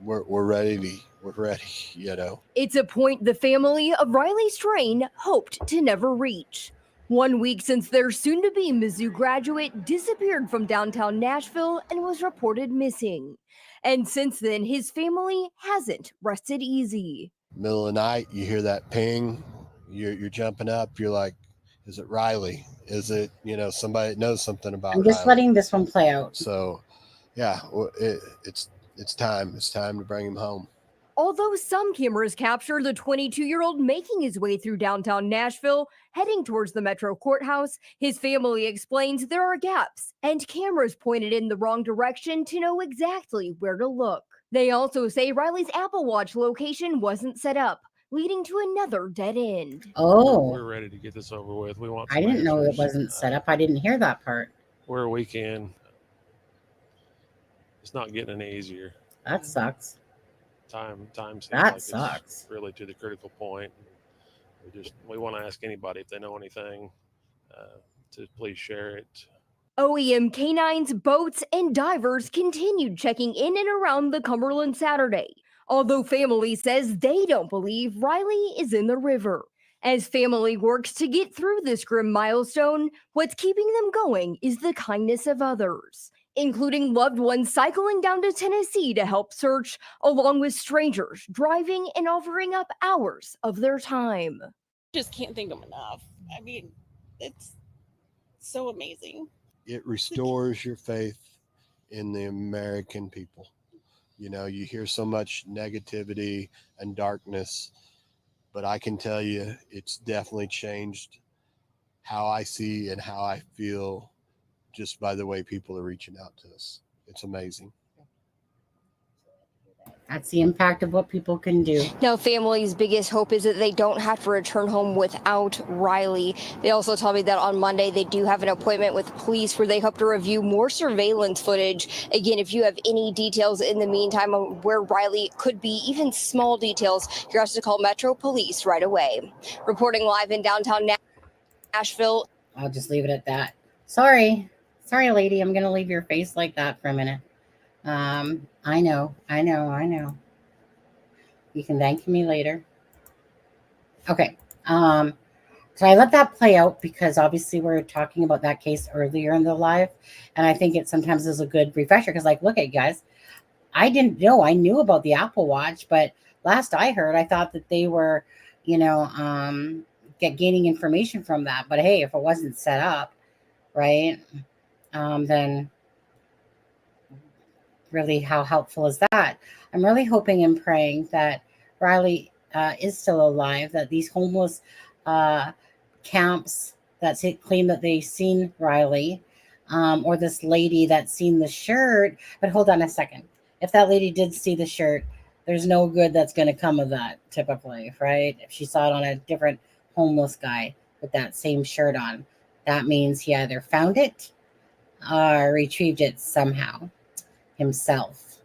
We're ready. We're ready, you know. It's a point the family of Riley Strain hoped to never reach. 1 week since their soon-to-be Mizzou graduate disappeared from downtown Nashville and was reported missing. And since then, his family hasn't rested easy. Middle of the night, you hear that ping. You're jumping up. You're like, is it Riley? Is it, somebody that knows something about I'm just Riley? letting this one play out. So, yeah, it's time. It's time to bring him home. Although some cameras capture the 22-year-old making his way through downtown Nashville, heading towards the Metro Courthouse, his family explains there are gaps and cameras pointed in the wrong direction to know exactly where to look. They also say Riley's Apple Watch location wasn't set up, leading to another dead end. Oh. We're ready to get this over with. We want. I didn't know it wasn't set up. I didn't hear that part. We're a weekend. It's not getting any easier. That sucks. Time seems That like sucks. It's really to the critical point. We want to ask anybody if they know anything to please share it. OEM canines, boats, and divers continued checking in and around the Cumberland Saturday, although family says they don't believe Riley is in the river. As family works to get through this grim milestone, what's keeping them going is the kindness of others, including loved ones cycling down to Tennessee to help search, along with strangers driving and offering up hours of their time. Just can't thank them enough. I mean, it's so amazing. It restores your faith in the American people. You hear so much negativity and darkness, but I can tell you it's definitely changed how I see and how I feel just by the way people are reaching out to us. It's amazing. That's the impact of what people can do. Now, family's biggest hope is that they don't have to return home without Riley. They also told me that on Monday they do have an appointment with police where they hope to review more surveillance footage. Again, if you have any details in the meantime of where Riley could be, even small details, you're asked to call Metro Police right away. Reporting live in downtown Nashville. I'll just leave it at that. Sorry, lady. I'm going to leave your face like that for a minute. I know. You can thank me later. Okay. So I let that play out because obviously we're talking about that case earlier in the live. And I think it sometimes is a good refresher because look at guys, I didn't know. I knew about the Apple Watch, but last I heard, I thought that they were, gaining information from that. But hey, if it wasn't set up, right, then really how helpful is that? I'm really hoping and praying that Riley is still alive, that these homeless camps that claim that they've seen Riley, or this lady that's seen the shirt. But hold on a second. If that lady did see the shirt, there's no good that's going to come of that typically, right? If she saw it on a different homeless guy with that same shirt on. that means he either found it or retrieved it somehow himself.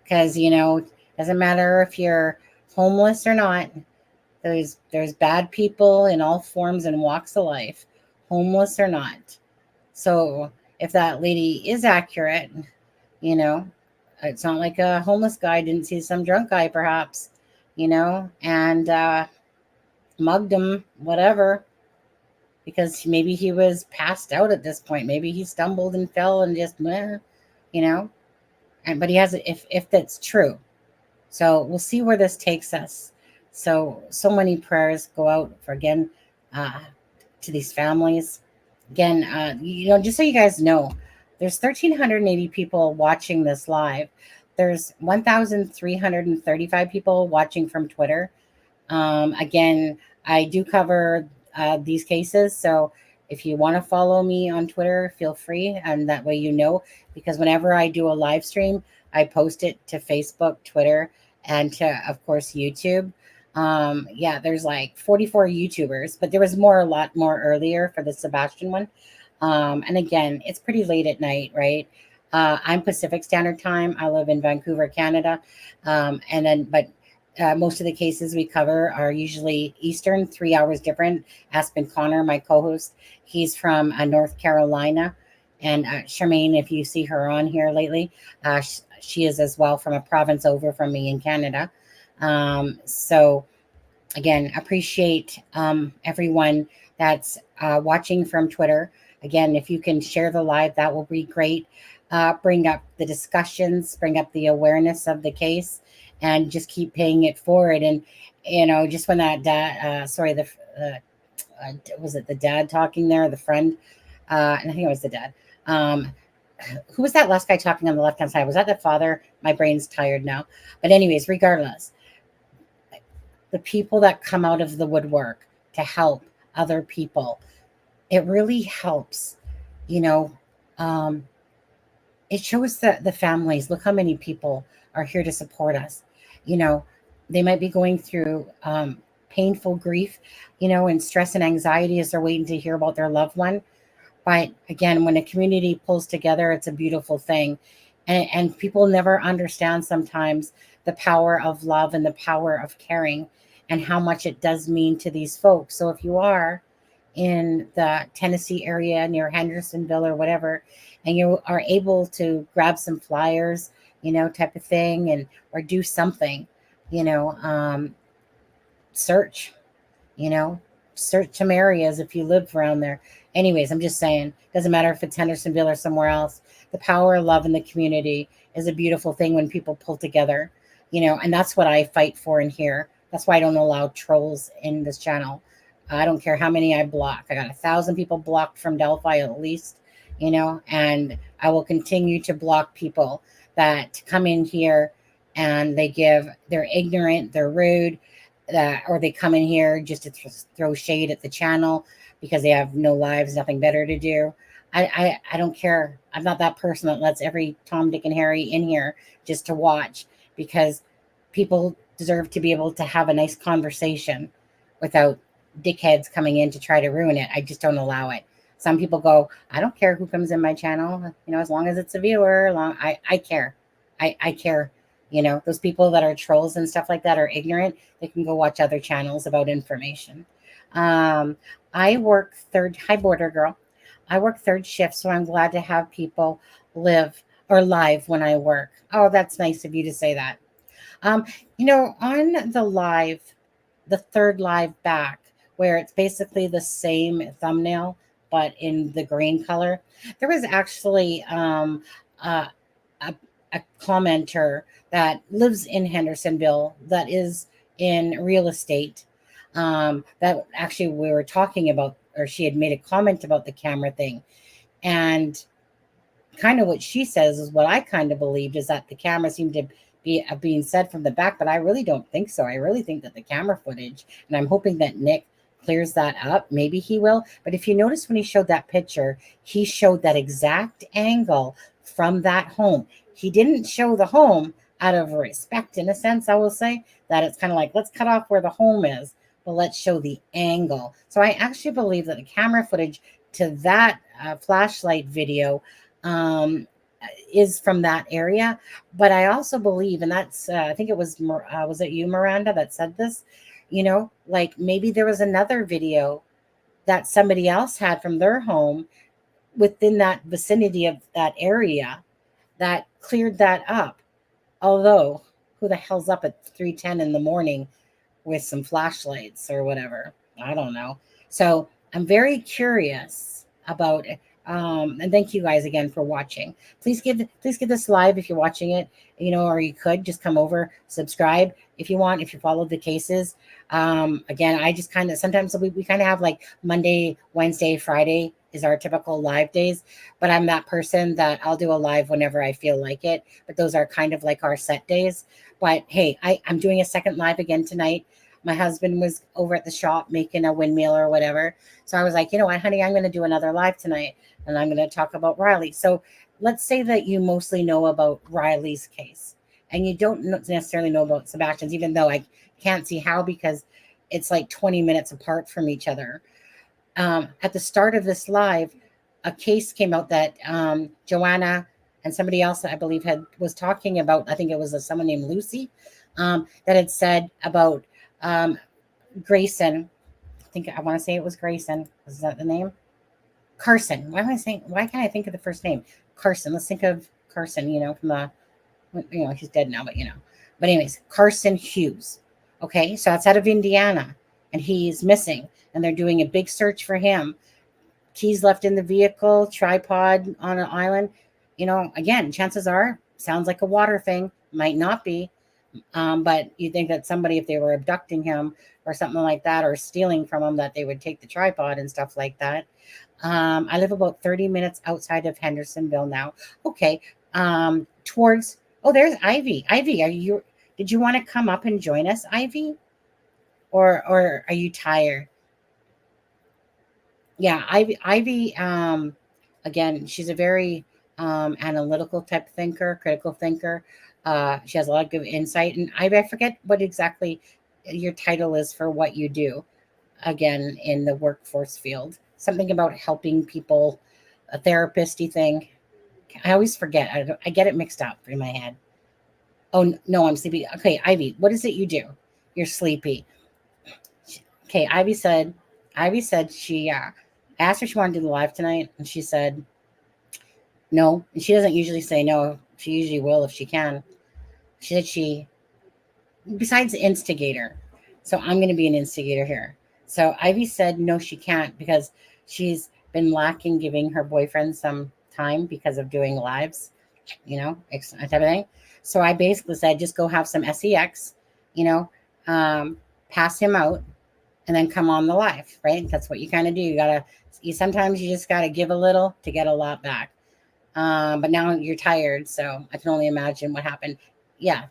Because, doesn't matter if you're homeless or not, there's bad people in all forms and walks of life, homeless or not. So if that lady is accurate, it's not like a homeless guy didn't see some drunk guy perhaps, and mugged him, whatever, because maybe he was passed out at this point. Maybe he stumbled and fell and just, but he has, if that's true. So we'll see where this takes us. So many prayers go out for, again, to these families. Again, just so you guys know, there's 1,380 people watching this live. There's 1,335 people watching from Twitter. Again, I do cover these cases. So if you want to follow me on Twitter, feel free. And that way, because whenever I do a live stream, I post it to Facebook, Twitter, and to, of course, YouTube. There's like 44 YouTubers, but there was a lot more earlier for the Sebastian one. And again, it's pretty late at night, right? I'm Pacific Standard Time. I live in Vancouver, Canada. Most of the cases we cover are usually Eastern, 3 hours different. Aspen Connor, my co-host, he's from North Carolina. And Charmaine, if you see her on here lately, she is as well from a province over from me in Canada. So again, appreciate everyone that's watching from Twitter. Again, if you can share the live, that will be great. Bring up the discussions, bring up the awareness of the case, and just keep paying it forward. And, just when that dad, was it the dad talking there, the friend? And I think it was the dad. Who was that last guy talking on the left-hand side? Was that the father? My brain's tired now. But anyways, regardless, the people that come out of the woodwork to help other people, it really helps. It shows the families, look how many people are here to support us. They might be going through painful grief, and stress and anxiety as they're waiting to hear about their loved one. But again, when a community pulls together, it's a beautiful thing. And people never understand sometimes the power of love and the power of caring and how much it does mean to these folks. So if you are in the Tennessee area near Hendersonville or whatever, and you are able to grab some flyers, type of thing, or do something, search some areas if you live around there. Anyways, I'm just saying, doesn't matter if it's Hendersonville or somewhere else. The power of love in the community is a beautiful thing when people pull together, and that's what I fight for in here. That's why I don't allow trolls in this channel. I don't care how many I block. I got 1,000 people blocked from Delphi at least, and I will continue to block people that come in here and they're ignorant, they're rude, or they come in here just to throw shade at the channel because they have no lives, nothing better to do. I don't care. I'm not that person that lets every Tom, Dick, and Harry in here just to watch, because people deserve to be able to have a nice conversation without dickheads coming in to try to ruin it. I just don't allow it. Some people go, I don't care who comes in my channel, as long as it's a viewer. I care. I care. Those people that are trolls and stuff like that are ignorant. They can go watch other channels about information. I work hi Border Girl. I work third shift, so I'm glad to have people live or live when I work. Oh, that's nice of you to say that. On the live, the third live back, where it's basically the same thumbnail, but in the green color, there was actually a commenter that lives in Hendersonville that is in real estate, that actually we were talking about, or she had made a comment about the camera thing. And kind of what she says is what I kind of believed, is that the camera seemed to be being said from the back, but I really don't think so. I really think that the camera footage, and I'm hoping that Nick clears that up. Maybe he will. But if you notice when he showed that picture, he showed that exact angle from that home. He didn't show the home out of respect, in a sense, I will say, that it's kind of like, let's cut off where the home is. but let's show the angle. So I actually believe that the camera footage to that flashlight video is from that area. But I also believe, and that's, I think it was it you, Miranda, that said this, you know, like maybe there was another video that somebody else had from their home within that vicinity of that area that cleared that up. Although, who the hell's up at 3:10 in the morning with some flashlights or whatever? I don't know. So I'm very curious about it. And thank you guys again for watching. Please give this live if you're watching it, you know, or you could just come over, subscribe if you want, if you follow the cases. Again, I just kind of, sometimes we kind of have like Monday, Wednesday, Friday is our typical live days, but I'm that person that I'll do a live whenever I feel like it. But those are kind of like our set days. But hey, I'm doing a second live again tonight. My husband was over at the shop making a windmill or whatever. So I was like, you know what, honey, I'm going to do another live tonight and I'm going to talk about Riley. So let's say that you mostly know about Riley's case and you don't necessarily know about Sebastian's, even though I can't see how, because it's like 20 minutes apart from each other. At the start of this live, a case came out that Joanna and somebody else that I believe was talking about. I think it was someone named Lucy that had said about Grayson. I want to say it was Grayson. Is that the name? Carson. Why can't I think of the first name? Carson. Let's think of Carson, you know, from the, you know, he's dead now, but you know. But anyways, Carson Hughes. Okay, so that's out of Indiana and he's missing and they're doing a big search for him. Keys left in the vehicle, tripod on an island. You know, again, chances are, sounds like a water thing. Might not be. But you think that somebody, if they were abducting him or something like that, or stealing from him, that they would take the tripod and stuff like that. I live about 30 minutes outside of Hendersonville now. Okay. Towards, oh, there's Ivy. Ivy, did you want to come up and join us, Ivy? Or are you tired? Yeah, Ivy, again, she's a very analytical type thinker, critical thinker. She has a lot of good insight. And I forget what exactly your title is for what you do, again, in the workforce field. Something about helping people, a therapist-y thing. I always forget. I get it mixed up in my head. Oh, no, I'm sleepy. Okay, Ivy, what is it you do? You're sleepy. Okay, Ivy said she asked her if she wanted to do the live tonight, and she said no. And she doesn't usually say no. She usually will if she can. She said besides the instigator. So I'm going to be an instigator here. So Ivy said no, she can't, because she's been lacking giving her boyfriend some time because of doing lives, you know, type of thing. So I basically said, just go have some sex, you know, pass him out, and then come on the live, right? That's what you kind of do. Sometimes you just got to give a little to get a lot back. But now you're tired, so I can only imagine what happened. Yeah,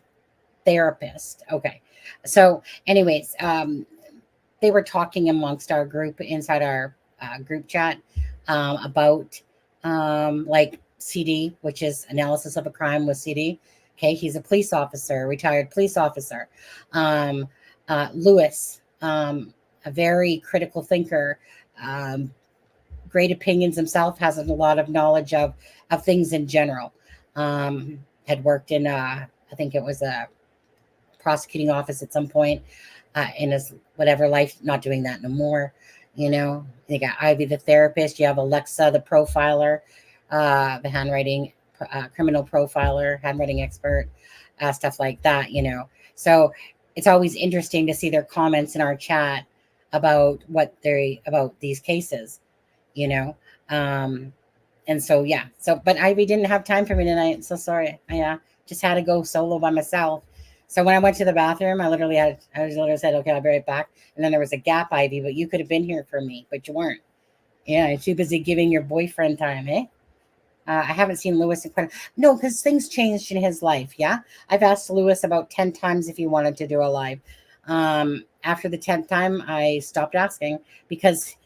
therapist. Okay. So anyways, they were talking amongst our group, inside our group chat, about like CD, which is analysis of a crime with CD. Okay, he's a police officer, retired police officer. Lewis, a very critical thinker, great opinions himself, has a lot of knowledge of things in general. Had worked in, I think it was a prosecuting office at some point in his whatever life, not doing that no more. You know, you got Ivy, the therapist. You have Alexa, the profiler, the handwriting, criminal profiler, handwriting expert, stuff like that, you know. So it's always interesting to see their comments in our chat about about these cases, you know. And so, yeah. So, but Ivy didn't have time for me tonight. So sorry. I just had to go solo by myself. So when I went to the bathroom, I literally said, okay, I'll be right back. And then there was a gap, Ivy, but you could have been here for me, but you weren't. Yeah, you're too busy giving your boyfriend time, eh? I haven't seen Lewis in quite no, because things changed in his life. Yeah, I've asked Lewis about 10 times if he wanted to do a live. After the 10th time, I stopped asking because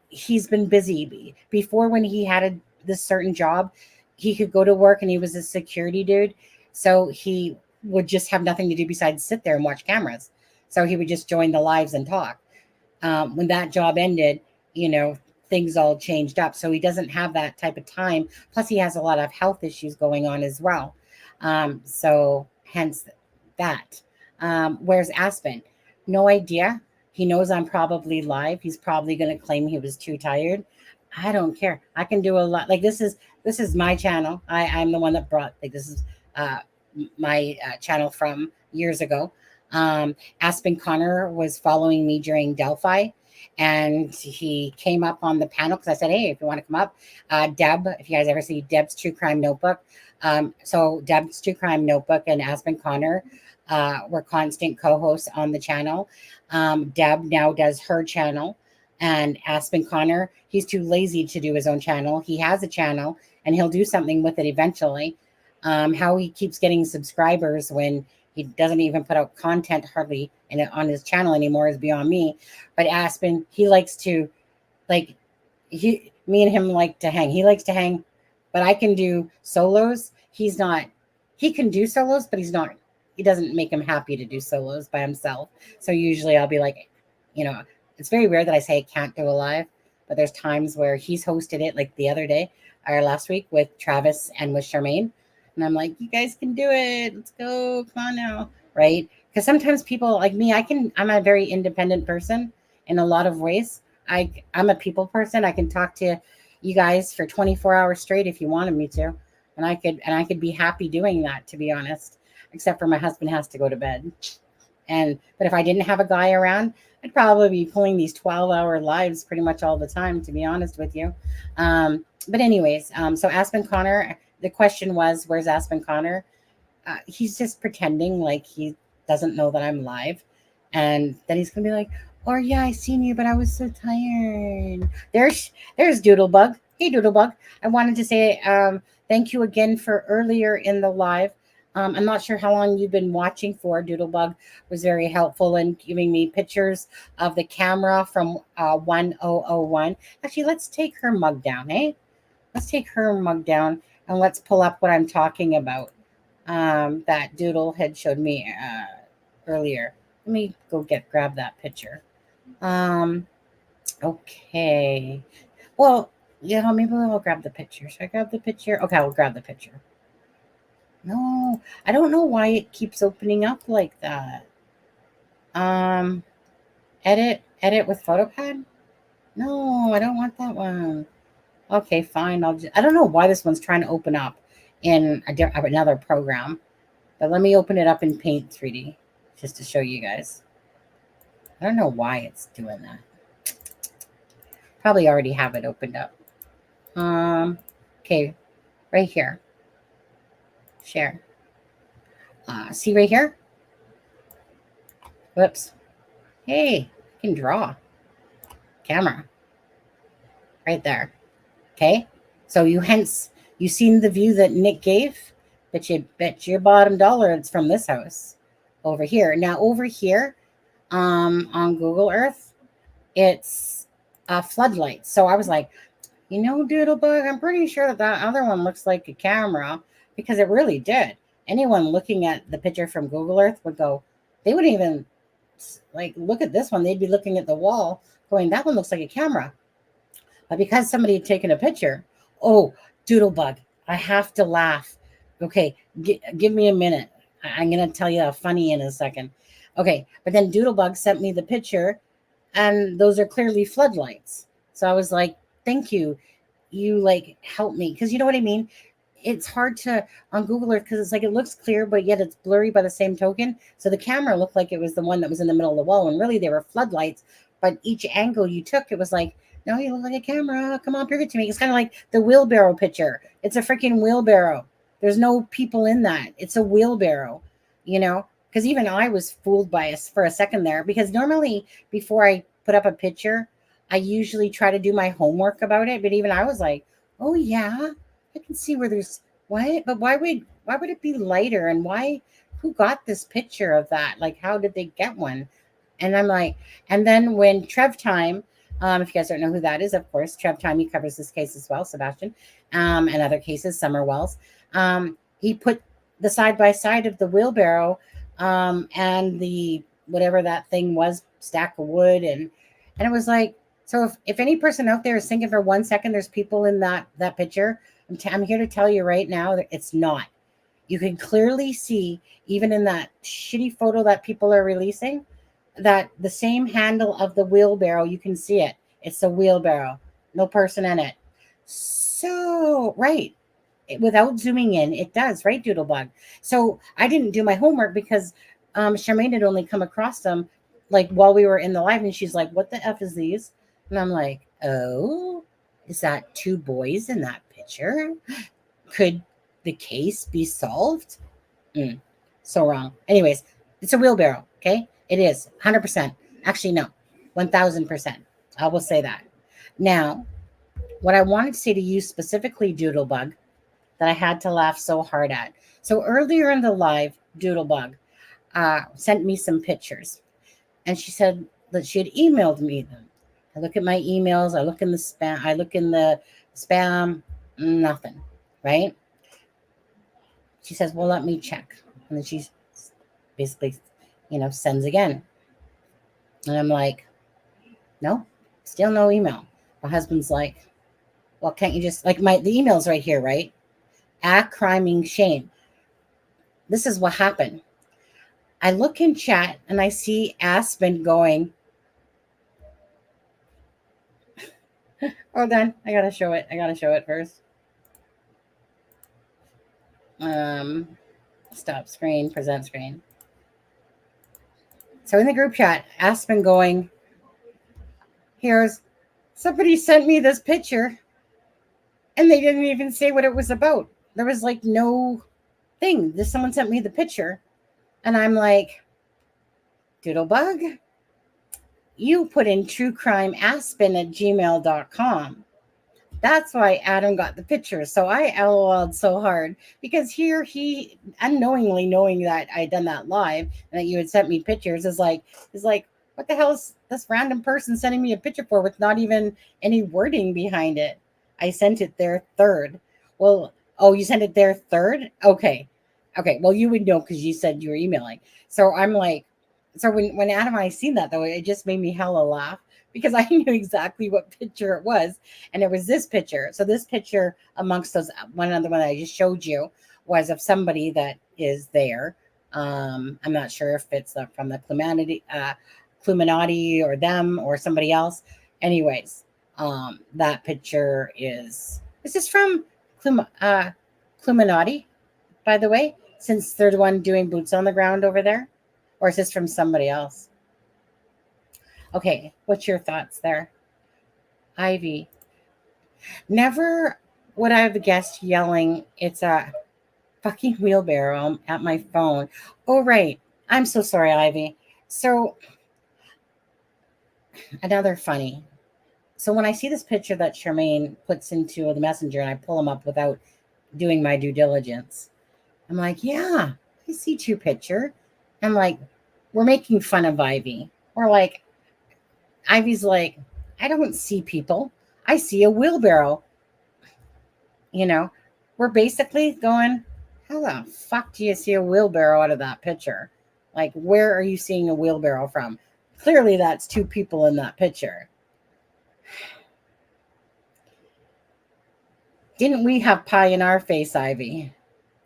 he's been busy. Before, when he had this certain job, he could go to work and he was a security dude, so he would just have nothing to do besides sit there and watch cameras. So he would just join the lives and talk. when that job ended, things all changed up. So he doesn't have that type of time. Plus, he has a lot of health issues going on as well. So hence that. Where's Aspen? No idea. He knows I'm probably live. He's probably going to claim he was too tired. I don't care. I can do a lot. Like this is my channel. I'm the one that brought this is my channel from years ago. Aspen Connor was following me during Delphi, and he came up on the panel because I said, "Hey, if you want to come up, Deb, if you guys ever see Deb's True Crime Notebook." So Deb's True Crime Notebook and Aspen Connor were constant co-hosts on the channel. Deb now does her channel, and Aspen Connor, he's too lazy to do his own channel. He has a channel, and he'll do something with it eventually. How he keeps getting subscribers when he doesn't even put out content hardly on his channel anymore is beyond me. But Aspen, he likes to, me and him like to hang. He likes to hang, but I can do solos. He can do solos, but he doesn't make him happy to do solos by himself. So usually I'll be like, it's very rare that I say I can't do a live, but there's times where he's hosted it, like the other day or last week with Travis and with Charmaine. And I'm like, you guys can do it. Let's go. Come on now. Right? Because sometimes people like me, I'm a very independent person in a lot of ways. I'm a people person. I can talk to you guys for 24 hours straight if you wanted me to. And I could be happy doing that, to be honest, except for my husband has to go to bed. But if I didn't have a guy around, I'd probably be pulling these 12-hour lives pretty much all the time, to be honest with you. But anyways, so Aspen Connor, the question was, where's Aspen Connor? He's just pretending like he doesn't know that I'm live. And then he's going to be like, oh, yeah, I seen you, but I was so tired. There's Doodlebug. Hey, Doodlebug. I wanted to say thank you again for earlier in the live. I'm not sure how long you've been watching for. Doodlebug was very helpful in giving me pictures of the camera from 1001. Actually, let's take her mug down, eh? Let's take her mug down and let's pull up what I'm talking about that Doodle had showed me earlier. Let me go grab that picture. Okay. Well, maybe we'll grab the picture. Should I grab the picture? Okay, I'll grab the picture. No, I don't know why it keeps opening up like that. Edit with PhotoPad? No, I don't want that one. Okay, fine. I don't know why this one's trying to open up in another program, but let me open it up in Paint 3D just to show you guys. I don't know why it's doing that. Probably already have it opened up. Okay, right here. Share. See right here? Whoops. Hey, I can draw. Camera. Right there. Okay. So you've seen the view that Nick gave? Bet your bottom dollar it's from this house over here. Now over here on Google Earth, it's floodlights. So I was like, Doodlebug, I'm pretty sure that other one looks like a camera, because it really did. Anyone looking at the picture from Google Earth would go, they wouldn't even look at this one. They'd be looking at the wall going, that one looks like a camera. But because somebody had taken a picture, oh, Doodlebug, I have to laugh. Okay, give me a minute. I'm going to tell you a funny in a second. Okay, but then Doodlebug sent me the picture, and those are clearly floodlights. So I was like, thank you. You help me. Because you know what I mean? It's hard to on Google Earth because it's it looks clear, but yet it's blurry by the same token. So the camera looked like it was the one that was in the middle of the wall, and really they were floodlights. But each angle you took, it was like, no, you look like a camera. Come on, prove it to me. It's kind of like the wheelbarrow picture. It's a freaking wheelbarrow. There's no people in that. It's a wheelbarrow, because even I was fooled by us for a second there, because normally before I put up a picture, I usually try to do my homework about it. But even I was like, oh yeah, I can see where there's what, but why would it be lighter? And who got this picture of that? How did they get one? And I'm like, and then when Trev Time, if you guys don't know who that is, of course, Trev Time, he covers this case as well, Sebastian, and other cases, Summer Wells. He put the side by side of the wheelbarrow and the whatever that thing was, stack of wood, and And it was like, so if any person out there is thinking for 1 second there's people in that picture, I'm here to tell you right now that it's not. You can clearly see, even in that shitty photo that people are releasing, that the same handle of the wheelbarrow, you can see it. It's a wheelbarrow, no person in it. So, right. Without zooming in, it does, right, Doodlebug? So I didn't do my homework because Charmaine had only come across them like while we were in the live, and she's like, "What the F is these?" And I'm like, "Oh, is that two boys in that picture? Could the case be solved?" So wrong. Anyways, it's a wheelbarrow, okay? It is 100%. Actually, no, 1000%. I will say that. Now, what I wanted to say to you specifically, Doodlebug, that I had to laugh so hard at. So earlier in the live, Doodlebug sent me some pictures, and she said that she had emailed me them. I look at my emails. I look in the spam. Nothing, right? She says, "Well, let me check," and then she basically, sends again, and I'm like, "No, still no email." My husband's like, "Well, can't you just the email's right here, right? Criming shame." This is what happened. I look in chat and I see Aspen going, hold on, I gotta show it first. Stop screen, present screen. So in the group chat, Aspen going, "Here's somebody sent me this picture and they didn't even say what it was about. There was no thing. Just someone sent me the picture." And I'm like, "Doodlebug, you put in truecrimeaspen@gmail.com. That's why Adam got the picture." So I LOL'd so hard because here he, unknowingly knowing that I'd done that live and that you had sent me pictures, is like, "What the hell is this random person sending me a picture for with not even any wording behind it?" I sent it there third. Well, oh, you sent it there third? Okay. Well, you would know because you said you were emailing. So I'm like, so when Adam and I seen that, though, it just made me hella laugh because I knew exactly what picture it was. And it was this picture. So this picture, amongst those, one other one I just showed you, was of somebody that is there. I'm not sure if it's from the Cluminati or them or somebody else. Anyways, that picture is this from Cluminati, by the way, since they're the one doing boots on the ground over there? Or is this from somebody else? Okay, what's your thoughts there? Ivy. Never would I have guessed yelling, "It's a fucking wheelbarrow" at my phone. Oh, right. I'm so sorry, Ivy. So, another funny. So when I see this picture that Charmaine puts into the messenger and I pull them up without doing my due diligence, I'm like, "Yeah, I see two picture." I'm like, we're making fun of Ivy. We're like, Ivy's like, "I don't see people. I see a wheelbarrow." We're basically going, how the fuck do you see a wheelbarrow out of that picture? Like, where are you seeing a wheelbarrow from? Clearly, that's two people in that picture. Didn't we have pie in our face, Ivy,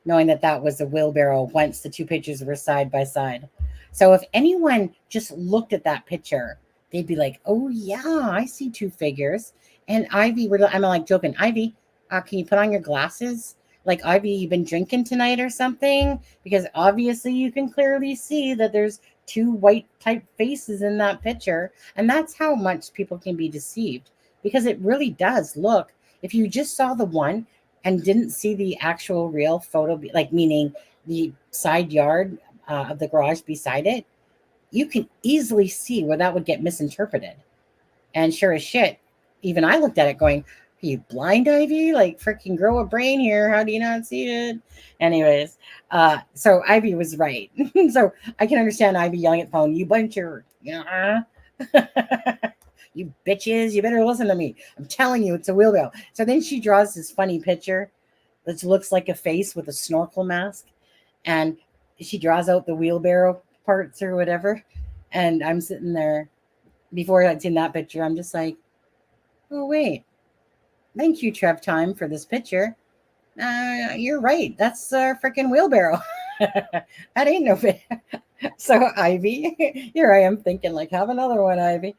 knowing that that was a wheelbarrow once the two pictures were side by side? So if anyone just looked at that picture, they'd be like, "Oh, yeah, I see two figures." And Ivy, I'm like joking, "Ivy, can you put on your glasses? Like, Ivy, you been drinking tonight or something? Because obviously you can clearly see that there's two white type faces in that picture." And that's how much people can be deceived, because it really does look, if you just saw the one and didn't see the actual real photo, meaning the side yard of the garage beside it, you can easily see where that would get misinterpreted. And sure as shit, even I looked at it going, "Are you blind, Ivy? Like, freaking grow a brain here. How do you not see it?" Anyways, so Ivy was right. So I can understand Ivy yelling at the phone, "You bunch of, you bitches, you better listen to me. I'm telling you, it's a wheelbarrow." So then she draws this funny picture that looks like a face with a snorkel mask. And she draws out the wheelbarrow parts or whatever. And I'm sitting there before I'd seen that picture, I'm just like, oh, wait. Thank you, Trev Time, for this picture. You're right. That's a freaking wheelbarrow. That ain't no fit. So, Ivy, here I am thinking, like, have another one, Ivy.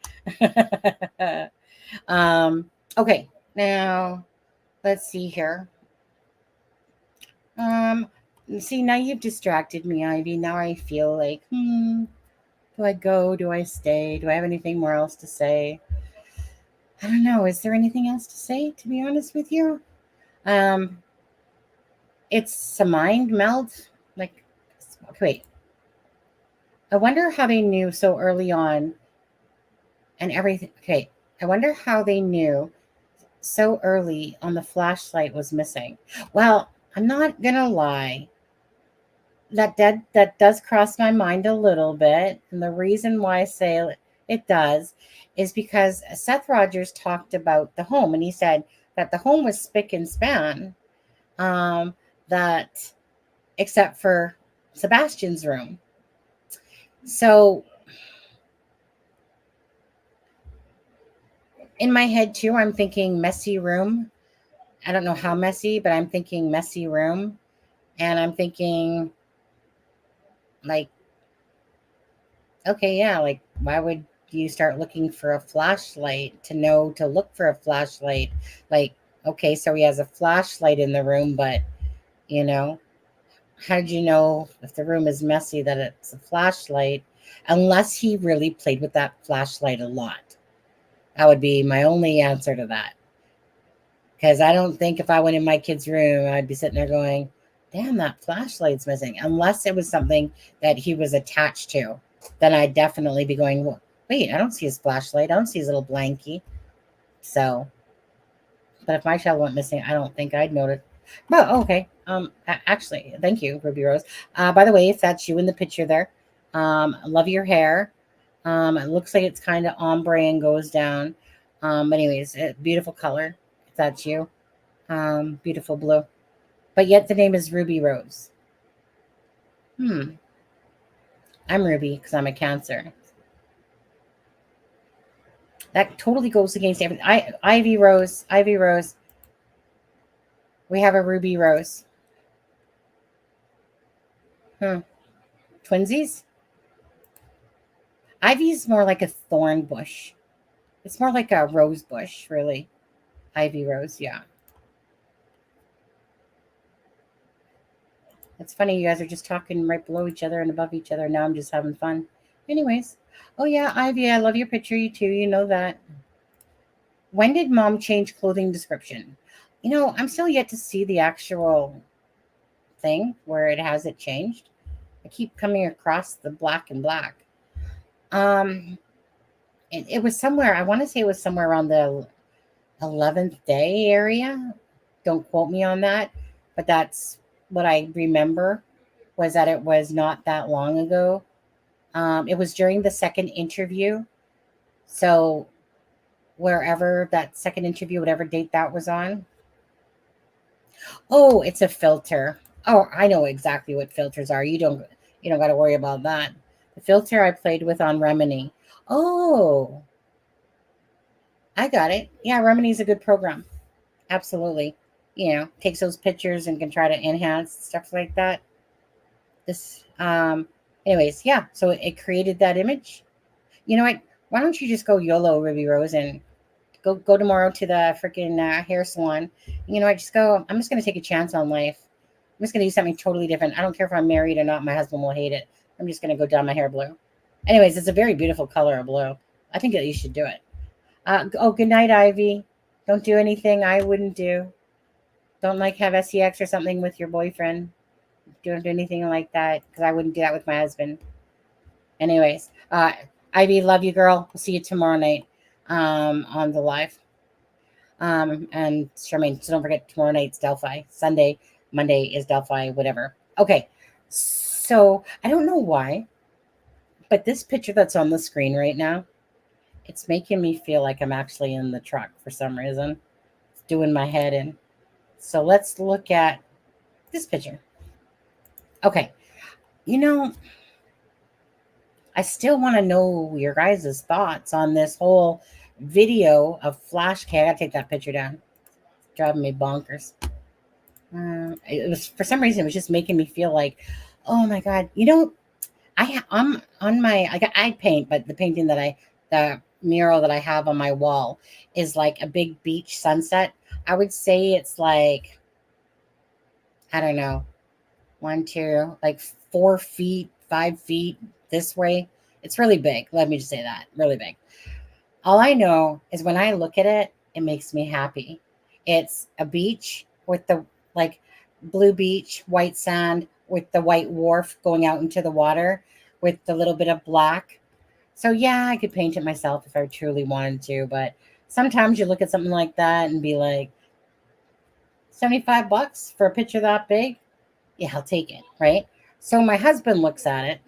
Okay, now let's see here. See, now you've distracted me, Ivy. Now I feel like, do I go? Do I stay? Do I have anything more else to say? I don't know. Is there anything else to say, to be honest with you? It's a mind melt. Like, wait. I wonder how they knew so early on and everything. Okay. I wonder how they knew so early on the flashlight was missing. Well, I'm not going to lie. That does cross my mind a little bit. And the reason why I say it does is because Seth Rogers talked about the home, and he said that the home was spick and span, that except for Sebastian's room. So in my head too, I'm thinking messy room. I don't know how messy, but I'm thinking messy room. And I'm thinking, like, okay, yeah, like, why would you start looking for a flashlight to know to look for a flashlight? Like, okay, so he has a flashlight in the room, but, how did you know if the room is messy that it's a flashlight? Unless he really played with that flashlight a lot. That would be my only answer to that. Because I don't think if I went in my kid's room, I'd be sitting there going, damn, that flashlight's missing. Unless it was something that he was attached to, then I'd definitely be going, well, wait, I don't see his flashlight. I don't see his little blankie. So, but if my child went missing, I don't think I'd notice. But okay. Actually, thank you, Ruby Rose. By the way, if that's you in the picture there, love your hair. It looks like it's kind of ombre and goes down. But anyways, beautiful color. If that's you, beautiful blue. But yet the name is Ruby Rose. I'm Ruby because I'm a Cancer. That totally goes against everything. Ivy Rose. We have a Ruby Rose. Twinsies? Ivy's more like a thorn bush. It's more like a rose bush, really. Ivy Rose, yeah. It's funny, you guys are just talking right below each other and above each other. Now I'm just having fun. Anyways. Oh, yeah, Ivy, I love your picture. You too. You know that. When did Mom change clothing description? I'm still yet to see the actual thing where it has it changed. I keep coming across the black and black. It was somewhere, I want to say it was somewhere around the 11th day area. Don't quote me on that, but that's what I remember, was that it was not that long ago. It was during the second interview. So wherever that second interview, whatever date that was on. Oh, it's a filter. Oh, I know exactly what filters are. You don't got to worry about that. The filter I played with on Remini. Oh, I got it. Yeah, Remini's a good program. Absolutely. Takes those pictures and can try to enhance stuff like that. Anyways, yeah. So it created that image. You know what? Why don't you just go YOLO, Ruby Rose, and go tomorrow to the freaking hair salon? I just go, I'm just going to take a chance on life. I'm just going to do something totally different. I don't care if I'm married or not. My husband will hate it. I'm just going to go dye my hair blue. Anyways, it's a very beautiful color of blue. I think that you should do it. Good night, Ivy. Don't do anything I wouldn't do. Don't have sex or something with your boyfriend. Don't do anything like that, because I wouldn't do that with my husband. Anyways, Ivy, love you, girl. We'll see you tomorrow night on the live. And Charmaine, so don't forget, tomorrow night's Delphi. Sunday, Monday is Delphi, whatever. Okay, so I don't know why, but this picture that's on the screen right now, it's making me feel like I'm actually in the truck for some reason. It's doing my head in. So let's look at this picture. Okay, I still want to know your guys' thoughts on this whole video of Flash. Okay, I gotta take that picture down. It's driving me bonkers. It was, for some reason, it was just making me feel like, oh my God, I'm on my, I paint, but the mural that I have on my wall is like a big beach sunset. I would say it's like, I don't know, 4 feet, 5 feet this way. It's really big. Let me just say that, really big. All I know is when I look at it, it makes me happy. It's a beach with the like blue beach, white sand with the white wharf going out into the water with the little bit of black. So yeah, I could paint it myself if I truly wanted to, but sometimes you look at something like that and be like, $75 for a picture that big? Yeah, I'll take it, right? So my husband looks at it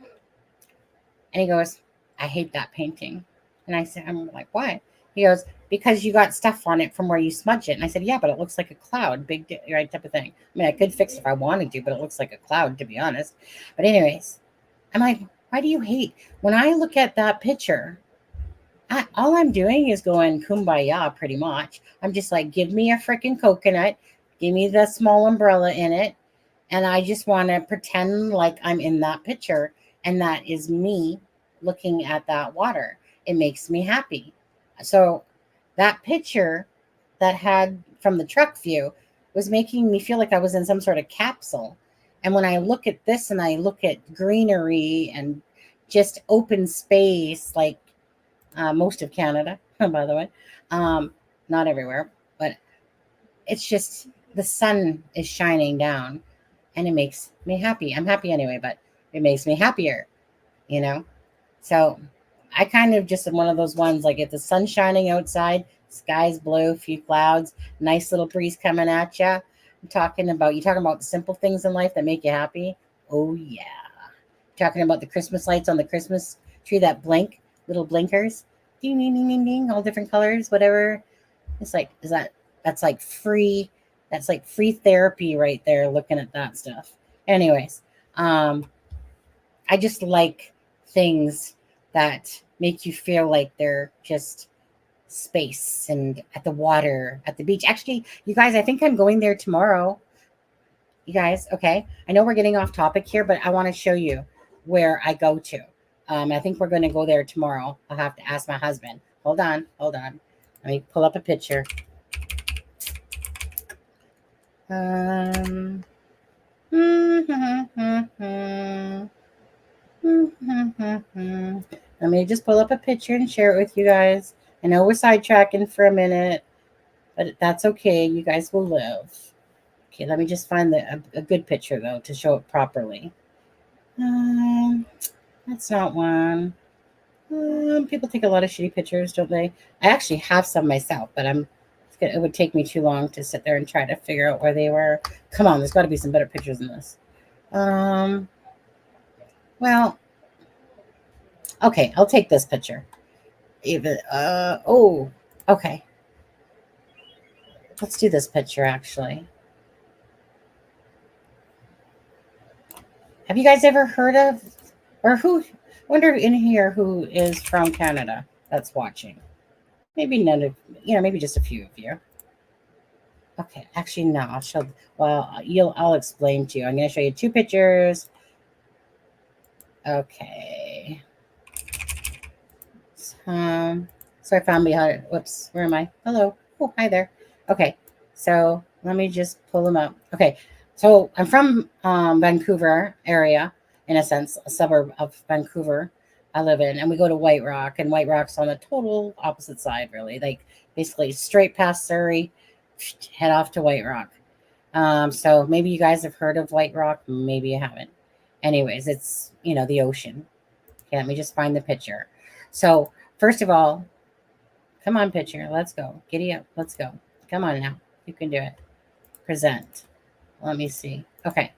and he goes, I hate that painting. And I said, I'm like, why? He goes, because you got stuff on it from where you smudge it. And I said, yeah, but it looks like a cloud, right, type of thing. I mean, I could fix it if I wanted to, but it looks like a cloud, to be honest. But anyways, I'm like, why do you hate? When I look at that picture, all I'm doing is going kumbaya, pretty much. I'm just like, give me a freaking coconut, give me the small umbrella in it, and I just want to pretend like I'm in that picture, and that is me looking at that water. It makes me happy. So that picture that had from the truck view was making me feel like I was in some sort of capsule. And when I look at this and I look at greenery and just open space, like most of Canada, by the way, not everywhere, but it's just the sun is shining down and it makes me happy. I'm happy anyway, but it makes me happier, you know? So I kind of just am one of those ones, like if the sun's shining outside, sky's blue, few clouds, nice little breeze coming at you. You talking about the simple things in life that make you happy. Oh yeah. Talking about the Christmas lights on the Christmas tree that blink, little blinkers, ding, ding, ding, ding, ding, all different colors, whatever. It's like, that's like free therapy right there, looking at that stuff. Anyways, I just like things that make you feel like they're just space and at the water, at the beach. Actually, you guys, I think I'm going there tomorrow. You guys, okay. I know we're getting off topic here, but I want to show you where I go to. I think we're going to go there tomorrow. I'll have to ask my husband. Hold on. Let me pull up a picture. Let me just pull up a picture and share it with you guys. I know we're sidetracking for a minute, but that's okay. You guys will live. Okay, let me just find a good picture, though, to show it properly. That's not one. People take a lot of shitty pictures, don't they? I actually have some myself, but it would take me too long to sit there and try to figure out where they were. Come on, there's got to be some better pictures than this. Well, okay, I'll take this picture. Okay. Let's do this picture, actually. Have you guys ever heard of, or wonder in here who is from Canada that's watching? Maybe none of, maybe just a few of you. Okay, actually, no, I'll explain to you. I'm going to show you 2 pictures. Okay. So I found behind. Whoops, where am I? Hello. Oh, hi there. Okay, so let me just pull them up. Okay, so I'm from Vancouver area, in a sense, a suburb of Vancouver I live in, and we go to White Rock, and White Rock's on the total opposite side, really. Like basically straight past Surrey, head off to White Rock. So maybe you guys have heard of White Rock, maybe you haven't. Anyways, it's the ocean. Okay, let me just find the picture. So first of all, come on, picture. Let's go. Giddy up. Let's go. Come on now. You can do it. Present. Let me see. Okay.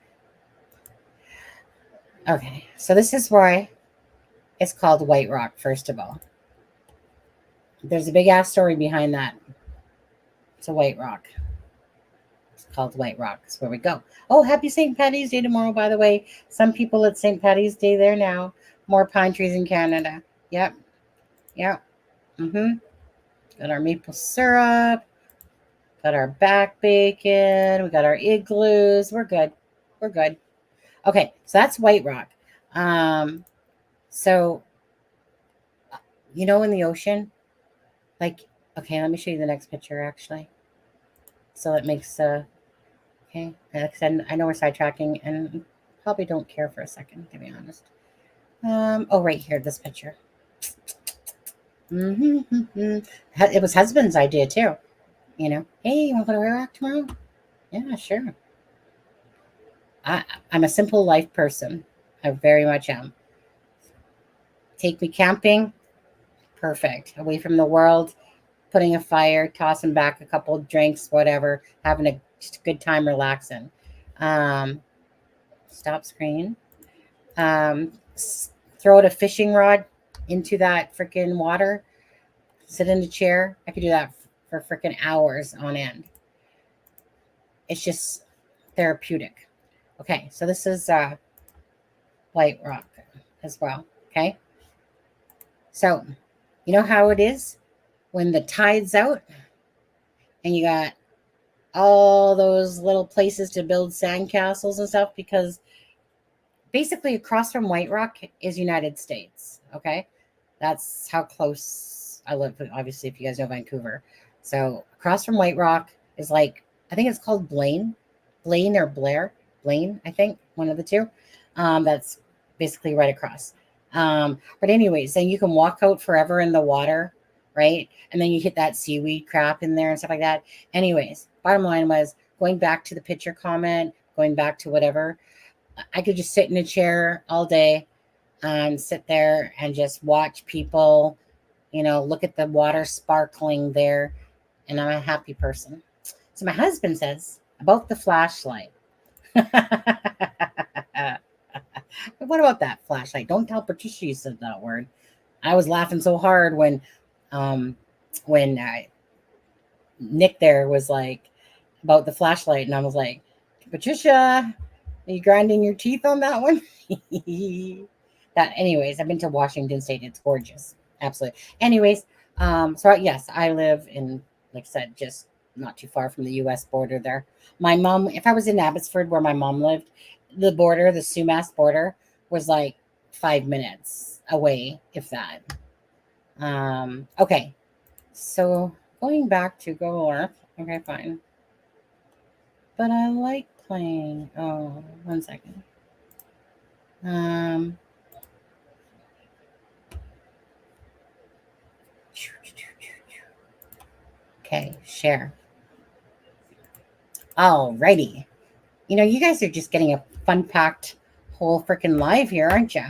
Okay. So this is why it's called White Rock, first of all. There's a big ass story behind that. It's a White Rock. It's called White Rock. That's where we go. Oh, happy St. Patty's Day tomorrow, by the way. Some people, it's St. Patty's Day there now. More pine trees in Canada. Yep. Yep. Got our maple syrup. Got our back bacon. We got our igloos. We're good. We're good. Okay, so that's White Rock. So, you know, in the ocean, like, okay, let me show you the next picture, actually. So it makes, okay, like I said, I know we're sidetracking and probably don't care for a second, to be honest. Oh, right here, this picture. It was husband's idea, too. You know, hey, you want to go to White Rock tomorrow? Yeah, sure. I'm a simple life person. I very much am. Take me camping. Perfect. Away from the world, putting a fire, tossing back a couple of drinks, whatever, having a just good time relaxing. Stop screen. Throw out a fishing rod into that freaking water. Sit in a chair. I could do that for freaking hours on end. It's just therapeutic. Okay, so this is White Rock as well. Okay. So, you know how it is when the tide's out and you got all those little places to build sandcastles and stuff, because basically across from White Rock is United States. Okay. That's how close I live. Obviously, if you guys know Vancouver. So across from White Rock is like, I think it's called Blaine or Blair. Blaine, I think, one of the two. That's basically right across. But anyways, then you can walk out forever in the water, right? And then you hit that seaweed crap in there and stuff like that. Anyways, bottom line was, going back to the picture comment, going back to whatever, I could just sit in a chair all day and sit there and just watch people, you know, look at the water sparkling there. And I'm a happy person. So my husband says about the flashlight. What about that flashlight? Don't tell Patricia you said that word. I was laughing so hard when Nick there was like about the flashlight, and I was like, Patricia, are you grinding your teeth on that one? Anyways, I've been to Washington State. It's gorgeous. Absolutely. Anyways, so yes, I live in, like I said, just not too far from the U.S. border there. My mom, if I was in Abbotsford where my mom lived, the border, the Sumas border, was like 5 minutes away, if that. Okay. So going back to Google Earth. Okay, fine. But I like playing. Oh, 1 second. Okay, share. Alrighty. You know, you guys are just getting a fun-packed whole freaking live here, aren't you?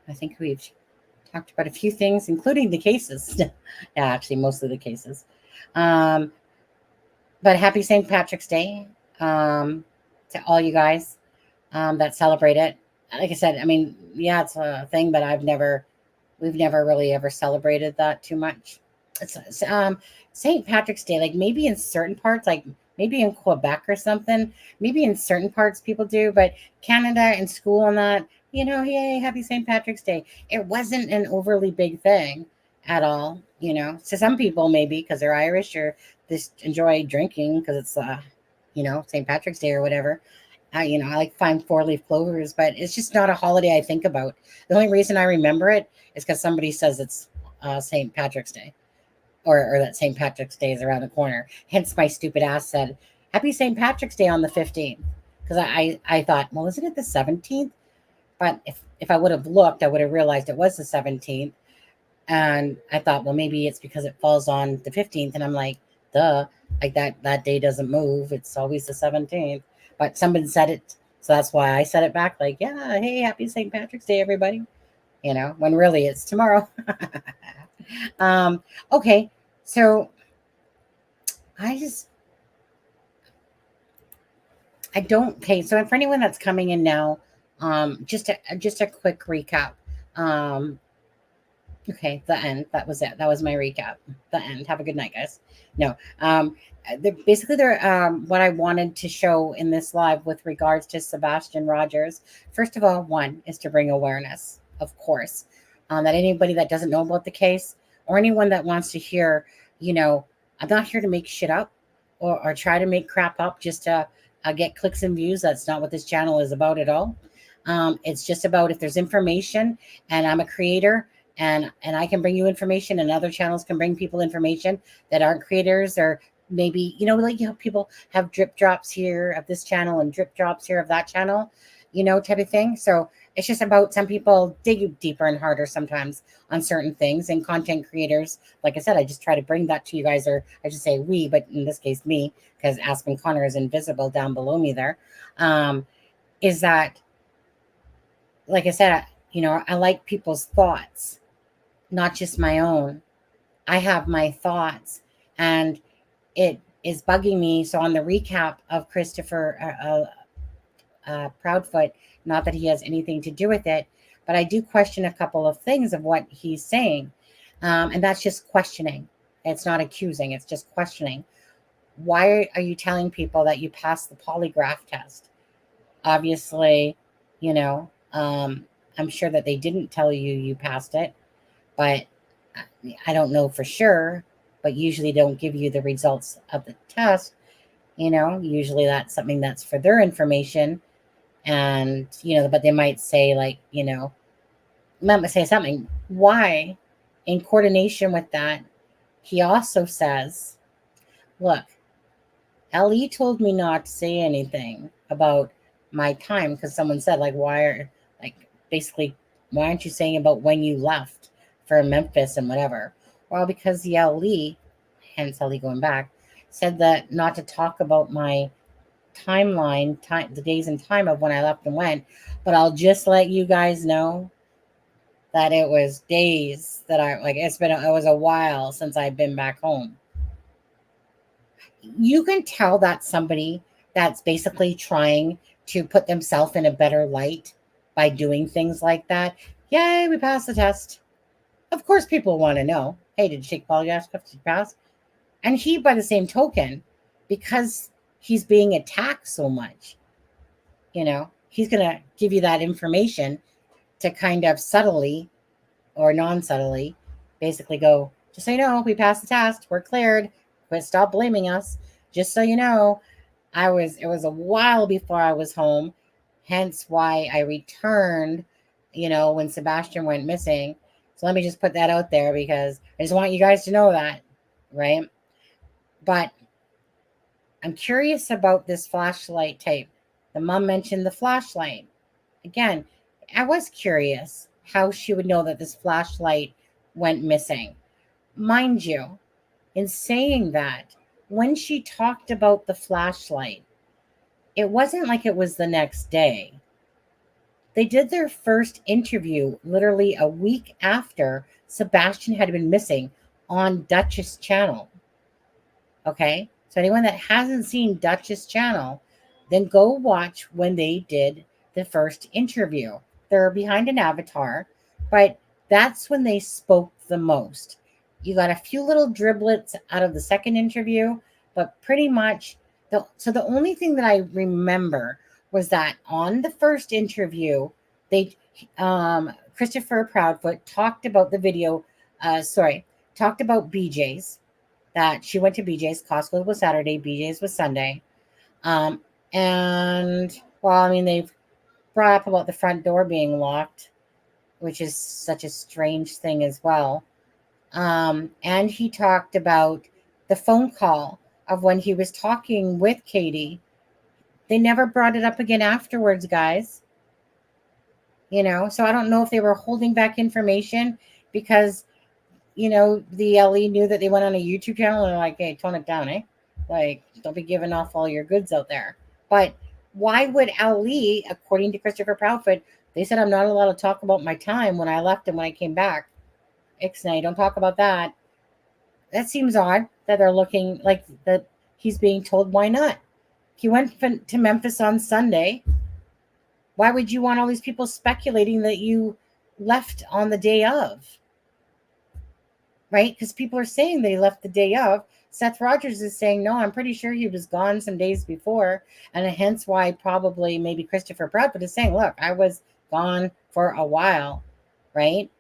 I think we've talked about a few things, including the cases. Yeah, actually, most of the cases. But happy St. Patrick's Day to all you guys that celebrate it. Like I said, I mean, yeah, it's a thing, but we've never really ever celebrated that too much. It's St. Patrick's Day, like maybe in certain parts, like maybe in Quebec or something, maybe in certain parts people do, but Canada and school and that, you know, yay, happy St. Patrick's Day. It wasn't an overly big thing at all, you know. To some people, maybe because they're Irish or just enjoy drinking because it's, you know, St. Patrick's Day or whatever. You know, I like find 4-leaf clovers, but it's just not a holiday I think about. The only reason I remember it is because somebody says it's St. Patrick's Day. Or that St. Patrick's Day is around the corner. Hence my stupid ass said, happy St. Patrick's Day on the 15th. Because I thought, well, isn't it the 17th? But if I would have looked, I would have realized it was the 17th. And I thought, well, maybe it's because it falls on the 15th. And I'm like, duh, like that day doesn't move. It's always the 17th. But somebody said it. So that's why I said it back. Like, yeah, hey, happy St. Patrick's Day, everybody. You know, when really it's tomorrow. Okay. So okay. So for anyone that's coming in now, just a quick recap. Okay, the end. That was it. That was my recap. The end. Have a good night, guys. No, basically what I wanted to show in this live with regards to Sebastian Rogers. First of all, one is to bring awareness. of course. That anybody that doesn't know about the case or anyone that wants to hear, I'm not here to make shit up or try to make crap up just to get clicks and views. That's not what this channel is about at all. It's just about if there's information, and I'm a creator, and I can bring you information, and other channels can bring people information that aren't creators, or maybe like people have drip drops here of this channel and drip drops here of that channel, type of thing. So it's just about some people dig deeper and harder sometimes on certain things, and content creators, like I said, I just try to bring that to you guys, or I should say we, but in this case me, because Aspen Connor is invisible down below me there. Is that, like I said, I like people's thoughts, not just my own. I have my thoughts, and it is bugging me. So on the recap of Christopher Proudfoot, not that he has anything to do with it, but I do question a couple of things of what he's saying. And that's just questioning. It's not accusing, it's just questioning. Why are you telling people that you passed the polygraph test? Obviously, I'm sure that they didn't tell you passed it, but I don't know for sure, but usually don't give you the results of the test. Usually that's something that's for their information. And, but they might say might say something. Why, in coordination with that, he also says, look, LE told me not to say anything about my time, because someone said, basically, why aren't you saying about when you left for Memphis and whatever? Well, because the LE, hence LE going back, said that not to talk about my timeline, the days and time of when I left and went, but I'll just let you guys know that it was days that it was a while since I've been back home. You can tell that somebody that's basically trying to put themselves in a better light by doing things like that. Yay, we passed the test. Of course, people want to know, hey, did you take polygraph? Did you pass? And he, by the same token, because he's being attacked so much, he's going to give you that information to kind of subtly or non-subtly basically go, just so you know, we passed the test, we're cleared, but stop blaming us. Just so you know, it was a while before I was home, hence why I returned, when Sebastian went missing. So let me just put that out there, because I just want you guys to know that, right? But I'm curious about this flashlight tape. The mom mentioned the flashlight. Again, I was curious how she would know that this flashlight went missing. Mind you, in saying that, when she talked about the flashlight, it wasn't like it was the next day. They did their first interview literally a week after Sebastian had been missing on Duchess Channel. Okay? So anyone that hasn't seen Duchess Channel, then go watch when they did the first interview. They're behind an avatar, but that's when they spoke the most. You got a few little driblets out of the second interview, but pretty much the only thing that I remember was that on the first interview, Christopher Proudfoot talked about the video, talked about BJ's, that she went to BJ's. Costco was Saturday, BJ's was Sunday. And they've brought up about the front door being locked, which is such a strange thing as well. And he talked about the phone call of when he was talking with Katie. They never brought it up again afterwards, guys. So I don't know if they were holding back information because, the LE knew that they went on a YouTube channel and they're like, hey, tone it down, eh? Like, don't be giving off all your goods out there. But why would LE, according to Christopher Proudfoot, they said I'm not allowed to talk about my time when I left and when I came back. Ixnay, don't talk about that. That seems odd that they're looking like that he's being told why not. He went to Memphis on Sunday. Why would you want all these people speculating that you left on the day of? Right? Because people are saying that he left the day of. Seth Rogers is saying, no, I'm pretty sure he was gone some days before. And hence why probably maybe Christopher Proudfoot is saying, look, I was gone for a while. right?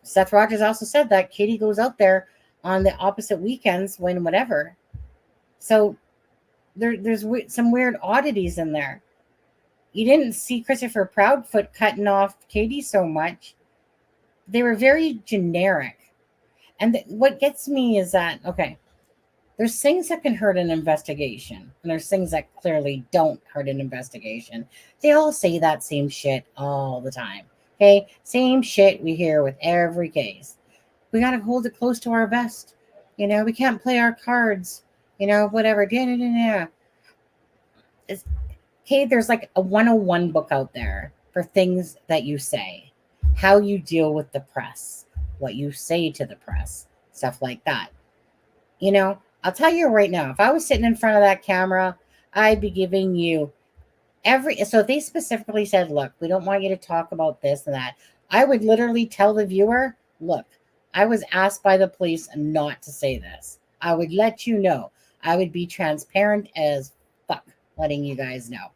Seth Rogers also said that Katie goes out there on the opposite weekends when whatever. So there's some weird oddities in there. You didn't see Christopher Proudfoot cutting off Katie so much. They were very generic. And what gets me is that, okay, there's things that can hurt an investigation, and there's things that clearly don't hurt an investigation. They all say that same shit all the time. Okay? Same shit we hear with every case. We got to hold it close to our vest. You know, we can't play our cards. You know, whatever. Okay, there's like a 101 book out there for things that you say, how you deal with the press, what you say to the press, stuff like that. You know, I'll tell you right now, if I was sitting in front of that camera, I'd be giving you so if they specifically said, look, we don't want you to talk about this and that, I would literally tell the viewer, look, I was asked by the police not to say this. I would let you know. I would be transparent as fuck, letting you guys know.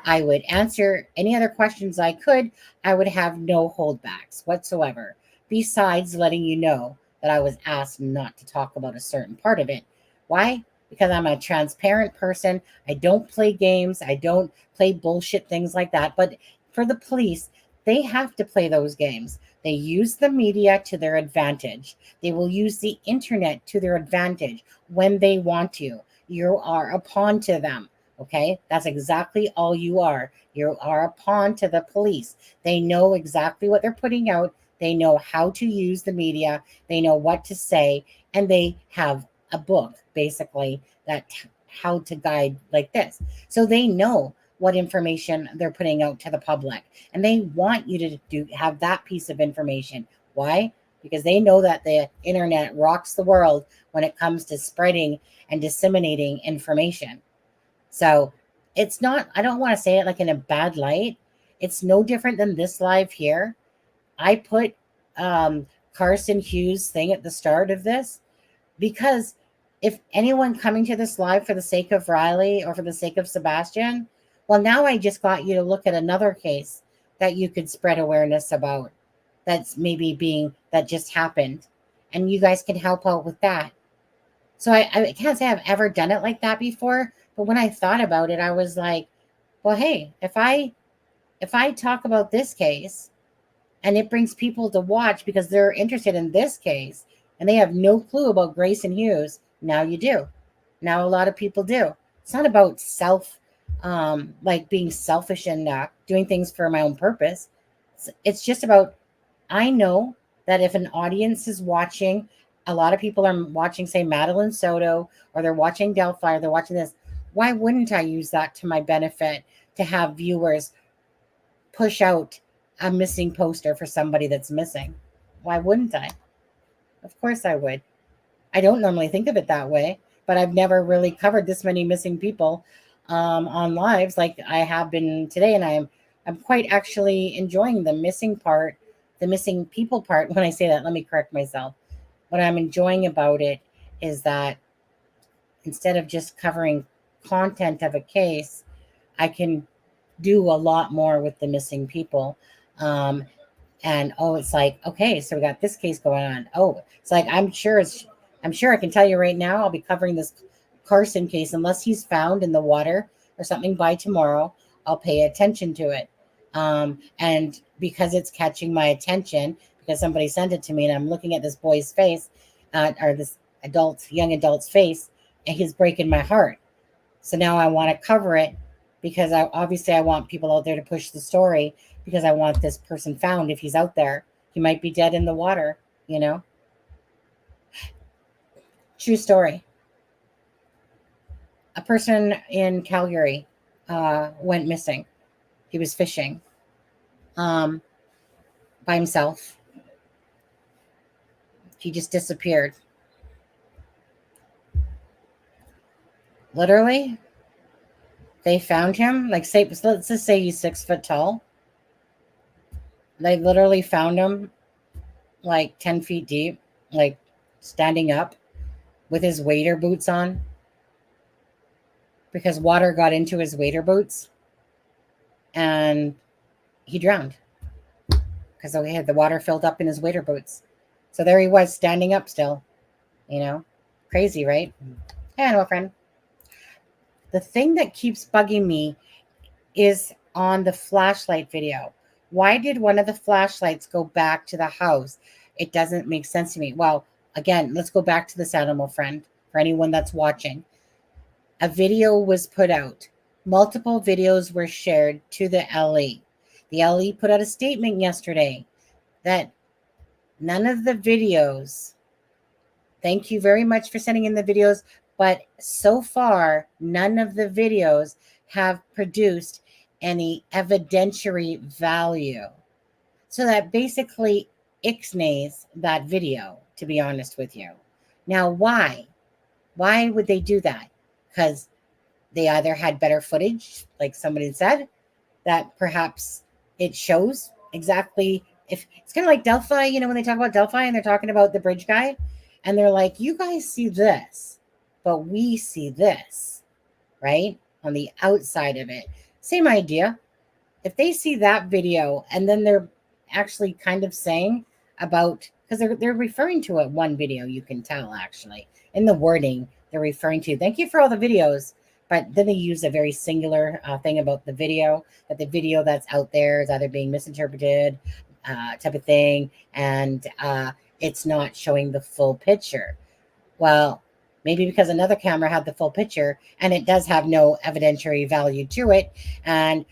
I would answer any other questions I could. I would have no holdbacks whatsoever, besides letting you know that I was asked not to talk about a certain part of it. Why? Because I'm a transparent person. I don't play games. I don't play bullshit things like that. But for the police, they have to play those games. They use the media to their advantage. They will use the internet to their advantage when they want to. You are a pawn to them. Okay, that's exactly all you are. You are a pawn to the police. They know exactly what they're putting out. They know how to use the media. They know what to say. And they have a book, basically, that how to guide like this. So they know what information they're putting out to the public. And they want you to have that piece of information. Why? Because they know that the internet rocks the world when it comes to spreading and disseminating information. So it's not, I don't want to say it like in a bad light. It's no different than this live here. I put Carson Hughes thing at the start of this because if anyone coming to this live for the sake of Riley or for the sake of Sebastian, well, now I just got you to look at another case that you could spread awareness about that's maybe that just happened. And you guys can help out with that. So I can't say I've ever done it like that before. But when I thought about it, I was like, well, hey, if I talk about this case and it brings people to watch because they're interested in this case and they have no clue about Grace and Hughes, now you do. Now a lot of people do. It's not about like being selfish and doing things for my own purpose. It's just about, I know that if an audience is watching, a lot of people are watching, say, Madeline Soto, or they're watching Delphi, or they're watching this. Why wouldn't I use that to my benefit to have viewers push out a missing poster for somebody that's missing? Why wouldn't I? Of course I would. I don't normally think of it that way, but I've never really covered this many missing people on lives like I have been today, and I'm quite actually enjoying the missing part, the missing people part. When I say that, let me correct myself. What I'm enjoying about it is that instead of just covering content of a case, I can do a lot more with the missing people. And it's like, okay, so we got this case going on. Oh, it's like I'm sure I can tell you right now, I'll be covering this Carson case unless he's found in the water or something by tomorrow. I'll pay attention to it. And because it's catching my attention, because somebody sent it to me and I'm looking at this boy's face, or this young adult's face, and he's breaking my heart. So now I want to cover it because I want people out there to push the story because I want this person found. If he's out there, he might be dead in the water, you know? True story. A person in Calgary went missing. He was fishing by himself. He just disappeared. Literally, they found him. Like, let's just say he's 6 foot tall. They literally found him like 10 feet deep, like standing up with his wader boots on because water got into his wader boots and he drowned because he had the water filled up in his waiter boots. So there he was standing up still, crazy, right? Hello, friend. The thing that keeps bugging me is on the flashlight video. Why did one of the flashlights go back to the house? It doesn't make sense to me. Well, again, let's go back to this animal friend for anyone that's watching. A video was put out. Multiple videos were shared to the LE. The LE put out a statement yesterday that none of the videos, thank you very much for sending in the videos, but so far, none of the videos have produced any evidentiary value. So that basically ixnays that video, to be honest with you. Now, why? Why would they do that? Because they either had better footage, like somebody said, that perhaps it shows exactly. If it's kind of like Delphi, when they talk about Delphi and they're talking about the bridge guy, and they're like, you guys see this, but we see this, right? On the outside of it. Same idea. If they see that video and then they're actually kind of saying about, because they're referring to it, one video, you can tell actually in the wording they're referring to, thank you for all the videos, but then they use a very singular thing about the video, that the video that's out there is either being misinterpreted, type of thing, and it's not showing the full picture. Well, maybe because another camera had the full picture and it does have no evidentiary value to it. And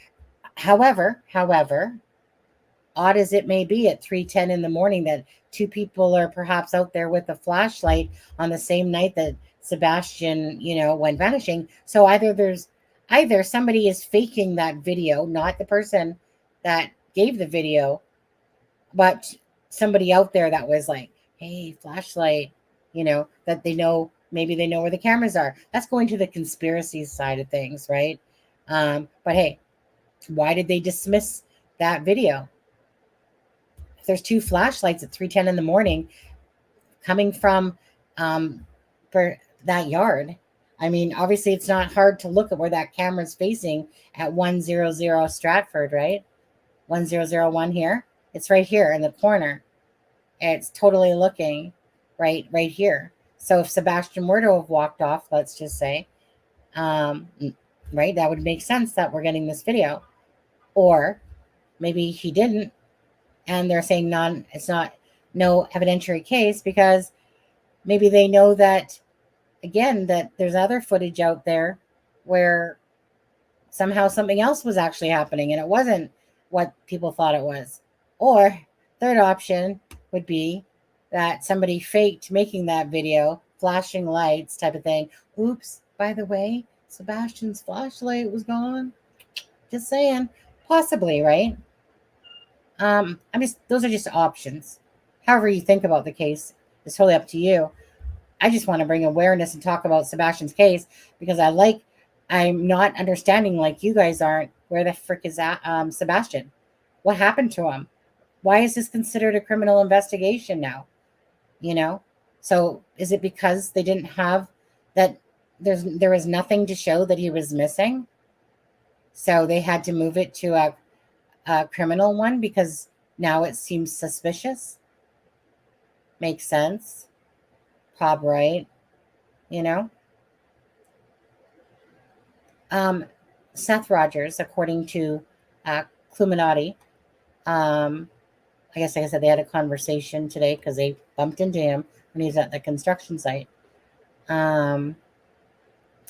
however, odd as it may be at 3:10 in the morning that two people are perhaps out there with a flashlight on the same night that Sebastian, went vanishing. So either somebody is faking that video, not the person that gave the video, but somebody out there that was like, hey, flashlight, that maybe they know where the cameras are. That's going to the conspiracy side of things, right? But hey, why did they dismiss that video? If there's two flashlights at 3:10 in the morning coming from for that yard, I mean, obviously it's not hard to look at where that camera's facing at 100 Stratford, right? 1001 here. It's right here in the corner. It's totally looking right here. So if Sebastian were to have walked off, let's just say, right, that would make sense that we're getting this video. Or maybe he didn't, and they're saying it's not no evidentiary case because maybe they know that, again, that there's other footage out there where somehow something else was actually happening and it wasn't what people thought it was. Or third option would be that somebody faked making that video, flashing lights type of thing. Oops, by the way, Sebastian's flashlight was gone. Just saying. Possibly, right? Those are just options. However you think about the case is totally up to you. I just want to bring awareness and talk about Sebastian's case because I'm not understanding, like you guys aren't, where the frick is Sebastian? What happened to him? Why is this considered a criminal investigation now? So is it because they didn't have that? There was nothing to show that he was missing, so they had to move it to a criminal one because now it seems suspicious. Makes sense. Prob right, Seth Rogers, according to Cluminati, I guess, like I said, they had a conversation today because they bumped into him when he was at the construction site.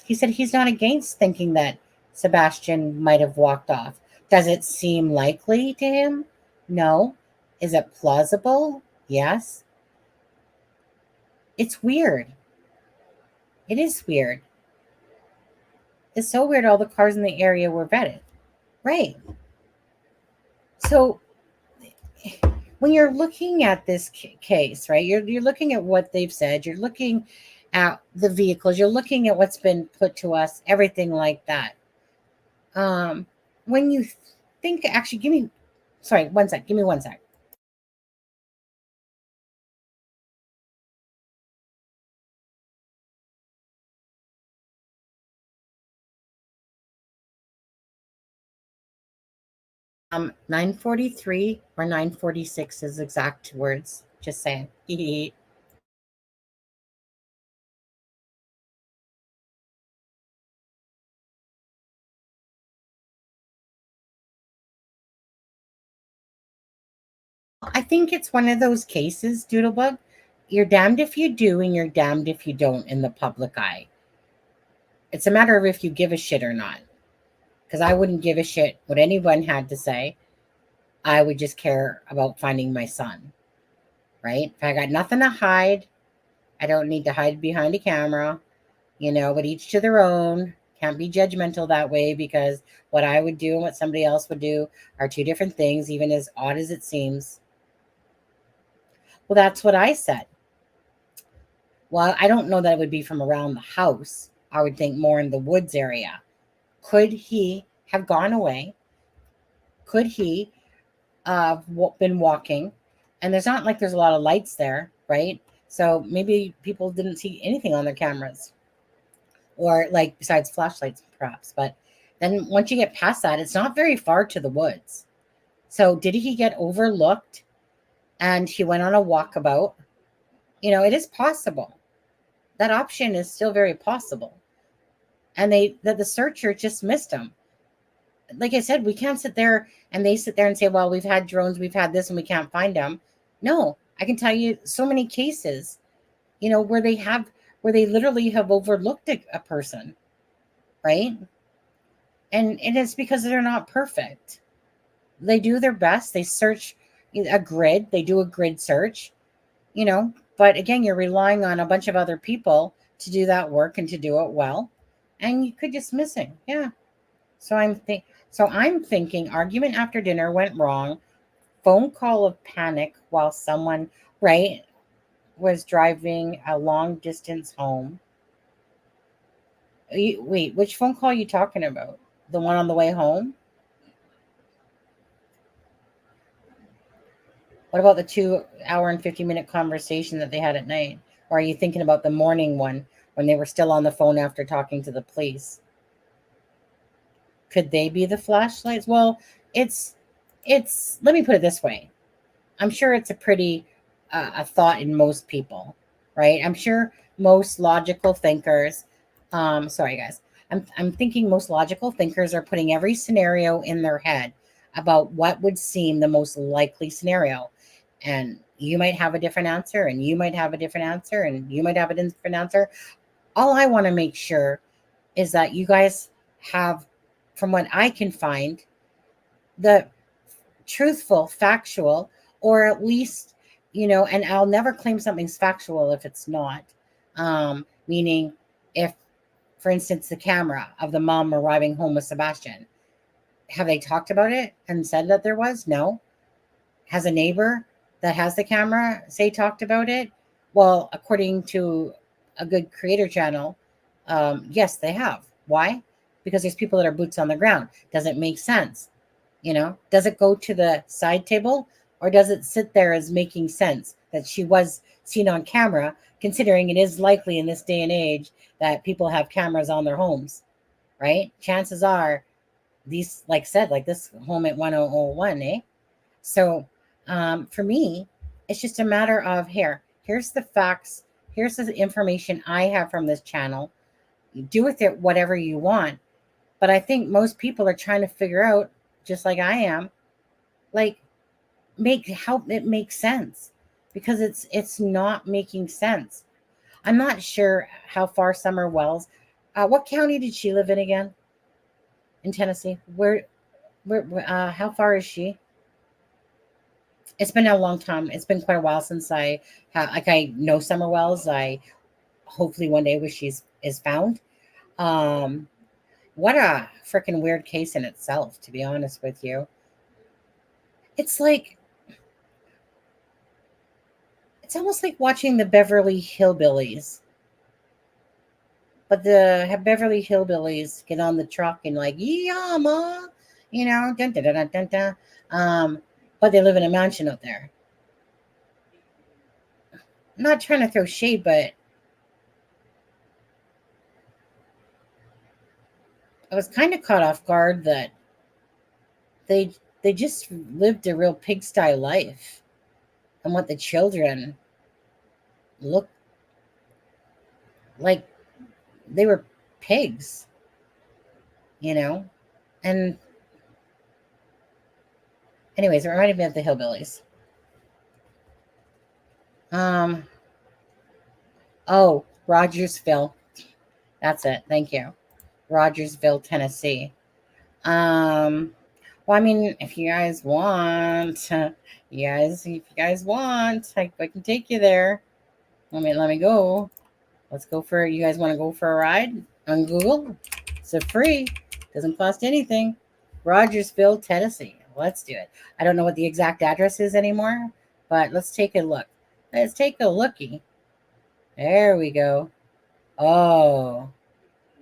He said he's not against thinking that Sebastian might have walked off. Does it seem likely to him? No. Is it plausible? Yes. It's weird. It is weird. It's so weird all the cars in the area were vetted. Right. So when you're looking at this case, right, you're looking at what they've said, you're looking at the vehicles, you're looking at what's been put to us, everything like that. When you think, actually, give me one sec. 9:43 or 9:46 is exact words. Just saying. I think it's one of those cases, Doodlebug. You're damned if you do, and you're damned if you don't in the public eye. It's a matter of if you give a shit or not. Because I wouldn't give a shit what anyone had to say. I would just care about finding my son. Right? If I got nothing to hide, I don't need to hide behind a camera. But each to their own. Can't be judgmental that way, because what I would do and what somebody else would do are two different things, even as odd as it seems. Well, that's what I said. Well, I don't know that it would be from around the house. I would think more in the woods area. Could he have gone away? Could he have been walking? And there's not like there's a lot of lights there, right? So maybe people didn't see anything on their cameras, or like besides flashlights, perhaps. But then once you get past that, it's not very far to the woods. So did he get overlooked and he went on a walkabout? It is possible. That option is still very possible. And the searcher just missed him. Like I said, we can't sit there and they sit there and say, well, we've had drones, we've had this, and we can't find them. No, I can tell you so many cases, where they literally have overlooked a person, right? And it's because they're not perfect. They do their best. They search a grid. They do a grid search, but again, you're relying on a bunch of other people to do that work and to do it well. And you could just missing. Yeah. So I'm thinking argument after dinner went wrong. Phone call of panic while someone, right, was driving a long distance home. Wait, which phone call are you talking about? The one on the way home? What about the 2 hour and 50-minute conversation that they had at night? Or are you thinking about the morning one when they were still on the phone after talking to the police? Could they be the flashlights? Well, it's let me put it this way. I'm sure it's a pretty a thought in most people, right? I'm sure most logical thinkers, sorry guys, I'm thinking most logical thinkers are putting every scenario in their head about what would seem the most likely scenario. And you might have a different answer, and you might have a different answer, and you might have a different answer. All I want to make sure is that you guys have, from what I can find, the truthful, factual, or at least, and I'll never claim something's factual if it's not. Meaning, if, for instance, the camera of the mom arriving home with Sebastian, have they talked about it and said that there was? No. Has a neighbor that has the camera talked about it? Well, according to a good creator channel, yes, they have. Why? Because there's people that are boots on the ground. Does it make sense? Does it go to the side table, or does it sit there as making sense that she was seen on camera, considering it is likely in this day and age that people have cameras on their homes, right? Chances are these, like said, like this home at 1001, eh? So for me, it's just a matter of here's the facts, here's the information I have from this channel. You do with it whatever you want. But I think most people are trying to figure out, just like I am, like help it make sense, because it's not making sense. I'm not sure how far Summer Wells. What county did she live in again? In Tennessee. Where how far is she? It's been a long time. It's been quite a while since I know Summer Wells. I hopefully one day wish she's is found. What a freaking weird case in itself, to be honest with you. It's almost like watching the Beverly Hillbillies. But the Beverly Hillbillies get on the truck and like, yeah, ma, dun, dun, dun, dun, dun. But they live in a mansion out there. I'm not trying to throw shade, but I was kind of caught off guard that they they just lived a real pigsty life, and what the children look like, they were pigs, you know. And anyways, it reminded me of the hillbillies. Oh, Rogersville. That's it. Thank you. Rogersville, Tennessee. Well, I mean, if you guys want, I can take you there. Let me go. Let's go for, you guys want to go for a ride on Google? It's free. Doesn't cost anything. Rogersville, Tennessee. Let's do it. I don't know what the exact address is anymore, but let's take a look. Let's take a looky. There we go. Oh,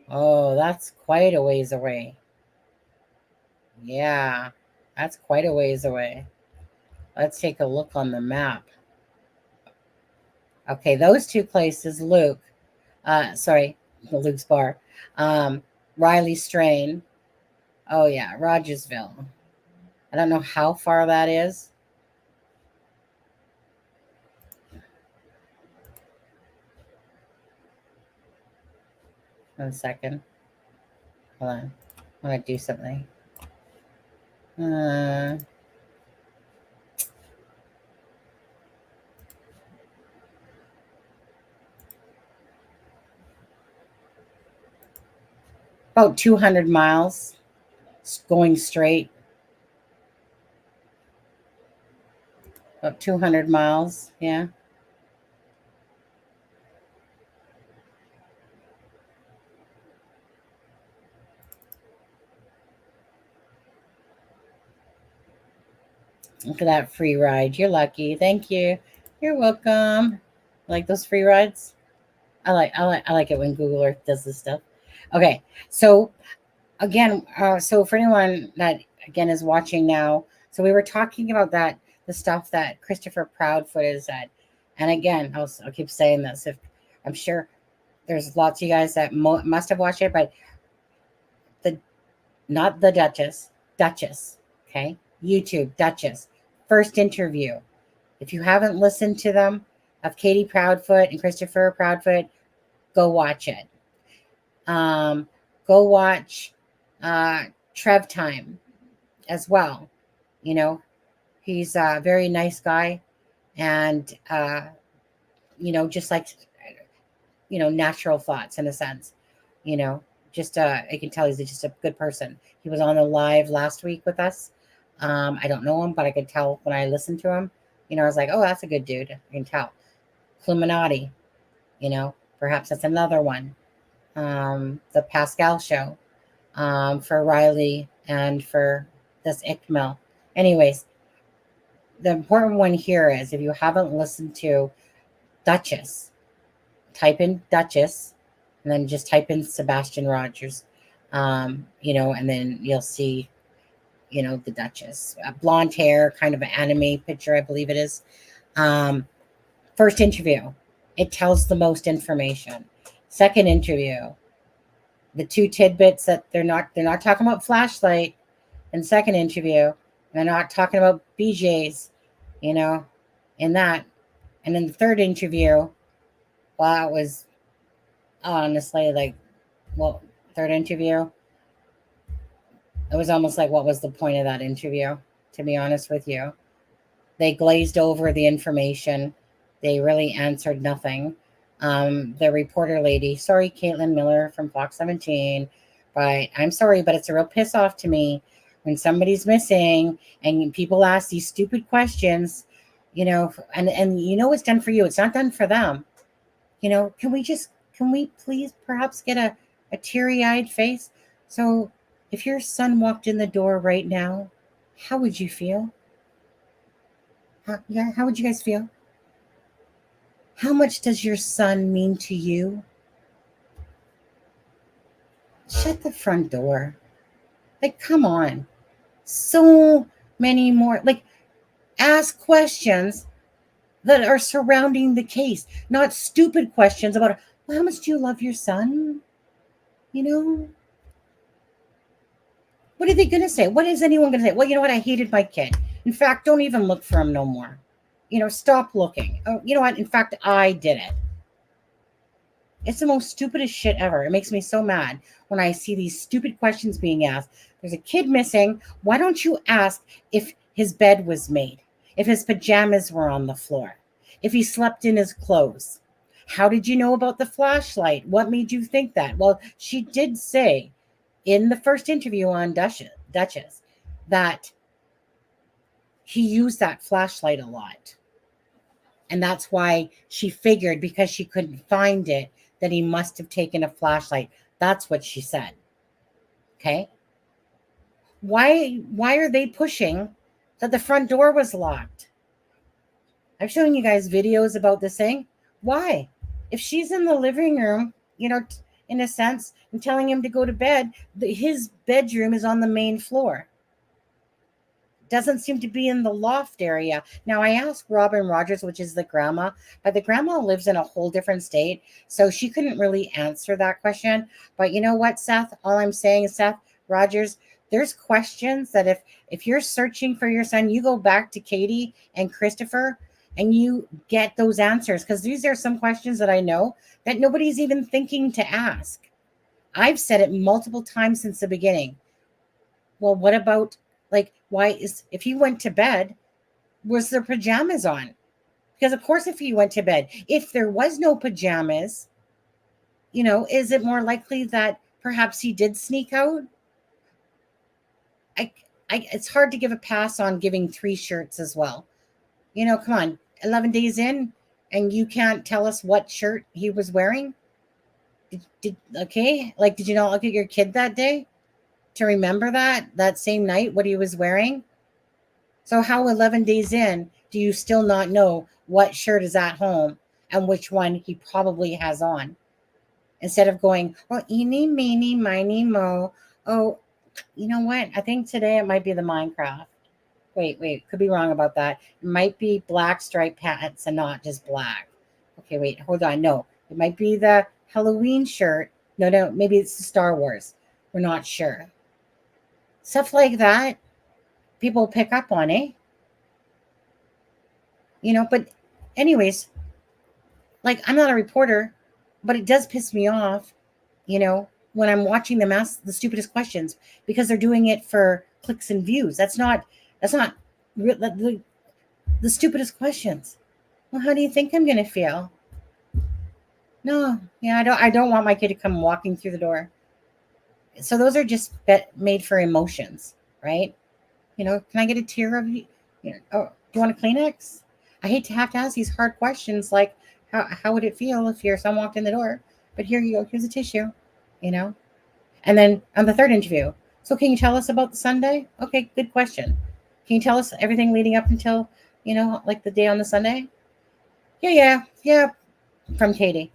that's quite a ways away. Yeah, that's quite a ways away. Let's take a look on the map. Okay, those two places, Luke's Bar. Riley Strain. Oh yeah, Rogersville. I don't know how far that is. One second. Hold on. I want to do something. About 200 miles going straight. About 200 miles, yeah. Look at that free ride. You're lucky. Thank you. You're welcome. Like those free rides? I like it when Google Earth does this stuff. Okay, so again, so for anyone that again is watching now, so we were talking about that, the stuff that Christopher Proudfoot is at, and again, I'll keep saying this. If I'm sure there's lots of you guys that must have watched it, but not the Duchess, okay, YouTube Duchess, first interview. If you haven't listened to them, of Katie Proudfoot and Christopher Proudfoot, go watch it. Go watch Trev Time as well. You know, he's a very nice guy, and just like, natural thoughts in a sense. I can tell he's just a good person. He was on the live last week with us. I don't know him, but I could tell when I listened to him. I was like, oh, that's a good dude. I can tell. Illuminati, perhaps that's another one. The Pascal show, for Riley and for this Ickmill. Anyways, the important one here is, if you haven't listened to Duchess, type in Duchess and then just type in Sebastian Rogers, and then you'll see, the Duchess. Blonde hair, kind of an anime picture, I believe it is. First interview, it tells the most information. Second interview, the two tidbits that they're not talking about flashlight in second interview. They're not talking about BJ's, in that. And then the third interview, well, it was honestly third interview, it was almost like, what was the point of that interview, to be honest with you? They glazed over the information. They really answered nothing. The reporter lady, sorry, Caitlin Miller from Fox 17, but I'm sorry, but it's a real piss off to me when somebody's missing and people ask these stupid questions, and it's done for you. It's not done for them. Can we please perhaps get a teary-eyed face? So if your son walked in the door right now, how would you feel? How would you guys feel? How much does your son mean to you? Shut the front door. Come on. So many more. Ask questions that are surrounding the case, not stupid questions about, well, how much do you love your son? What are they going to say? What is anyone going to say? Well, you know what? I hated my kid. In fact, don't even look for him no more. Stop looking. Oh, you know what? In fact, I did it. It's the most stupidest shit ever. It makes me so mad when I see these stupid questions being asked. There's a kid missing. Why don't you ask if his bed was made? If his pajamas were on the floor? If he slept in his clothes? How did you know about the flashlight? What made you think that? Well, she did say in the first interview on Duchess that he used that flashlight a lot. And that's why she figured, because she couldn't find it, that he must have taken a flashlight. That's what she said. Okay. Why are they pushing that the front door was locked? I've shown you guys videos about this thing. Why? If she's in the living room, in a sense, and telling him to go to bed, his bedroom is on the main floor. Doesn't seem to be in the loft area. Now, I asked Robin Rogers, which is the grandma, but the grandma lives in a whole different state, so she couldn't really answer that question. But you know what, Seth? All I'm saying is, Seth Rogers, there's questions that if you're searching for your son, you go back to Katie and Christopher and you get those answers, because these are some questions that I know that nobody's even thinking to ask. I've said it multiple times since the beginning. Well, what about, if he went to bed, was there pajamas on? Because of course, if he went to bed, if there was no pajamas, is it more likely that perhaps he did sneak out? It's hard to give a pass on giving 3 shirts as well. Come on, 11 days in, and you can't tell us what shirt he was wearing? Did you not look at your kid that day to remember that same night what he was wearing? So how 11 days in do you still not know what shirt is at home and which one he probably has on? Instead of going, well, eeny, meeny, miny, mo. Oh, you know what? I think today it might be the Minecraft. Wait, could be wrong about that. It might be black striped pants and not just black. Okay, wait, hold on. No, it might be the Halloween shirt. No, maybe it's the Star Wars. We're not sure. Stuff like that, people pick up on, eh? But anyways, I'm not a reporter, but it does piss me off, when I'm watching them ask the stupidest questions, because they're doing it for clicks and views. That's not the stupidest questions. Well, how do you think I'm going to feel? No, I don't want my kid to come walking through the door. So those are just made for emotions, right? Can I get a tear of you? Oh, do you want a Kleenex? I hate to have to ask these hard questions like, how would it feel if your son walked in the door? But here you go. Here's a tissue, And then on the third interview, so can you tell us about the Sunday? Okay, good question. Can you tell us everything leading up until, the day on the Sunday? Yeah, from Katie.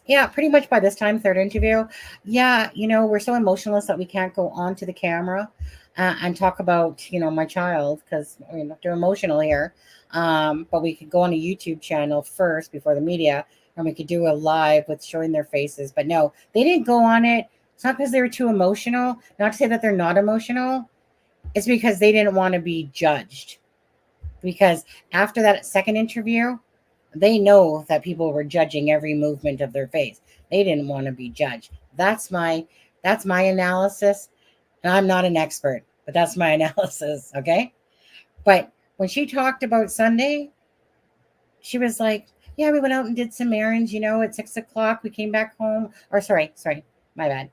Yeah, pretty much by this time, third interview. Yeah, we're so emotionless that we can't go on to the camera and talk about, my child, because they're emotional here. But we could go on a YouTube channel first before the media, and we could do a live with showing their faces. But no, they didn't go on it. It's not because they were too emotional. Not to say that they're not emotional. It's because they didn't want to be judged. Because after that second interview, they know that people were judging every movement of their face. They didn't want to be judged. That's my analysis. And I'm not an expert, but that's my analysis. Okay. But when she talked about Sunday, she was like, yeah, we went out and did some errands, at 6 o'clock. We came back home. Or sorry, my bad.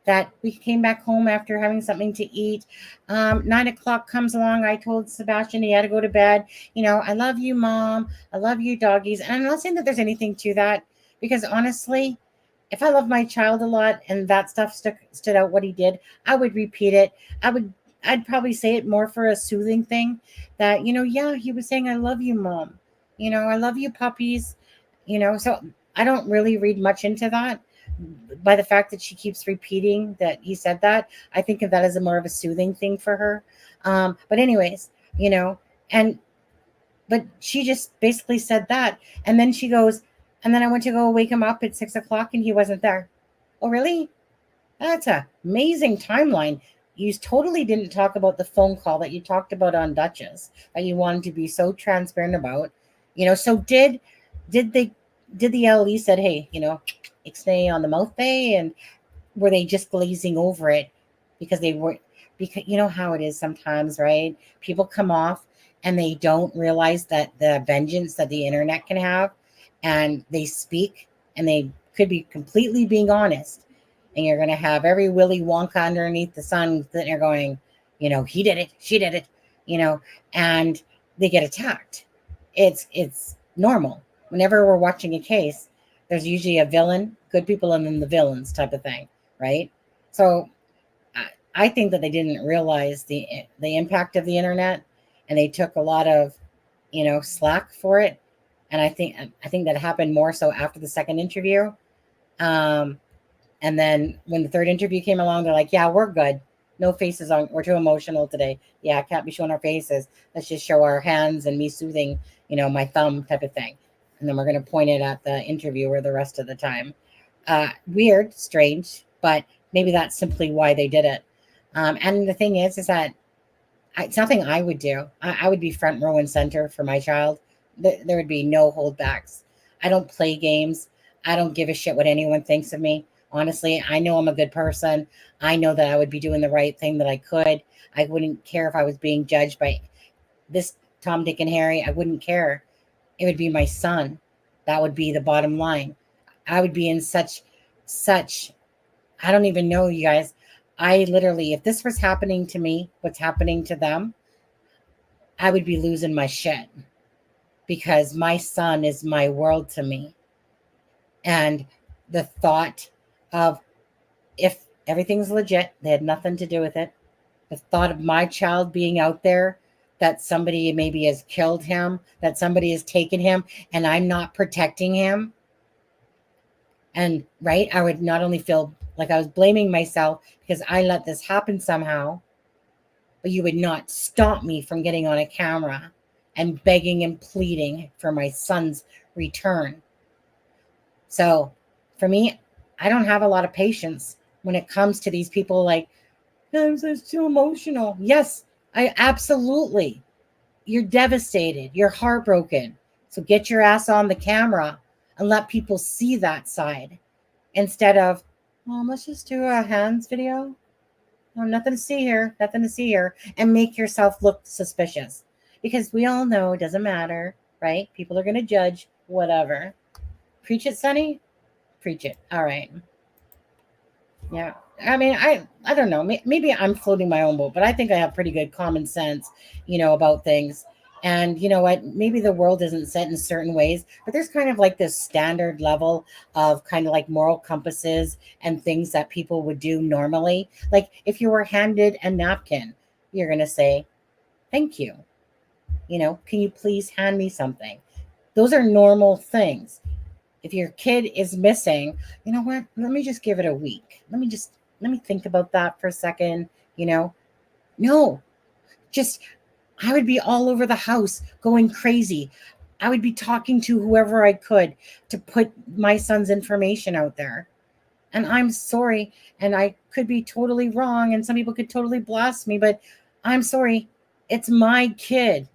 That we came back home after having something to eat. 9 o'clock comes along. I told Sebastian he had to go to bed. I love you, Mom. I love you, doggies. And I'm not saying that there's anything to that, because honestly, if I love my child a lot and that stuff stood out what he did, I would repeat it. I'd probably say it more for a soothing thing that, yeah, he was saying, I love you, Mom. I love you, puppies. So I don't really read much into that. By the fact that she keeps repeating that he said that, I think of that as more of a soothing thing for her. But anyways, but she just basically said that. And then she goes, and then I went to go wake him up at 6 o'clock and he wasn't there. Oh, really? That's an amazing timeline. you totally didn't talk about the phone call that you talked about on Duchess that you wanted to be so transparent about. So did the LE said, hey, ixnay on the mouth bay, and were they just glazing over it because you know how it is sometimes, right? People come off and they don't realize that the vengeance that the internet can have, and they speak and they could be completely being honest, and you're going to have every Willy Wonka underneath the sun sitting there going, he did it, she did it, and they get attacked. It's normal. Whenever we're watching a case, there's usually a villain, good people, and then the villains type of thing, right? So I think that they didn't realize the impact of the internet, and they took a lot of, slack for it. And I think that happened more so after the second interview. And then when the third interview came along, they're like, yeah, we're good. No faces on. We're too emotional today. Yeah, can't be showing our faces. Let's just show our hands and me soothing, my thumb type of thing. And then we're going to point it at the interviewer the rest of the time. Weird, strange, but maybe that's simply why they did it. And the thing is that it's nothing I would do. I would be front row and center for my child. There would be no holdbacks. I don't play games. I don't give a shit what anyone thinks of me. Honestly, I know I'm a good person. I know that I would be doing the right thing that I could. I wouldn't care if I was being judged by this Tom, Dick, and Harry. I wouldn't care. It would be my son. That would be the bottom line. I would be in such, I don't even know, you guys. I literally, if this was happening to me, what's happening to them, I would be losing my shit, because my son is my world to me. And the thought of, if everything's legit, they had nothing to do with it. The thought of my child being out there, that somebody maybe has killed him, that somebody has taken him, and I'm not protecting him. And right, I would not only feel like I was blaming myself because I let this happen somehow, but you would not stop me from getting on a camera and begging and pleading for my son's return. So for me, I don't have a lot of patience when it comes to these people like, it's too emotional. Yes, I absolutely. You're devastated. You're heartbroken. So get your ass on the camera and let people see that side, instead of, let's just do a hands video. Oh, nothing to see here. Nothing to see here. And make yourself look suspicious, because we all know it doesn't matter, right? People are going to judge, whatever. Preach it, Sonny. Preach it. All right. Yeah. I mean, I don't know. Maybe I'm floating my own boat, but I think I have pretty good common sense, about things. And you know what? Maybe the world isn't set in certain ways, but there's kind of like this standard level of kind of like moral compasses and things that people would do normally. Like if you were handed a napkin, you're going to say, thank you. Can you please hand me something? Those are normal things. If your kid is missing, you know what? Let me just give it a week. Let me think about that for a second. No, just, I would be all over the house going crazy. I would be talking to whoever I could to put my son's information out there. And I'm sorry, and I could be totally wrong, and some people could totally blast me, but I'm sorry. It's my kid.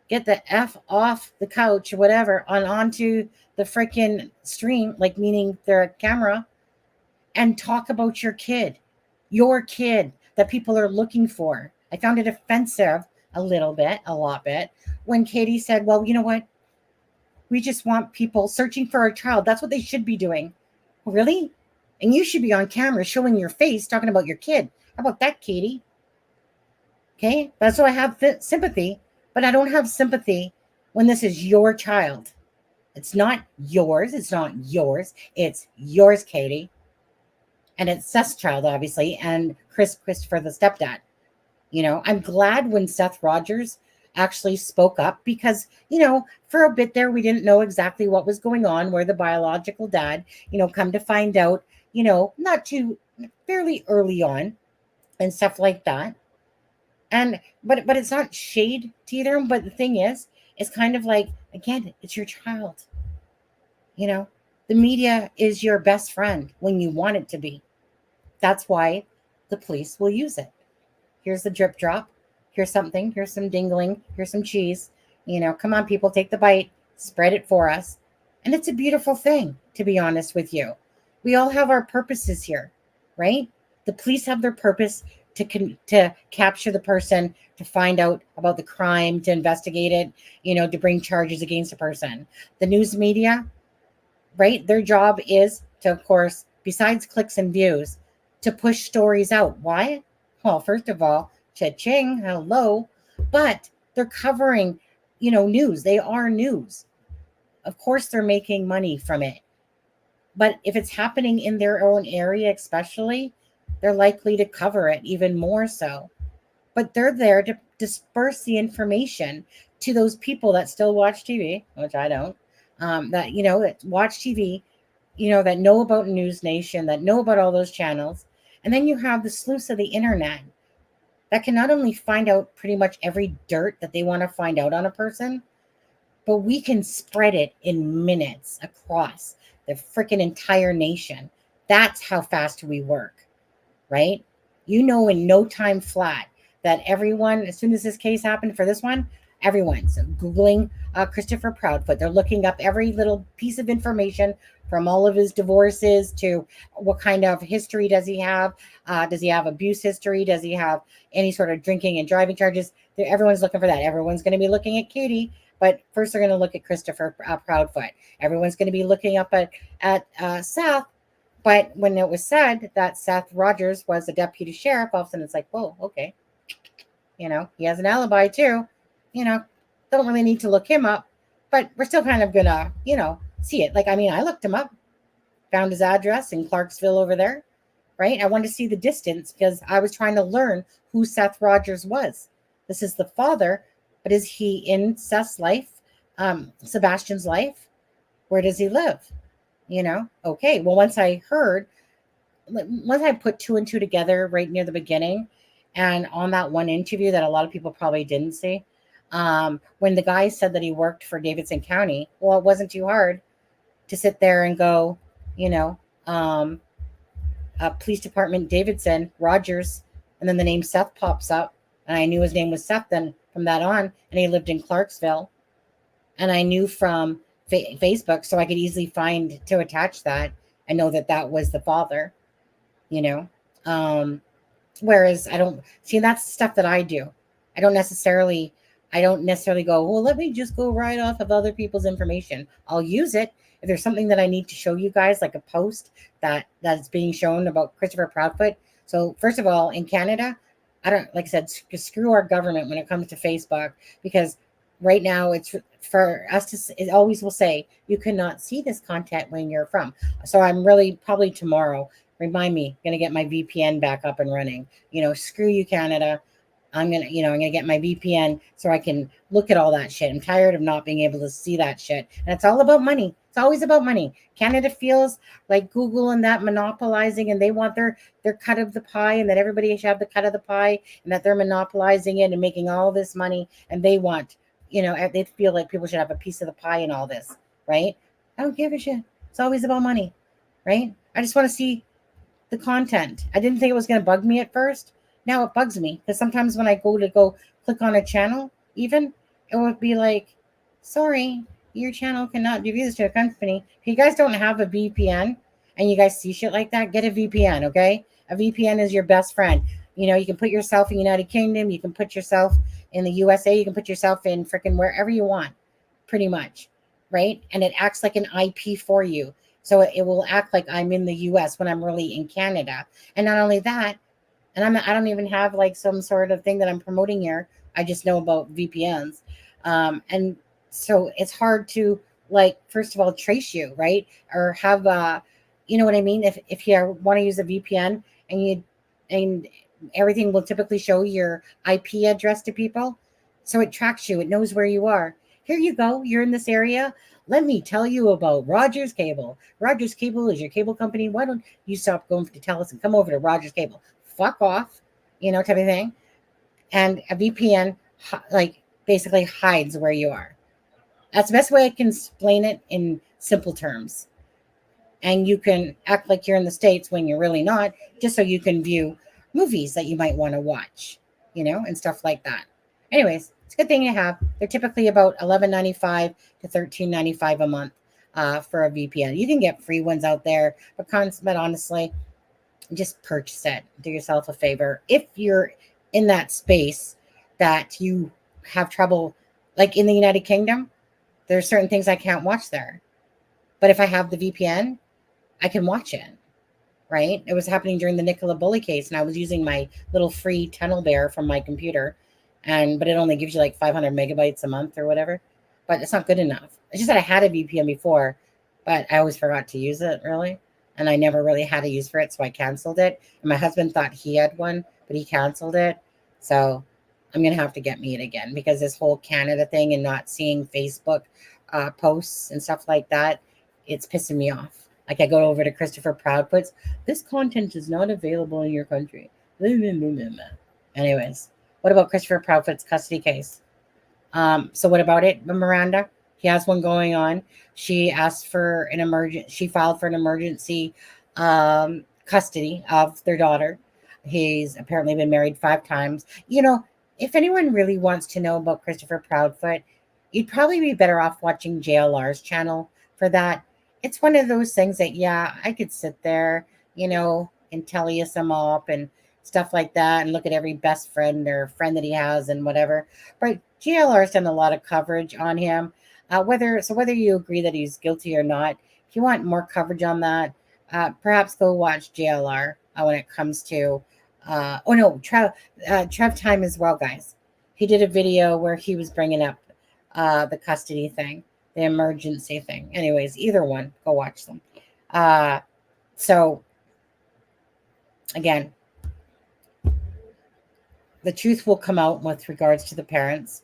Get the F off the couch or whatever onto the freaking stream, like meaning their camera, and talk about your kid that people are looking for. I found it offensive a lot bit, when Katie said, well, you know what? We just want people searching for our child. That's what they should be doing. Really? And you should be on camera showing your face, talking about your kid. How about that, Katie? Okay? That's why I have sympathy, but I don't have sympathy when this is your child. It's not yours. It's not yours. It's yours, Katie. And it's Seth's child, obviously, and Christopher, the stepdad. I'm glad when Seth Rogers actually spoke up, because, for a bit there, we didn't know exactly what was going on, where the biological dad, come to find out, not too fairly early on and stuff like that. And, but it's not shade to either of them. But the thing is, it's kind of like, again, it's your child. The media is your best friend when you want it to be. That's why the police will use it. Here's the drip drop. Here's something. Here's some dingling. Here's some cheese. Come on, people, take the bite, spread it for us. And it's a beautiful thing, to be honest with you. We all have our purposes here, right? The police have their purpose to capture the person, to find out about the crime, to investigate it, to bring charges against a person. The news media, right? Their job is to, of course, besides clicks and views, to push stories out. Why? Well, first of all, cha-ching, hello. But they're covering, news. They are news. Of course, they're making money from it. But if it's happening in their own area, especially, they're likely to cover it even more so. But they're there to disperse the information to those people that still watch TV, which I don't, that watch TV, that know about News Nation, that know about all those channels. And then you have the sleuths of the internet that can not only find out pretty much every dirt that they want to find out on a person, but we can spread it in minutes across the freaking entire nation. That's how fast we work, right? In no time flat that everyone, as soon as this case happened for this one, everyone's Googling Christopher Proudfoot. They're looking up every little piece of information from all of his divorces to what kind of history does he have? Does he have abuse history? Does he have any sort of drinking and driving charges? Everyone's looking for that. Everyone's going to be looking at Katie, but first they're going to look at Christopher Proudfoot. Everyone's going to be looking up at Seth. But when it was said that Seth Rogers was a deputy sheriff, all of a sudden it's like, whoa, okay. He has an alibi too. Don't really need to look him up, but we're still kind of gonna, see it. I looked him up, found his address in Clarksville over there, right? I wanted to see the distance because I was trying to learn who Seth Rogers was. This is the father, but is he in Seth's life, Sebastian's life? Where does he live? Okay. Well, once I put two and two together right near the beginning, and on that one interview that a lot of people probably didn't see, when the guy said that he worked for Davidson County, well, it wasn't too hard to sit there and go, police department, Davidson, Rogers, and then the name Seth pops up. And I knew his name was Seth then from that on, and he lived in Clarksville. And I knew from Facebook, so I could easily find to attach that and know that that was the father, whereas I don't see, that's stuff that I do. I don't necessarily go, well, let me just go right off of other people's information. I'll use it if there's something that I need to show you guys, like a post that's being shown about Christopher Proudfoot. So first of all, in Canada, I don't, like I said, screw our government when it comes to Facebook, because right now it's for us to, it always will say you cannot see this content when you're from. So I'm really probably tomorrow, remind me, going to get my VPN back up and running. Screw you, Canada. I'm going to get my VPN so I can look at all that shit. I'm tired of not being able to see that shit. And it's all about money. It's always about money. Canada feels like Google and that monopolizing, and they want their cut of the pie, and that everybody should have the cut of the pie, and that they're monopolizing it and making all this money. And they want, they feel like people should have a piece of the pie in all this, right? I don't give a shit. It's always about money, right? I just want to see the content. I didn't think it was going to bug me at first. Now it bugs me because sometimes when I go click on a channel, even, it would be like, sorry, your channel cannot give this to a company. If you guys don't have a VPN and you guys see shit like that, get a VPN, okay? A VPN is your best friend. You can put yourself in the United Kingdom, you can put yourself in the USA, you can put yourself in freaking wherever you want, pretty much, right? And it acts like an IP for you. So it will act like I'm in the US when I'm really in Canada. And not only that, and I don't even have like some sort of thing that I'm promoting here. I just know about VPNs. And so it's hard to, like, first of all, trace you, right? Or have, you know what I mean? If you want to use a VPN and everything will typically show your IP address to people. So it tracks you. It knows where you are. Here you go. You're in this area. Let me tell you about Rogers Cable. Rogers Cable is your cable company. Why don't you stop going to TELUS and come over to Rogers Cable? Fuck off, type of thing. And a VPN, like, basically hides where you are. That's the best way I can explain it in simple terms. And you can act like you're in the States when you're really not, just so you can view movies that you might want to watch, and stuff like that. Anyways, it's a good thing to have. They're typically about $11.95 to $13.95 a month for a VPN. You can get free ones out there, but honestly, just purchase it. Do yourself a favor. If you're in that space that you have trouble, like in the United Kingdom, there are certain things I can't watch there. But if I have the VPN, I can watch it, right? It was happening during the Nicola Bully case, and I was using my little free Tunnel Bear from my computer, but it only gives you like 500 megabytes a month or whatever. But it's not good enough. It's just that I had a VPN before, but I always forgot to use it, really. And I never really had a use for it, so I canceled it. And my husband thought he had one, but he canceled it. So I'm going to have to get me it again, because this whole Canada thing and not seeing Facebook posts and stuff like that, it's pissing me off. Like I go over to Christopher Proudfoot's, this content is not available in your country. Anyways, what about Christopher Proudfoot's custody case? So what about it, Miranda? He has one going on. She asked for she filed for an emergency custody of their daughter. He's apparently been married 5 times. If anyone really wants to know about Christopher Proudfoot, you'd probably be better off watching JLR's channel for that. It's one of those things that, yeah, I could sit there, and tell you some up and stuff like that, and look at every best friend or friend that he has and whatever. But JLR's done a lot of coverage on him. Whether you agree that he's guilty or not, if you want more coverage on that, perhaps go watch JLR when it comes to Trev Time as well, guys. He did a video where he was bringing up the custody thing, the emergency thing. Anyways, either one, go watch them. So again, the truth will come out with regards to the parents.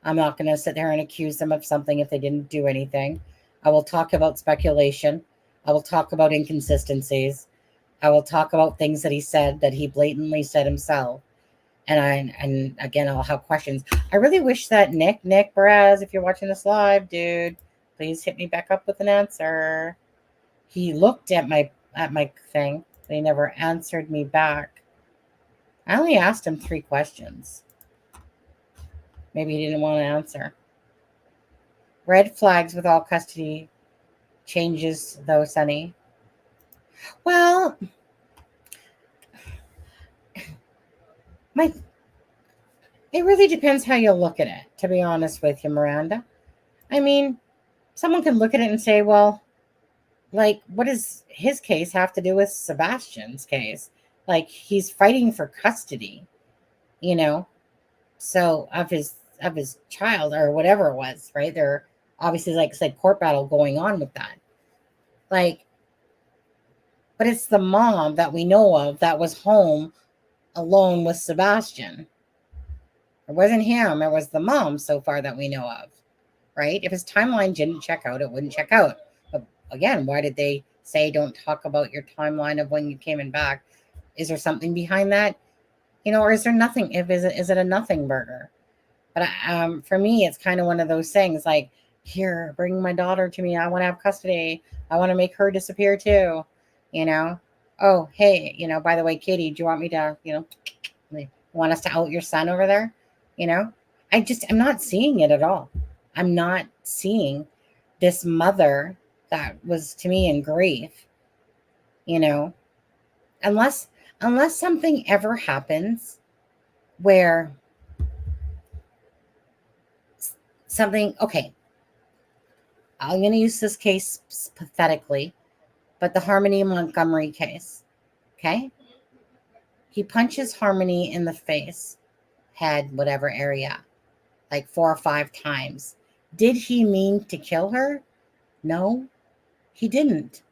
I'm not going to sit there and accuse them of something if they didn't do anything. I will talk about speculation. I will talk about inconsistencies. I will talk about things that he said that he blatantly said himself. And again, I'll have questions. I really wish that Nick Baraz, if you're watching this live, dude, please hit me back up with an answer. He looked at my thing, but he never answered me back. I only asked him 3 questions. Maybe he didn't want to answer. Red flags with all custody changes, though, Sonny. Well, it really depends how you look at it, to be honest with you, Miranda. I mean, someone can look at it and say, well, like, what does his case have to do with Sebastian's case? Like, he's fighting for custody, so of his child or whatever it was, right? There obviously, like I said, court battle going on with that. Like, but it's the mom that we know of that was home alone with Sebastian. It wasn't him, it was the mom so far that we know of, right? If his timeline didn't check out, it wouldn't check out. But again, why did they say don't talk about your timeline of when you came in back? Is there something behind that? Or is there nothing? Is it a nothing burger? But for me, it's kind of one of those things like, here, bring my daughter to me. I want to have custody. I want to make her disappear too. Oh, hey, by the way, Katie, do you want me to, want us to out your son over there? I'm not seeing it at all. I'm not seeing this mother that was to me in grief, unless something ever happens where okay, I'm going to use this case pathetically, but the Harmony Montgomery case, okay? He punches Harmony in the face, head, whatever area, like 4 or 5 times. Did he mean to kill her? No, he didn't.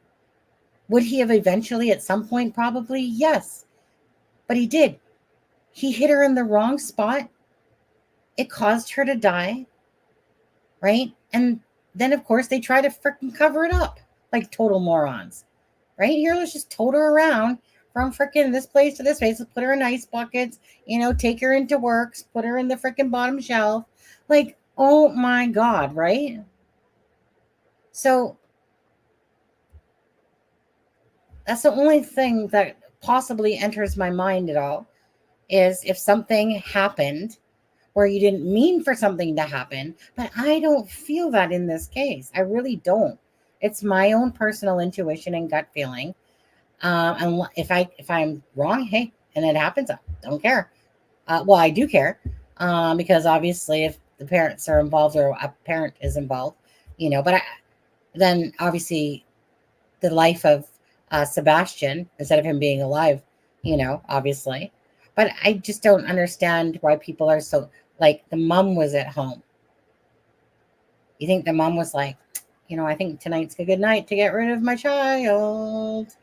Would he have eventually at some point? Probably, yes. But he did. He hit her in the wrong spot. It caused her to die, right? And then, of course, they try to freaking cover it up like total morons, right? Here, let's just tote her around from freaking this place to this place. Let's put her in ice buckets, take her into works, put her in the freaking bottom shelf. Like, oh my God, right? So that's the only thing that possibly enters my mind at all is if something happened where you didn't mean for something to happen, but I don't feel that in this case. I really don't. It's my own personal intuition and gut feeling. And if I'm wrong, hey, and it happens, I don't care. Well, I do care, because obviously, if the parents are involved or a parent is involved, but then obviously the life of Sebastian instead of him being alive, obviously. But I just don't understand why people are so like the mom was at home. You think the mom was like, I think tonight's a good night to get rid of my child.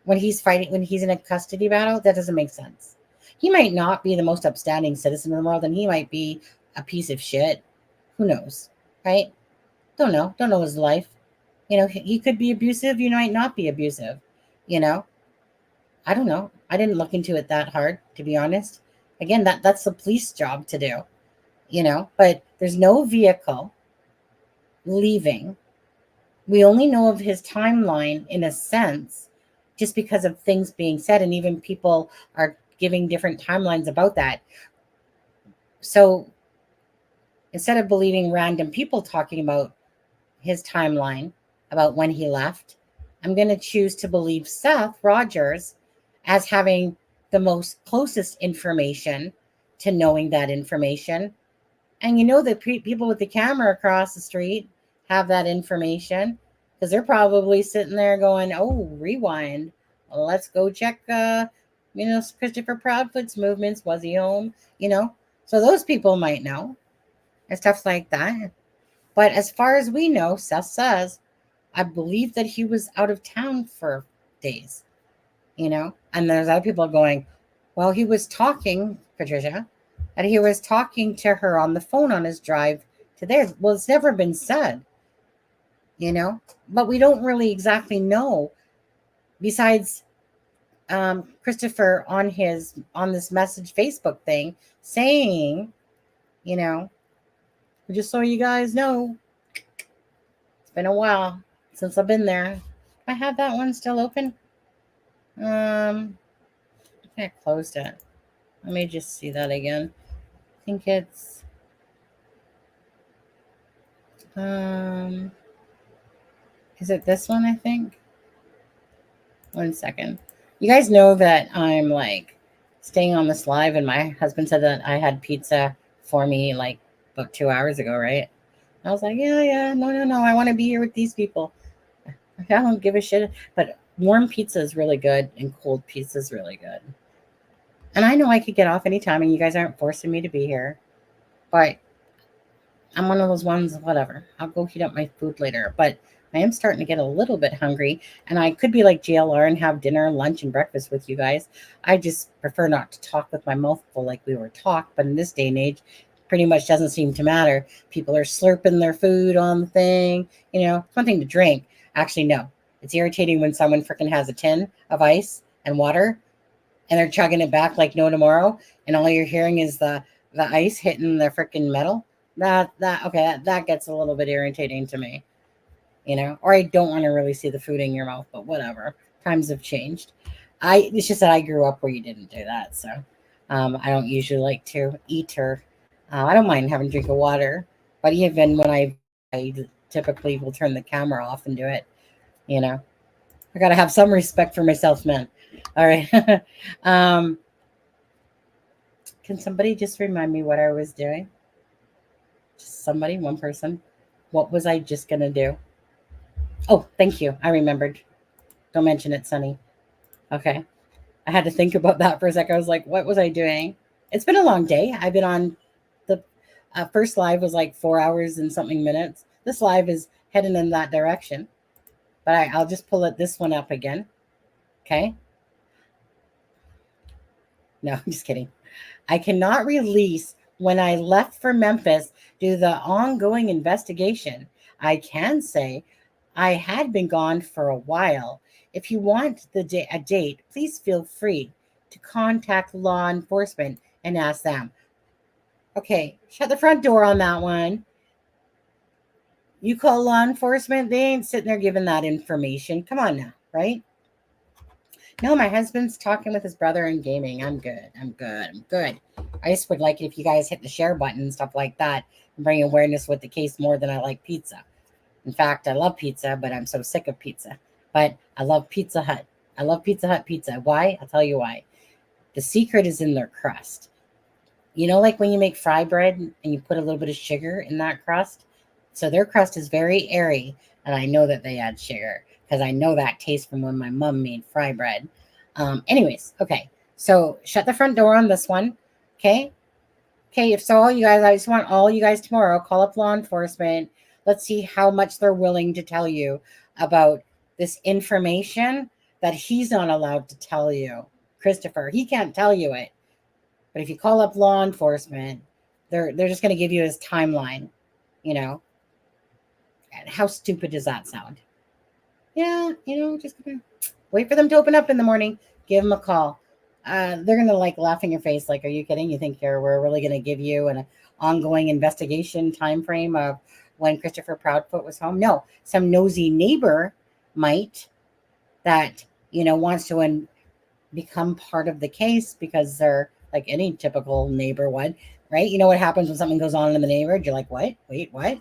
When he's in a custody battle, that doesn't make sense. He might not be the most upstanding citizen in the world, and he might be a piece of shit. Who knows, right? Don't know his life. He could be abusive. You might not be abusive. I don't know. I didn't look into it that hard, to be honest. Again, that's the police job to do. But there's no vehicle leaving. We only know of his timeline in a sense just because of things being said, and even people are giving different timelines about that. So instead of believing random people talking about his timeline about when he left, I'm going to choose to believe Seth Rogers as having the most closest information to knowing that information. And the people with the camera across the street have that information because they're probably sitting there going, oh, rewind. Well, let's go check, Christopher Proudfoot's movements. Was he home? So those people might know and stuff like that. But as far as we know, Seth says, I believe that he was out of town for days, and there's other people going, well, he was talking, Patricia, and he was talking to her on the phone on his drive to there. Well, it's never been said, but we don't really exactly know. Besides Christopher on this message Facebook thing saying, just so you guys know, it's been a while since I've been there. I have that one still open. I closed it. Let me just see that again. I think it's is it this one? I think. 1 second. You guys know that I'm like staying on this live, and my husband said that I had pizza for me like about 2 hours ago, right? I was like, yeah, no, I want to be here with these people. I don't give a shit. But warm pizza is really good, and cold pizza is really good. And I know I could get off anytime, and you guys aren't forcing me to be here. But I'm one of those ones, whatever. I'll go heat up my food later. But I am starting to get a little bit hungry, and I could be like JLR and have dinner, lunch, and breakfast with you guys. I just prefer not to talk with my mouth full like we were taught. But in this day and age, pretty much doesn't seem to matter. People are slurping their food on the thing. Something to drink. Actually, no. It's irritating when someone freaking has a tin of ice and water, and they're chugging it back like no tomorrow, and all you're hearing is the ice hitting the freaking metal. That gets a little bit irritating to me, or I don't want to really see the food in your mouth, but whatever. Times have changed. It's just that I grew up where you didn't do that, so I don't usually like to eat or I don't mind having a drink of water, but even when I typically will turn the camera off and do it. I gotta have some respect for myself, man. All right. Can somebody just remind me what I was doing? Just somebody, one person. What was I just gonna do? Oh, thank you. I remembered. Don't mention it, Sonny. Okay. I had to think about that for a second. I was like, what was I doing? It's been a long day. I've been on the first live was like 4 hours and something minutes. This live is heading in that direction. But I'll just pull this one up again. Okay. No, I'm just kidding. I cannot release when I left for Memphis due to the ongoing investigation. I can say I had been gone for a while. If you want a date, please feel free to contact law enforcement and ask them. Okay, shut the front door on that one. You call law enforcement, they ain't sitting there giving that information. Come on now, right? No, my husband's talking with his brother and gaming. I'm good. I'm good. I'm good. I just would like it if you guys hit the share button and stuff like that and bring awareness with the case more than I like pizza. In fact, I love pizza, but I'm so sick of pizza. But I love Pizza Hut. I love Pizza Hut pizza. Why? I'll tell you why. The secret is in their crust. You know, like when you make fry bread and you put a little bit of sugar in that crust? So their crust is very airy, and I know that they add sugar because I know that taste from when my mom made fry bread. Anyways, okay. So shut the front door on this one. Okay. Okay. If so, all you guys, I just want all you guys tomorrow, call up law enforcement. Let's see how much they're willing to tell you about this information that he's not allowed to tell you. Christopher, he can't tell you it. But if you call up law enforcement, they're just going to give you his timeline, you know. And how stupid does that sound? Yeah, you know, just gonna wait for them to open up in the morning. Give them a call. They're gonna like laugh in your face, like, "Are you kidding? You think we're really gonna give you an ongoing investigation time frame of when Christopher Proudfoot was home?" No, some nosy neighbor might that wants to become part of the case because they're like any typical neighbor would, right? You know what happens when something goes on in the neighborhood? You're like, what? Wait, what?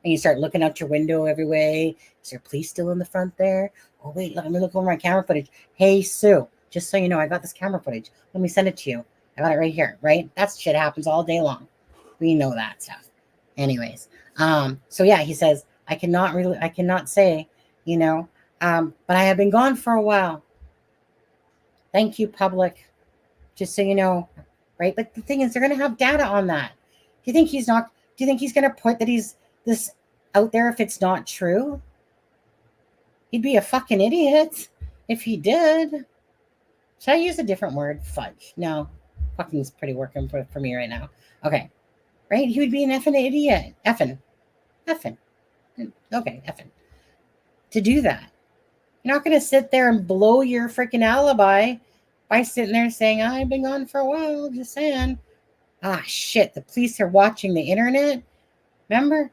And you start looking out your window every way. Is there police still in the front there? Oh, wait, let me look over my camera footage. Hey, Sue, just so you know, I got this camera footage. Let me send it to you. I got it right here, right? That shit happens all day long. We know that stuff. Anyways, so yeah, he says, I cannot say, but I have been gone for a while. Thank you, public. Just so you know, right? But the thing is, they're going to have data on that. Do you think he's going to put that he's this out there if it's not true? He'd be a fucking idiot if he did. Should I use a different word? Fudge. No, fucking's pretty working for me right now. Okay, right? He would be an effing idiot. Effing. Okay, effing. To do that. You're not going to sit there and blow your freaking alibi by sitting there saying, I've been gone for a while, just saying. Ah, shit, the police are watching the internet. Remember?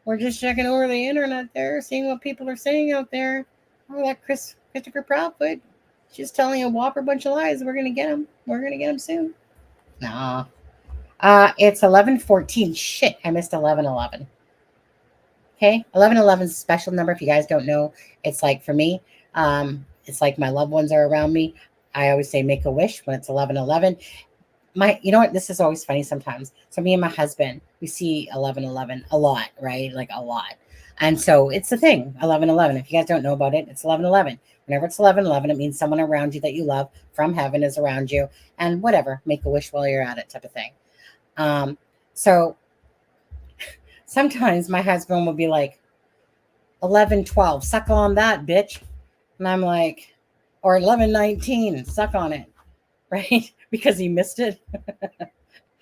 We're just checking over the internet there, seeing what people are saying out there. Oh, that Christopher Proudfoot, just telling a whopper bunch of lies. We're going to get him. We're going to get him soon. Nah. It's 11:14. Shit, I missed 11:11. Okay, 11:11 is a special number. If you guys don't know, it's like for me, it's like my loved ones are around me. I always say make a wish when it's 11:11. You know what? This is always funny sometimes. So me and my husband, we see 11:11 a lot, right? Like a lot. And so it's the thing, 11:11. If you guys don't know about it, it's 11:11. Whenever it's 11:11, it means someone around you that you love from heaven is around you, and whatever, make a wish while you're at it, type of thing. So sometimes my husband will be like, 11:12, suck on that, bitch. And I'm like, or 11:19, suck on it, right? Because he missed it.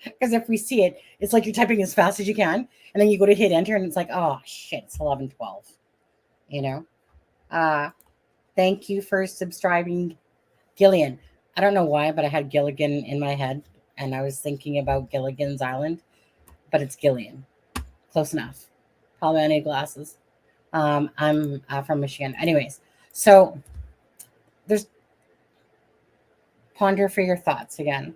Because if we see it, it's like you're typing as fast as you can, and then you go to hit enter, and it's like, oh shit, it's 11:12. Thank you for subscribing, Gillian. I don't know why, but I had Gilligan in my head, and I was thinking about Gilligan's Island, but it's Gillian. Close enough. Probably I need glasses. I'm from Michigan. Anyways, so there's ponder for your thoughts again.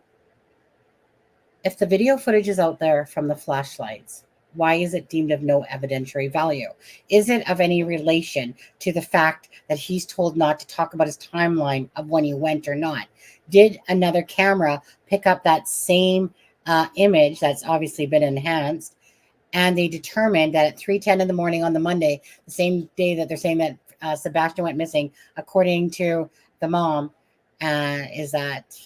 If the video footage is out there from the flashlights, why is it deemed of no evidentiary value? Is it of any relation to the fact that he's told not to talk about his timeline of when he went or not? Did another camera pick up that same image that's obviously been enhanced? And they determined that at 3:10 in the morning on the Monday, the same day that they're saying that Sebastian went missing, according to the mom, is that,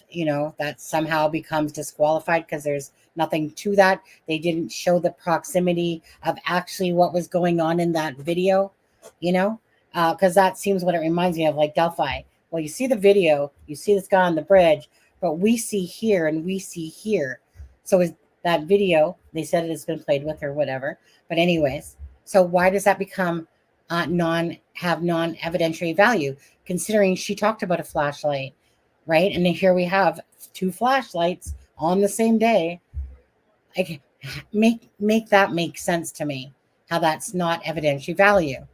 that somehow becomes disqualified because there's nothing to that. They didn't show the proximity of actually what was going on in that video, because that seems what it reminds me of, like Delphi. Well, you see the video, you see this guy on the bridge, but we see here and we see here. So is that video, they said it has been played with or whatever. But anyways, so why does that become non-evidentiary value, considering she talked about a flashlight, right? And then here we have two flashlights on the same day. Like, make that make sense to me, how that's not evidentiary value.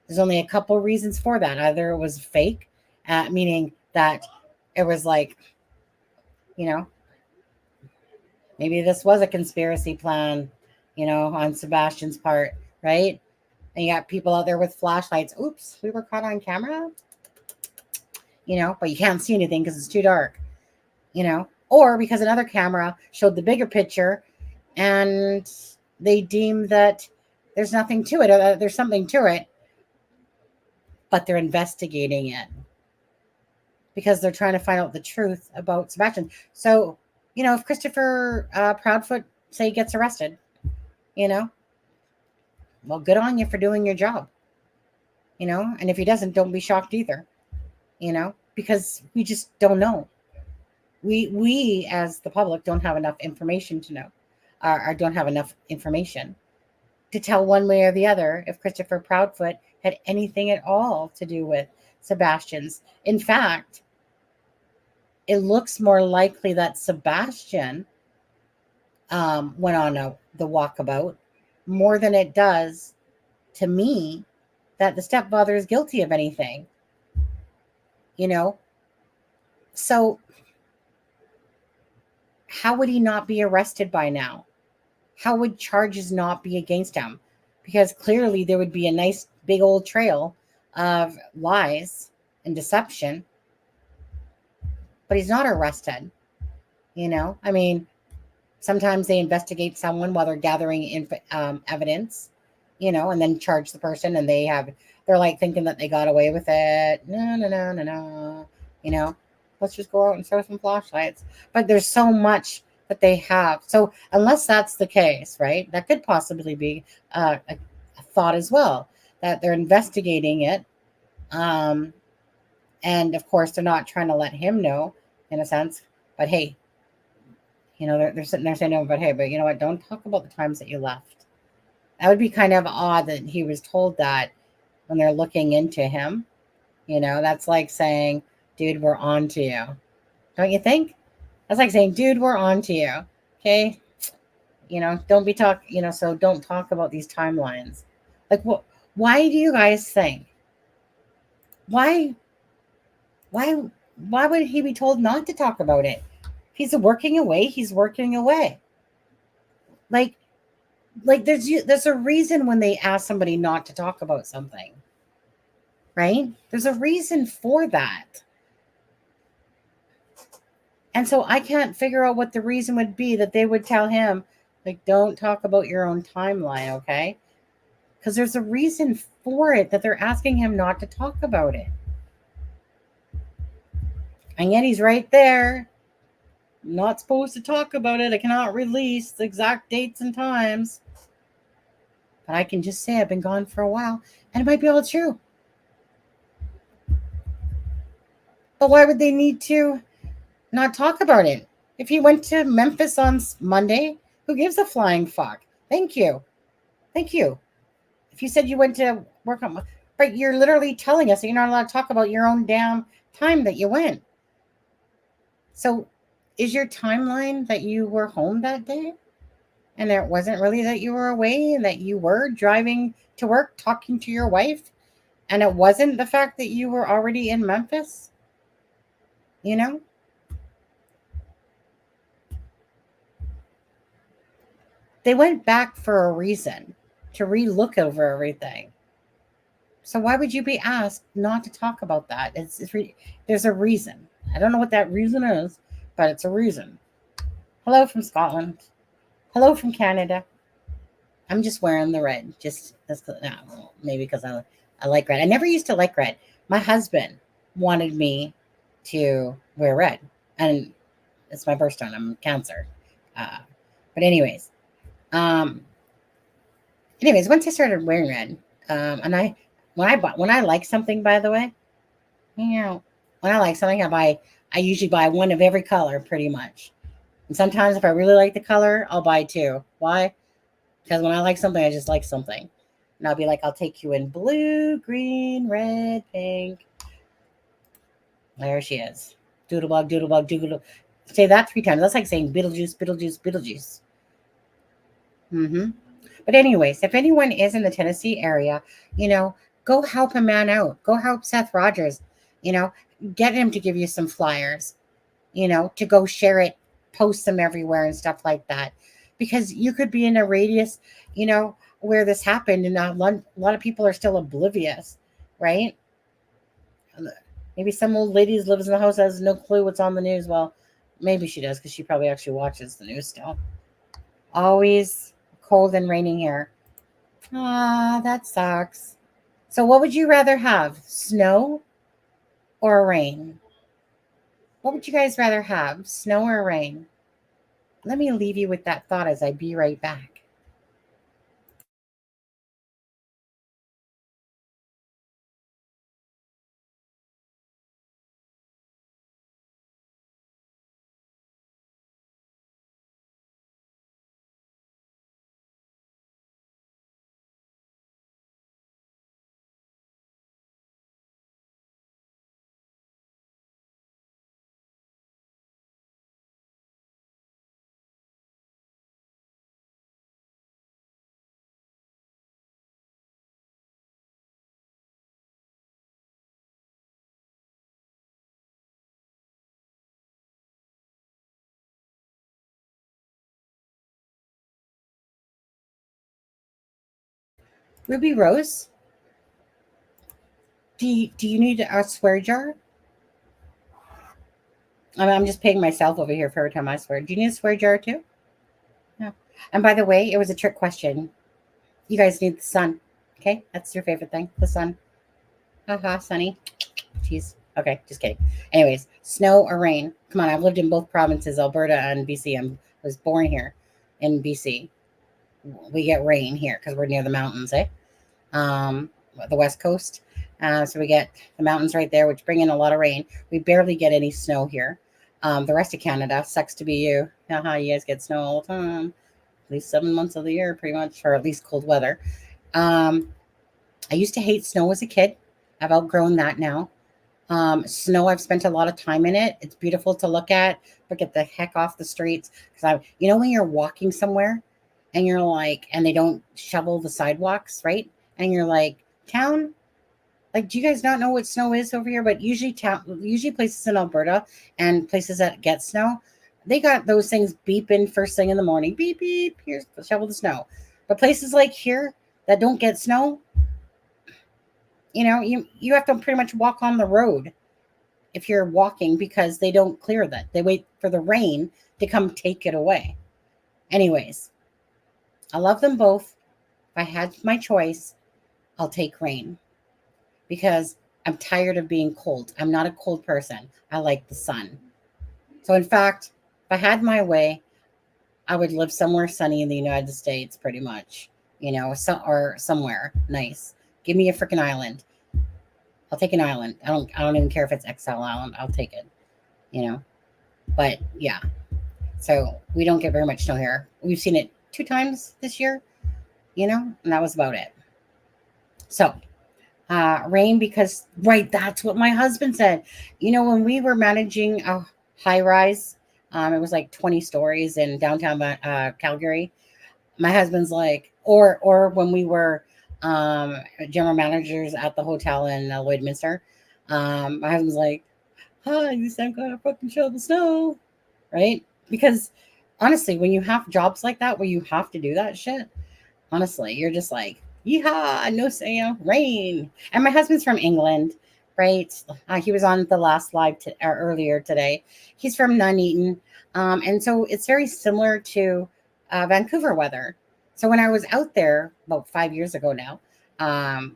There's only a couple reasons for that. Either it was fake, meaning that it was like, maybe this was a conspiracy plan, on Sebastian's part, right? And you got people out there with flashlights. Oops, we were caught on camera, but you can't see anything because it's too dark, or because another camera showed the bigger picture and they deem that there's nothing to it, or there's something to it, but they're investigating it because they're trying to find out the truth about Sebastian. So, if Christopher Proudfoot, say, gets arrested, well, good on you for doing your job, and if he doesn't, don't be shocked either, because we just don't know. We as the public don't have enough information to know, or don't have enough information to tell one way or the other if Christopher Proudfoot had anything at all to do with Sebastian's. In fact, it looks more likely that Sebastian went on the walkabout more than it does to me that the stepfather is guilty of anything. So how would he not be arrested by now? How would charges not be against him? Because clearly there would be a nice big old trail of lies and deception, but he's not arrested. I mean, sometimes they investigate someone while they're gathering evidence, and then charge the person, and they're like thinking that they got away with it. No. Let's just go out and throw some flashlights. But there's so much that they have. So unless that's the case, right, that could possibly be a thought as well, that they're investigating it. And of course, they're not trying to let him know, in a sense. But hey, they're sitting there saying, no, but hey, but you know what? Don't talk about the times that you left. That would be kind of odd that he was told that when they're looking into him. That's like saying, dude, we're on to you. Don't you think? That's like saying, dude, we're on to you. Okay. Don't be so don't talk about these timelines. Like, what? Why do you guys think? Why would he be told not to talk about it? He's working away. He's working away. Like there's a reason when they ask somebody not to talk about something, right? There's a reason for that. And so I can't figure out what the reason would be that they would tell him, like, don't talk about your own timeline, okay? Because there's a reason for it that they're asking him not to talk about it. And yet he's right there. I'm not supposed to talk about it. I cannot release the exact dates and times. But I can just say I've been gone for a while, and it might be all true. But why would they need to not talk about it? If he went to Memphis on Monday, who gives a flying fuck? Thank you. If you said you went to work on, but you're literally telling us that you're not allowed to talk about your own damn time that you went. So is your timeline that you were home that day? And it wasn't really that you were away, and that you were driving to work, talking to your wife, and it wasn't the fact that you were already in Memphis? They went back for a reason, to re-look over everything. So why would you be asked not to talk about that? There's a reason. I don't know what that reason is, but it's a reason. Hello from Scotland. Hello from Canada. I'm just wearing the red. Maybe because I like red. I never used to like red. My husband wanted me to wear red, and it's my birthstone. I'm Cancer. But anyways, once I started wearing red, and when I like something, by the way, when I like something, I usually buy one of every color pretty much. And sometimes if I really like the color, I'll buy two. Why? Because when I like something, I just like something. And I'll be like, I'll take you in blue, green, red, pink. There she is. Doodlebug, doodlebug, doodlebug. Say that 3 times. That's like saying Beetlejuice, Beetlejuice, Beetlejuice. But anyways, if anyone is in the Tennessee area, go help a man out. Go help Seth Rogers. get him to give you some flyers, to go share it, post them everywhere and stuff like that. Because you could be in a radius, where this happened, and a lot of people are still oblivious, right? Maybe some old lady lives in the house, has no clue what's on the news. Well, maybe she does, because she probably actually watches the news still. Always cold and raining here. Ah, that sucks. So what would you rather have, snow or rain? What would you guys rather have, snow or rain? Let me leave you with that thought as I be right back. Ruby Rose, do you need a swear jar? I'm just paying myself over here for every time I swear. Do you need a swear jar too? No. And by the way, it was a trick question. You guys need the sun. Okay, that's your favorite thing, the sun. Haha, sunny. Jeez. Okay, just kidding. Anyways, snow or rain? Come on, I've lived in both provinces, Alberta and BC. I was born here in BC. We get rain here because we're near the mountains, the west coast. So we get the mountains right there, which bring in a lot of rain. We barely get any snow here. The rest of Canada sucks to be you. Haha, you guys get snow all the time. At least 7 months of the year, pretty much, or at least cold weather. I used to hate snow as a kid. I've outgrown that now. Snow, I've spent a lot of time in it. It's beautiful to look at, but get the heck off the streets. Because when you're walking somewhere and you're like, and they don't shovel the sidewalks, right? And you're like, town, like, do you guys not know what snow is over here? But usually places in Alberta and places that get snow, they got those things beeping first thing in the morning. Beep, beep, here's shovel the snow. But places like here that don't get snow, you have to pretty much walk on the road if you're walking, because they don't clear that. They wait for the rain to come take it away. Anyways, I love them both. If I had my choice, I'll take rain, because I'm tired of being cold. I'm not a cold person. I like the sun. So in fact, if I had my way, I would live somewhere sunny in the United States, pretty much, or somewhere nice. Give me a freaking island. I'll take an island. I don't even care if it's Exile Island. I'll take it, But yeah. So we don't get very much snow here. We've seen it 2 times this year, and that was about it. So rain, because that's what my husband said. When we were managing a high rise, it was like 20 stories in downtown Calgary. My husband's like, or when we were general managers at the hotel in Lloydminster, my husband's like, hi, you said I'm gonna fucking shovel snow, right? Because honestly, when you have jobs like that where you have to do that shit, honestly, you're just like, yeehaw, no say, rain. And my husband's from England, right? He was on the last live earlier today. He's from Nuneaton, and so it's very similar to Vancouver weather. So when I was out there about 5 years ago now,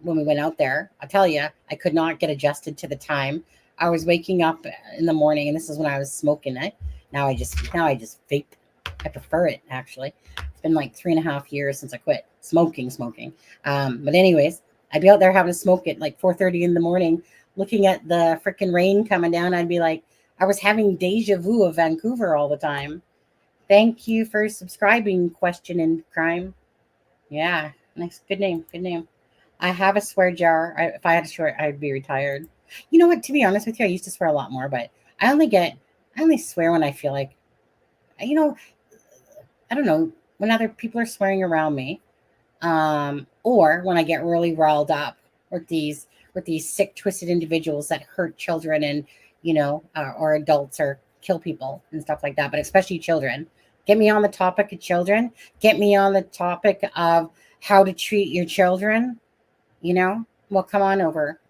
when we went out there, I'll tell you, I could not get adjusted to the time. I was waking up in the morning, and this is when I was smoking it. Now I just vape. I prefer it, actually. It's been like 3.5 years since I quit smoking. But anyways, I'd be out there having a smoke at like 4:30 in the morning, looking at the freaking rain coming down. I'd be like, I was having deja vu of Vancouver all the time. Thank you for subscribing, Question and Crime. Yeah, nice. Good name. I have a swear jar. If I had to swear, I'd be retired. You know what? To be honest with you, I used to swear a lot more, but I only swear when I feel like, I don't know, when other people are swearing around me, or when I get really riled up with these with these sick, twisted individuals that hurt children and, or adults or kill people and stuff like that, but especially children. Get me on the topic of children. Get me on the topic of how to treat your children, well, come on over.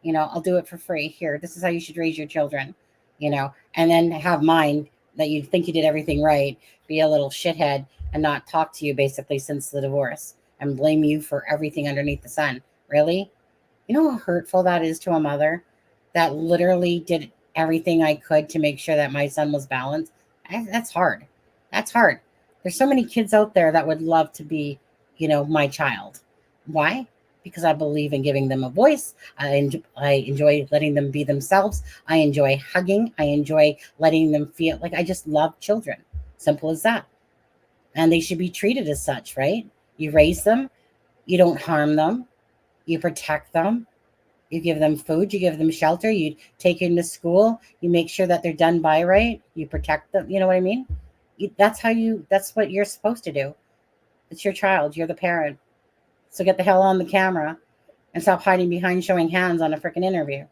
I'll do it for free. Here, this is how you should raise your children, and then have mine that you think you did everything right, be a little shithead and not talk to you basically since the divorce and blame you for everything underneath the sun. Really? You know how hurtful that is to a mother that literally did everything I could to make sure that my son was balanced? That's hard. That's hard. There's so many kids out there that would love to be, my child. Why? Because I believe in giving them a voice. I enjoy letting them be themselves. I enjoy hugging. I enjoy letting them feel like I just love children. Simple as that. And they should be treated as such, right? You raise them. You don't harm them. You protect them. You give them food. You give them shelter. You take them to school. You make sure that they're done by right. You protect them. You know what I mean? That's what you're supposed to do. It's your child. You're the parent. So get the hell on the camera and stop hiding behind showing hands on a freaking interview.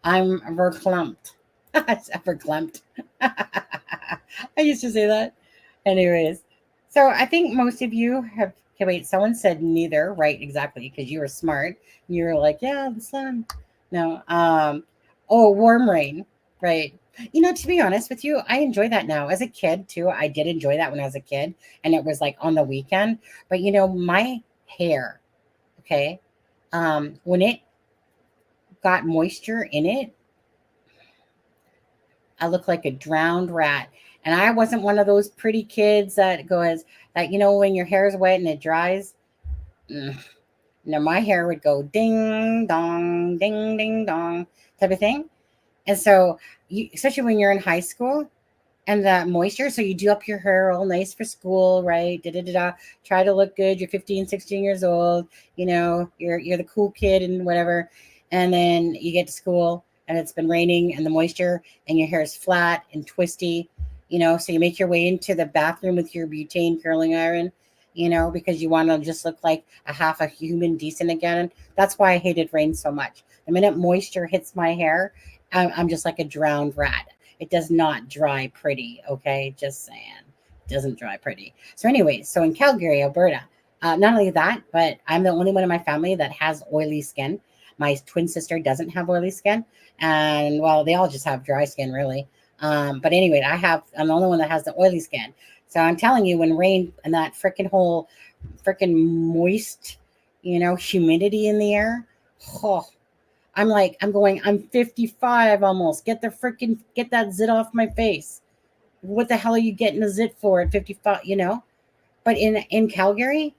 I'm verklempt. It's verklempt. I used to say that. Anyways, so I think most of you have. Okay, wait. Someone said neither. Right? Exactly. Because you were smart. You were like, yeah, the sun. No. Warm rain. Right. To be honest with you, I enjoy that now. As a kid too, I did enjoy that when I was a kid, and it was like on the weekend. But my hair, okay, when it got moisture in it, I look like a drowned rat. And I wasn't one of those pretty kids that goes that, when your hair is wet and it dries. My hair would go ding dong, ding ding dong type of thing. And so, especially when you're in high school and that moisture, so you do up your hair all nice for school, right? Try to look good. You're 15, 16 years old. You're the cool kid and whatever. And then you get to school and it's been raining and the moisture and your hair is flat and twisty, so you make your way into the bathroom with your butane curling iron, because you want to just look like a half a human decent again. That's why I hated rain so much. The minute moisture hits my hair, I'm just like a drowned rat. It does not dry pretty, okay? Just saying. It doesn't dry pretty. So anyways, so in Calgary, Alberta, not only that, but I'm the only one in my family that has oily skin. My twin sister doesn't have oily skin. And, well, they all just have dry skin, really. But anyway, I'm the only one that has the oily skin. So I'm telling you, when rain and that freaking moist, humidity in the air, I'm 55 almost. Get that zit off my face. What the hell are you getting a zit for at 55, But in Calgary,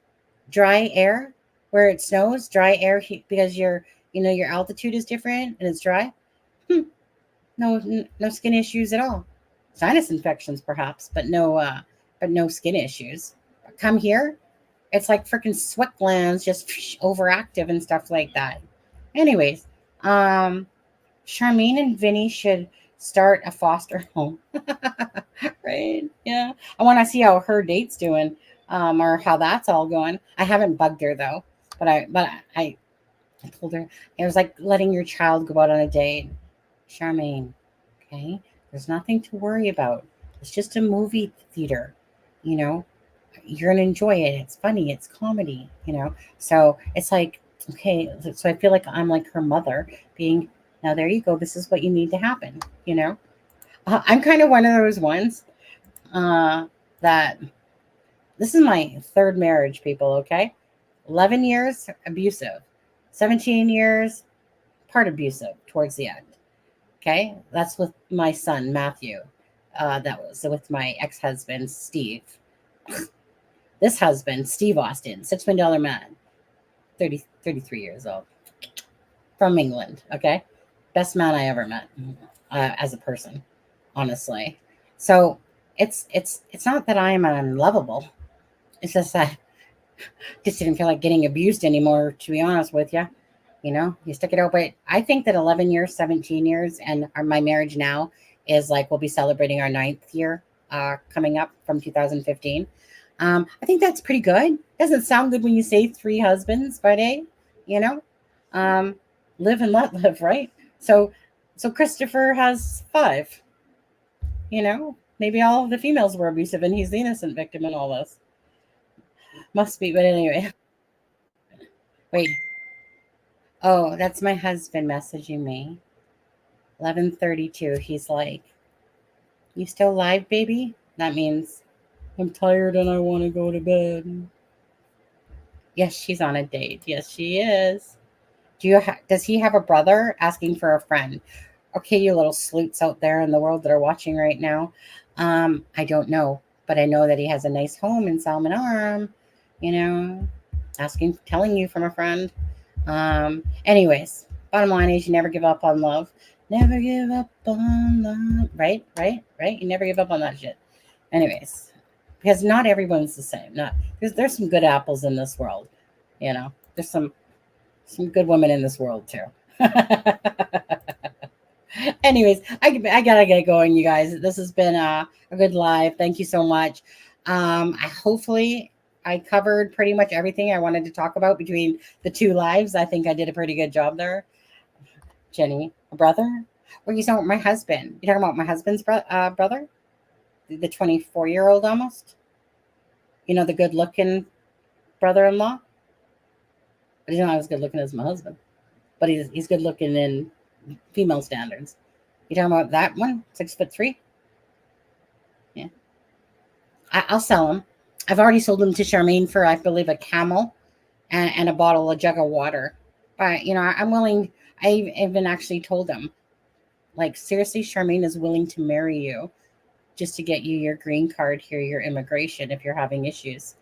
dry air, where it snows, dry air, because your altitude is different and it's dry. No skin issues at all. Sinus infections perhaps, but no skin issues. Come here, it's like freaking sweat glands just overactive and stuff like that. Anyways, Charmaine and Vinny should start a foster home. Right? Yeah. I want to see how her date's doing, or how that's all going. I haven't bugged her though, but I told her it was like letting your child go out on a date. Charmaine, okay? There's nothing to worry about. It's just a movie theater, You're gonna enjoy it. It's funny. It's comedy, So it's like, okay. So I feel like I'm like her mother, being now. There you go. This is what you need to happen, I'm kind of one of those ones that this is my third marriage, people. Okay, 11 years abusive, 17 years part abusive towards the end. Okay, that's with my son Matthew. That was with my ex-husband Steve. This husband, Steve Austin, $6 million man, 33 years old, from England. Okay, best man I ever met as a person, honestly. So it's not that I am unlovable. It's just that just didn't feel like getting abused anymore, to be honest with you. You stick it out. But I think that 11 years, 17 years, and my marriage now is like, we'll be celebrating our 9th year coming up from 2015. I think that's pretty good. Doesn't sound good when you say 3 husbands, but hey, live and let live, right? So Christopher has 5. Maybe all of the females were abusive and he's the innocent victim in all this. Must be, but anyway. Wait. Oh, that's my husband messaging me. 11:32. He's like, "You still live, baby?" That means I'm tired and I want to go to bed. Yes, she's on a date. Yes, she is. Does he have a brother? Asking for a friend. Okay, you little sleuths out there in the world that are watching right now. I don't know, but I know that he has a nice home in Salmon Arm. Telling you from a friend. Anyways, bottom line is you never give up on love. Never give up on love. Right? You never give up on that shit. Anyways, because not everyone's the same. There's some good apples in this world. There's some good women in this world too. Anyways, I gotta get going, you guys. This has been a good live. Thank you so much. Hopefully I covered pretty much everything I wanted to talk about between the 2 lives. I think I did a pretty good job there. Jenny, a brother? Well, you talking about my husband? You talking about my husband's brother? The 24-year-old almost? The good-looking brother-in-law? I didn't know I was good-looking as my husband. But he's good-looking in female standards. You talking about that one? 6'3"? Yeah. I'll sell him. I've already sold him to Charmaine for, I believe, a camel and a jug of water. But, I'm willing. I even actually told him, like, seriously, Charmaine is willing to marry you just to get you your green card here, your immigration, if you're having issues.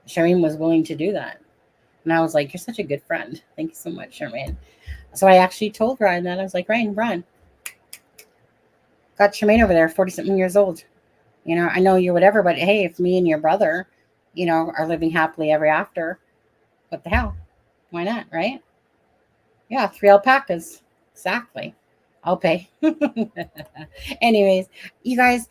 Charmaine was willing to do that. And I was like, you're such a good friend. Thank you so much, Charmaine. So I actually told Ryan that. I was like, Ryan, got Charmaine over there, 40-something years old. I know you're whatever, but hey, if me and your brother, are living happily ever after, what the hell? Why not, right? Yeah, 3 alpacas. Exactly. I'll pay. Anyways, you guys,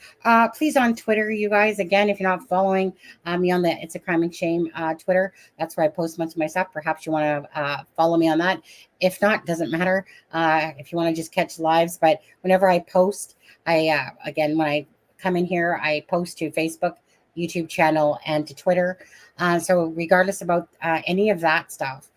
please on Twitter, you guys, again, if you're not following me on the It's a Crime and Shame Twitter, that's where I post much of my stuff. Perhaps you want to follow me on that. If not, doesn't matter. If you want to just catch lives, but whenever I post, when I come in here, I post to Facebook, YouTube channel, and to Twitter. So regardless about any of that stuff,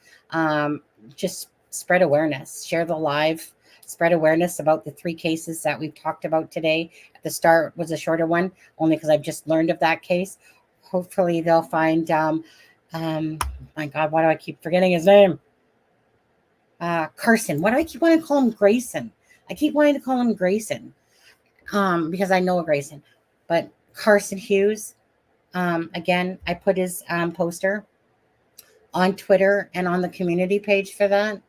just spread awareness, share the live, spread awareness about the 3 cases that we've talked about today. At the start was a shorter one, only because I've just learned of that case. Hopefully they'll find, my God, why do I keep forgetting his name? Carson. Why do I keep wanting to call him Grayson? I keep wanting to call him Grayson because I know a Grayson. But Carson Hughes, again, I put his poster on Twitter and on the community page for that.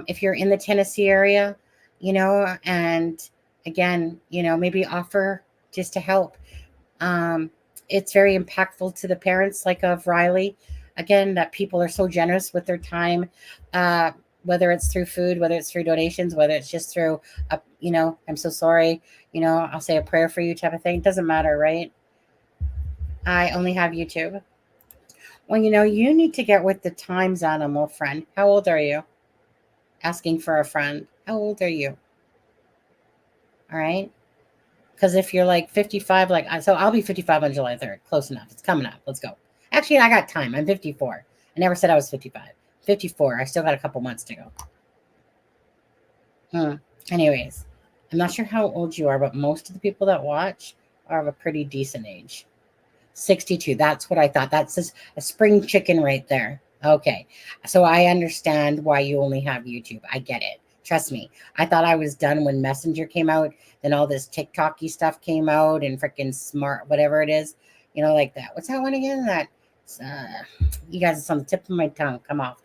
If you're in the Tennessee area, and again, maybe offer just to help. It's very impactful to the parents, like of Riley. Again, that people are so generous with their time, whether it's through food, whether it's through donations, whether it's just through, I'm so sorry, I'll say a prayer for you type of thing. It doesn't matter, right? I only have YouTube. Well, you need to get with the times, animal friend. How old are you? Asking for a friend. How old are you? All right. Because if you're like 55, so I'll be 55 on July 3rd. Close enough. It's coming up. Let's go. Actually, I got time. I'm 54. I never said I was 55. 54. I still got a couple months to go. Anyways, I'm not sure how old you are, but most of the people that watch are of a pretty decent age. 62. That's what I thought. That's just a spring chicken right there. Okay. So I understand why you only have YouTube. I get it. Trust me. I thought I was done when Messenger came out. Then all this TikTok-y stuff came out and freaking smart, whatever it is, like that. What's that one again? That you guys, it's on the tip of my tongue. Come off.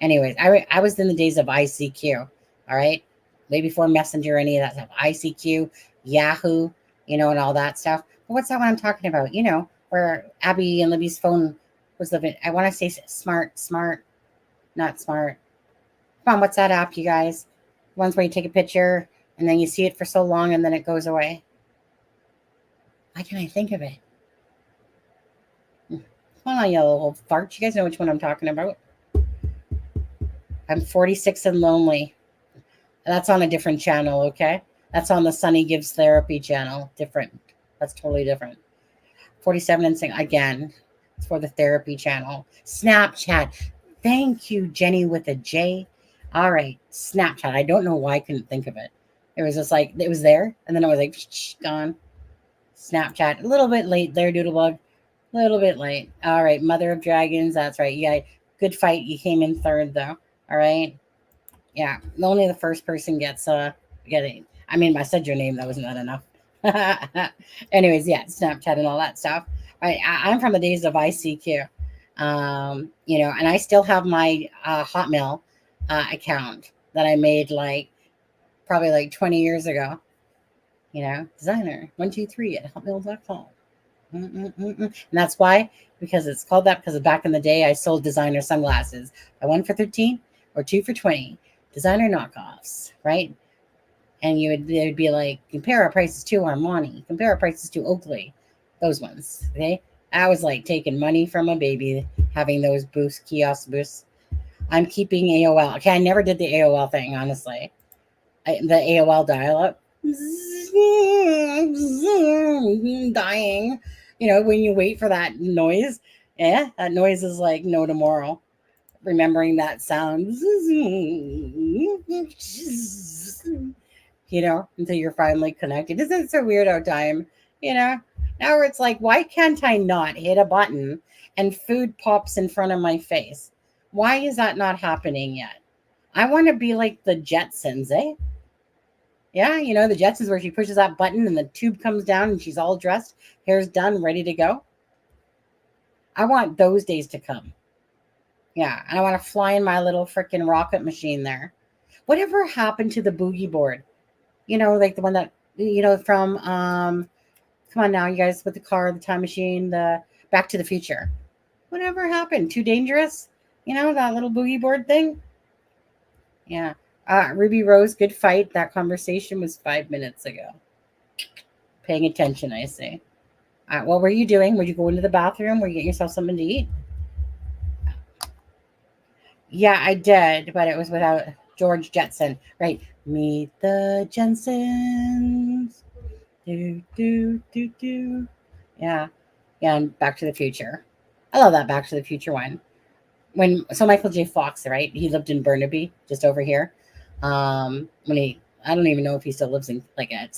Anyways, I was in the days of ICQ. All right. Way before Messenger or any of that stuff. ICQ, Yahoo, and all that stuff. But what's that one I'm talking about? Where Abby and Libby's phone was living. I want to say smart, not smart. Come on, what's that app, you guys? Ones where you take a picture and then you see it for so long and then it goes away. Why can't I think of it? Come on, you little fart. You guys know which one I'm talking about. I'm 46 and lonely. That's on a different channel, okay? That's on the Sunny Gives Therapy channel. Different. That's totally different. 47 and single. Again, it's for the therapy channel. Snapchat. Thank you, Jenny with a J. All right. Snapchat. I don't know why I couldn't think of it. It was just like, it was there. And then I was like, gone. Snapchat. A little bit late there, Doodlebug. A little bit late. All right. Mother of Dragons. That's right. You got good fight. You came in third, though. All right. Yeah. Only the first person gets getting. I mean, I said your name. That wasn't that enough. Anyways, yeah, Snapchat and all that stuff. I'm from the days of ICQ, you know, and I still have my Hotmail account that I made probably 20 years ago. You know, designer123@hotmail.com. And that's why, because it's called that because back in the day I sold designer sunglasses. I 1 for 13 or 2 for 20 designer knockoffs, right? And they'd be like, compare our prices to Armani, compare our prices to Oakley, those ones. Okay, I was like taking money from a baby, having those kiosk booths. I'm keeping AOL. Okay, I never did the AOL thing, honestly. The AOL dial-up, dying. You know, when you wait for that noise, yeah, that noise is like no tomorrow. Remembering that sound. You know, until you're finally connected. Isn't it so weird how time, you know? Now it's like, why can't I not hit a button and food pops in front of my face? Why is that not happening yet? I want to be like the Jetsons, eh? Yeah, you know, the Jetsons where she pushes that button and the tube comes down and she's all dressed, hair's done, ready to go. I want those days to come. Yeah, and I want to fly in my little freaking rocket machine there. Whatever happened to the boogie board? You know, like the one that, you know, from, come on now, you guys, with the car, the time machine, the Back to the Future. Whatever happened? Too dangerous? You know, that little boogie board thing? Yeah. Ruby Rose, good fight. That conversation was 5 minutes ago. Paying attention, I see. What were you doing? Were you going to the bathroom? Were you getting yourself something to eat? Yeah, I did, but it was without George Jetson. Right. Meet the Jensens. Do, do, do, do. Yeah. Yeah, and Back to the Future. I love that Back to the Future one. So Michael J. Fox, right? He lived in Burnaby, just over here. I don't even know if he still lives in I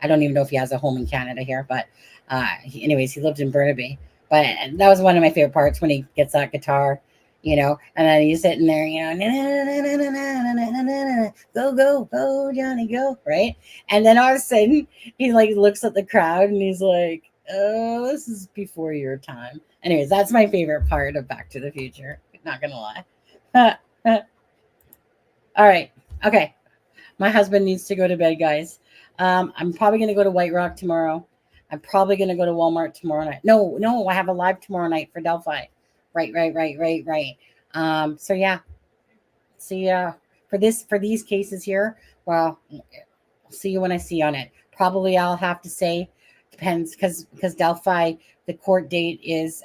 don't even know if he has a home in Canada here, but anyways, he lived in Burnaby. But that was one of my favorite parts when he gets that guitar, you know, and then he's sitting there, you know, go, go, go, Johnny, go, right? And then all of a sudden he looks at the crowd and he's like, oh, this is before your time. Anyways, that's my favorite part of Back to the Future. Not gonna lie. All right. Okay. My husband needs to go to bed, guys. I'm probably gonna go to White Rock tomorrow. I'm probably gonna go to Walmart tomorrow night. No, I have a live tomorrow night for Delphi. Right. So yeah. See for these cases here. Well, see you when I see you on it. Probably I'll have to say depends because Delphi, the court date is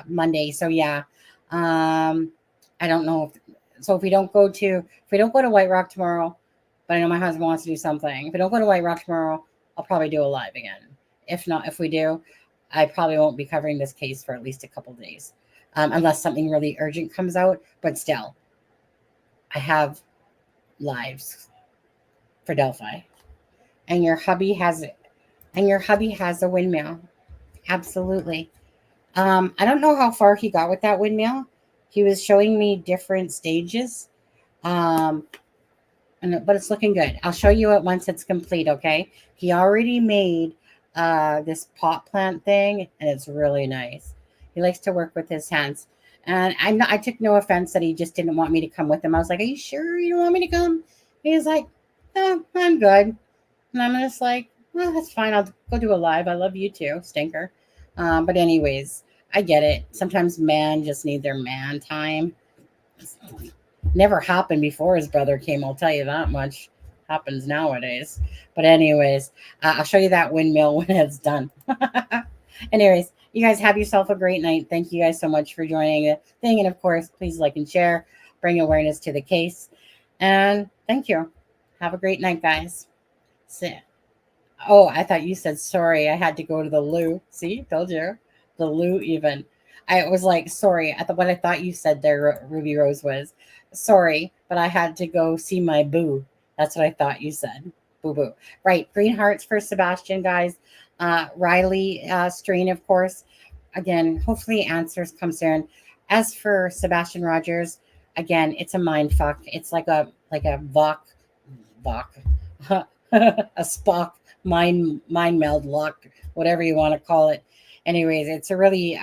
Monday. So yeah. I don't know if we don't go to White Rock tomorrow, but I know my husband wants to do something. If we don't go to White Rock tomorrow, I'll probably do a live again. If we do, I probably won't be covering this case for at least a couple days, unless something really urgent comes out. But still, I have lives for Delphi, and your hubby has it, and your hubby has a windmill. Absolutely. I don't know how far he got with that windmill. He was showing me different stages, but it's looking good. I'll show you it once it's complete. Okay. He already made this pot plant thing, and it's really nice. He likes to work with his hands, and I took no offense that he just didn't want me to come with him. I was like, "Are you sure you don't want me to come?" He's like, "No, I'm good," and I'm just like, "Well, that's fine. I'll go do a live. I love you too, stinker." But anyways, I get it. Sometimes men just need their man time. Never happened before his brother came, I'll tell you that much. Happens nowadays. But anyways, I'll show you that windmill when it's done. Anyways, you guys have yourself a great night. Thank you guys so much for joining the thing. And of course, please like and share. bring awareness to the case. And thank you. Have a great night, guys. Oh, I thought you said sorry. I had to go to the loo. See, told you. The loo even. I was like, sorry. What I thought you said there, Ruby Rose, was sorry, but I had to go see my boo. That's what I thought you said. Boo boo. Right. Green hearts for Sebastian, guys. Riley Strain, of course. Again, hopefully answers come soon. As for Sebastian Rogers, again, it's a mind fuck. It's like a Vok, a Spock mind meld lock, whatever you want to call it. Anyways, it's a really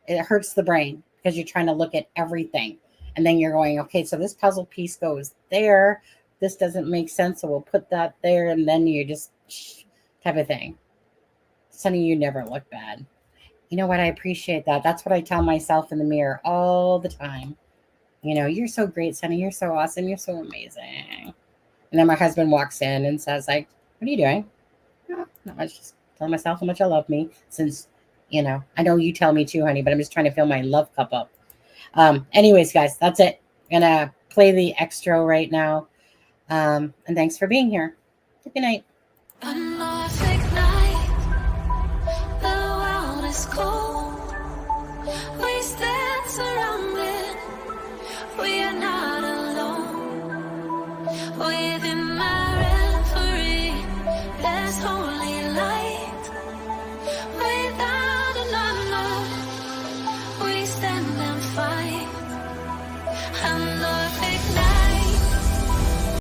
it hurts the brain because you're trying to look at everything, and then you're going, okay, so this puzzle piece goes there. This doesn't make sense, so we'll put that there, and then you just type of thing. Sonny, you never look bad. You know what? I appreciate that. That's what I tell myself in the mirror all the time. You know, you're so great, Sonny. You're so awesome. You're so amazing. And then my husband walks in and says, like, what are you doing? Oh, not much. Just telling myself how much I love me. Since, you know, I know you tell me too, honey, but I'm just trying to fill my love cup up. Anyways, guys, that's it. I'm going to play the extra right now. And thanks for being here. Good night. A Norfolk night, the world is cold. We stand surrounded, we are not alone. Within my reverie, there's holy light. Without an unknown, we stand and fight. A Norfolk night.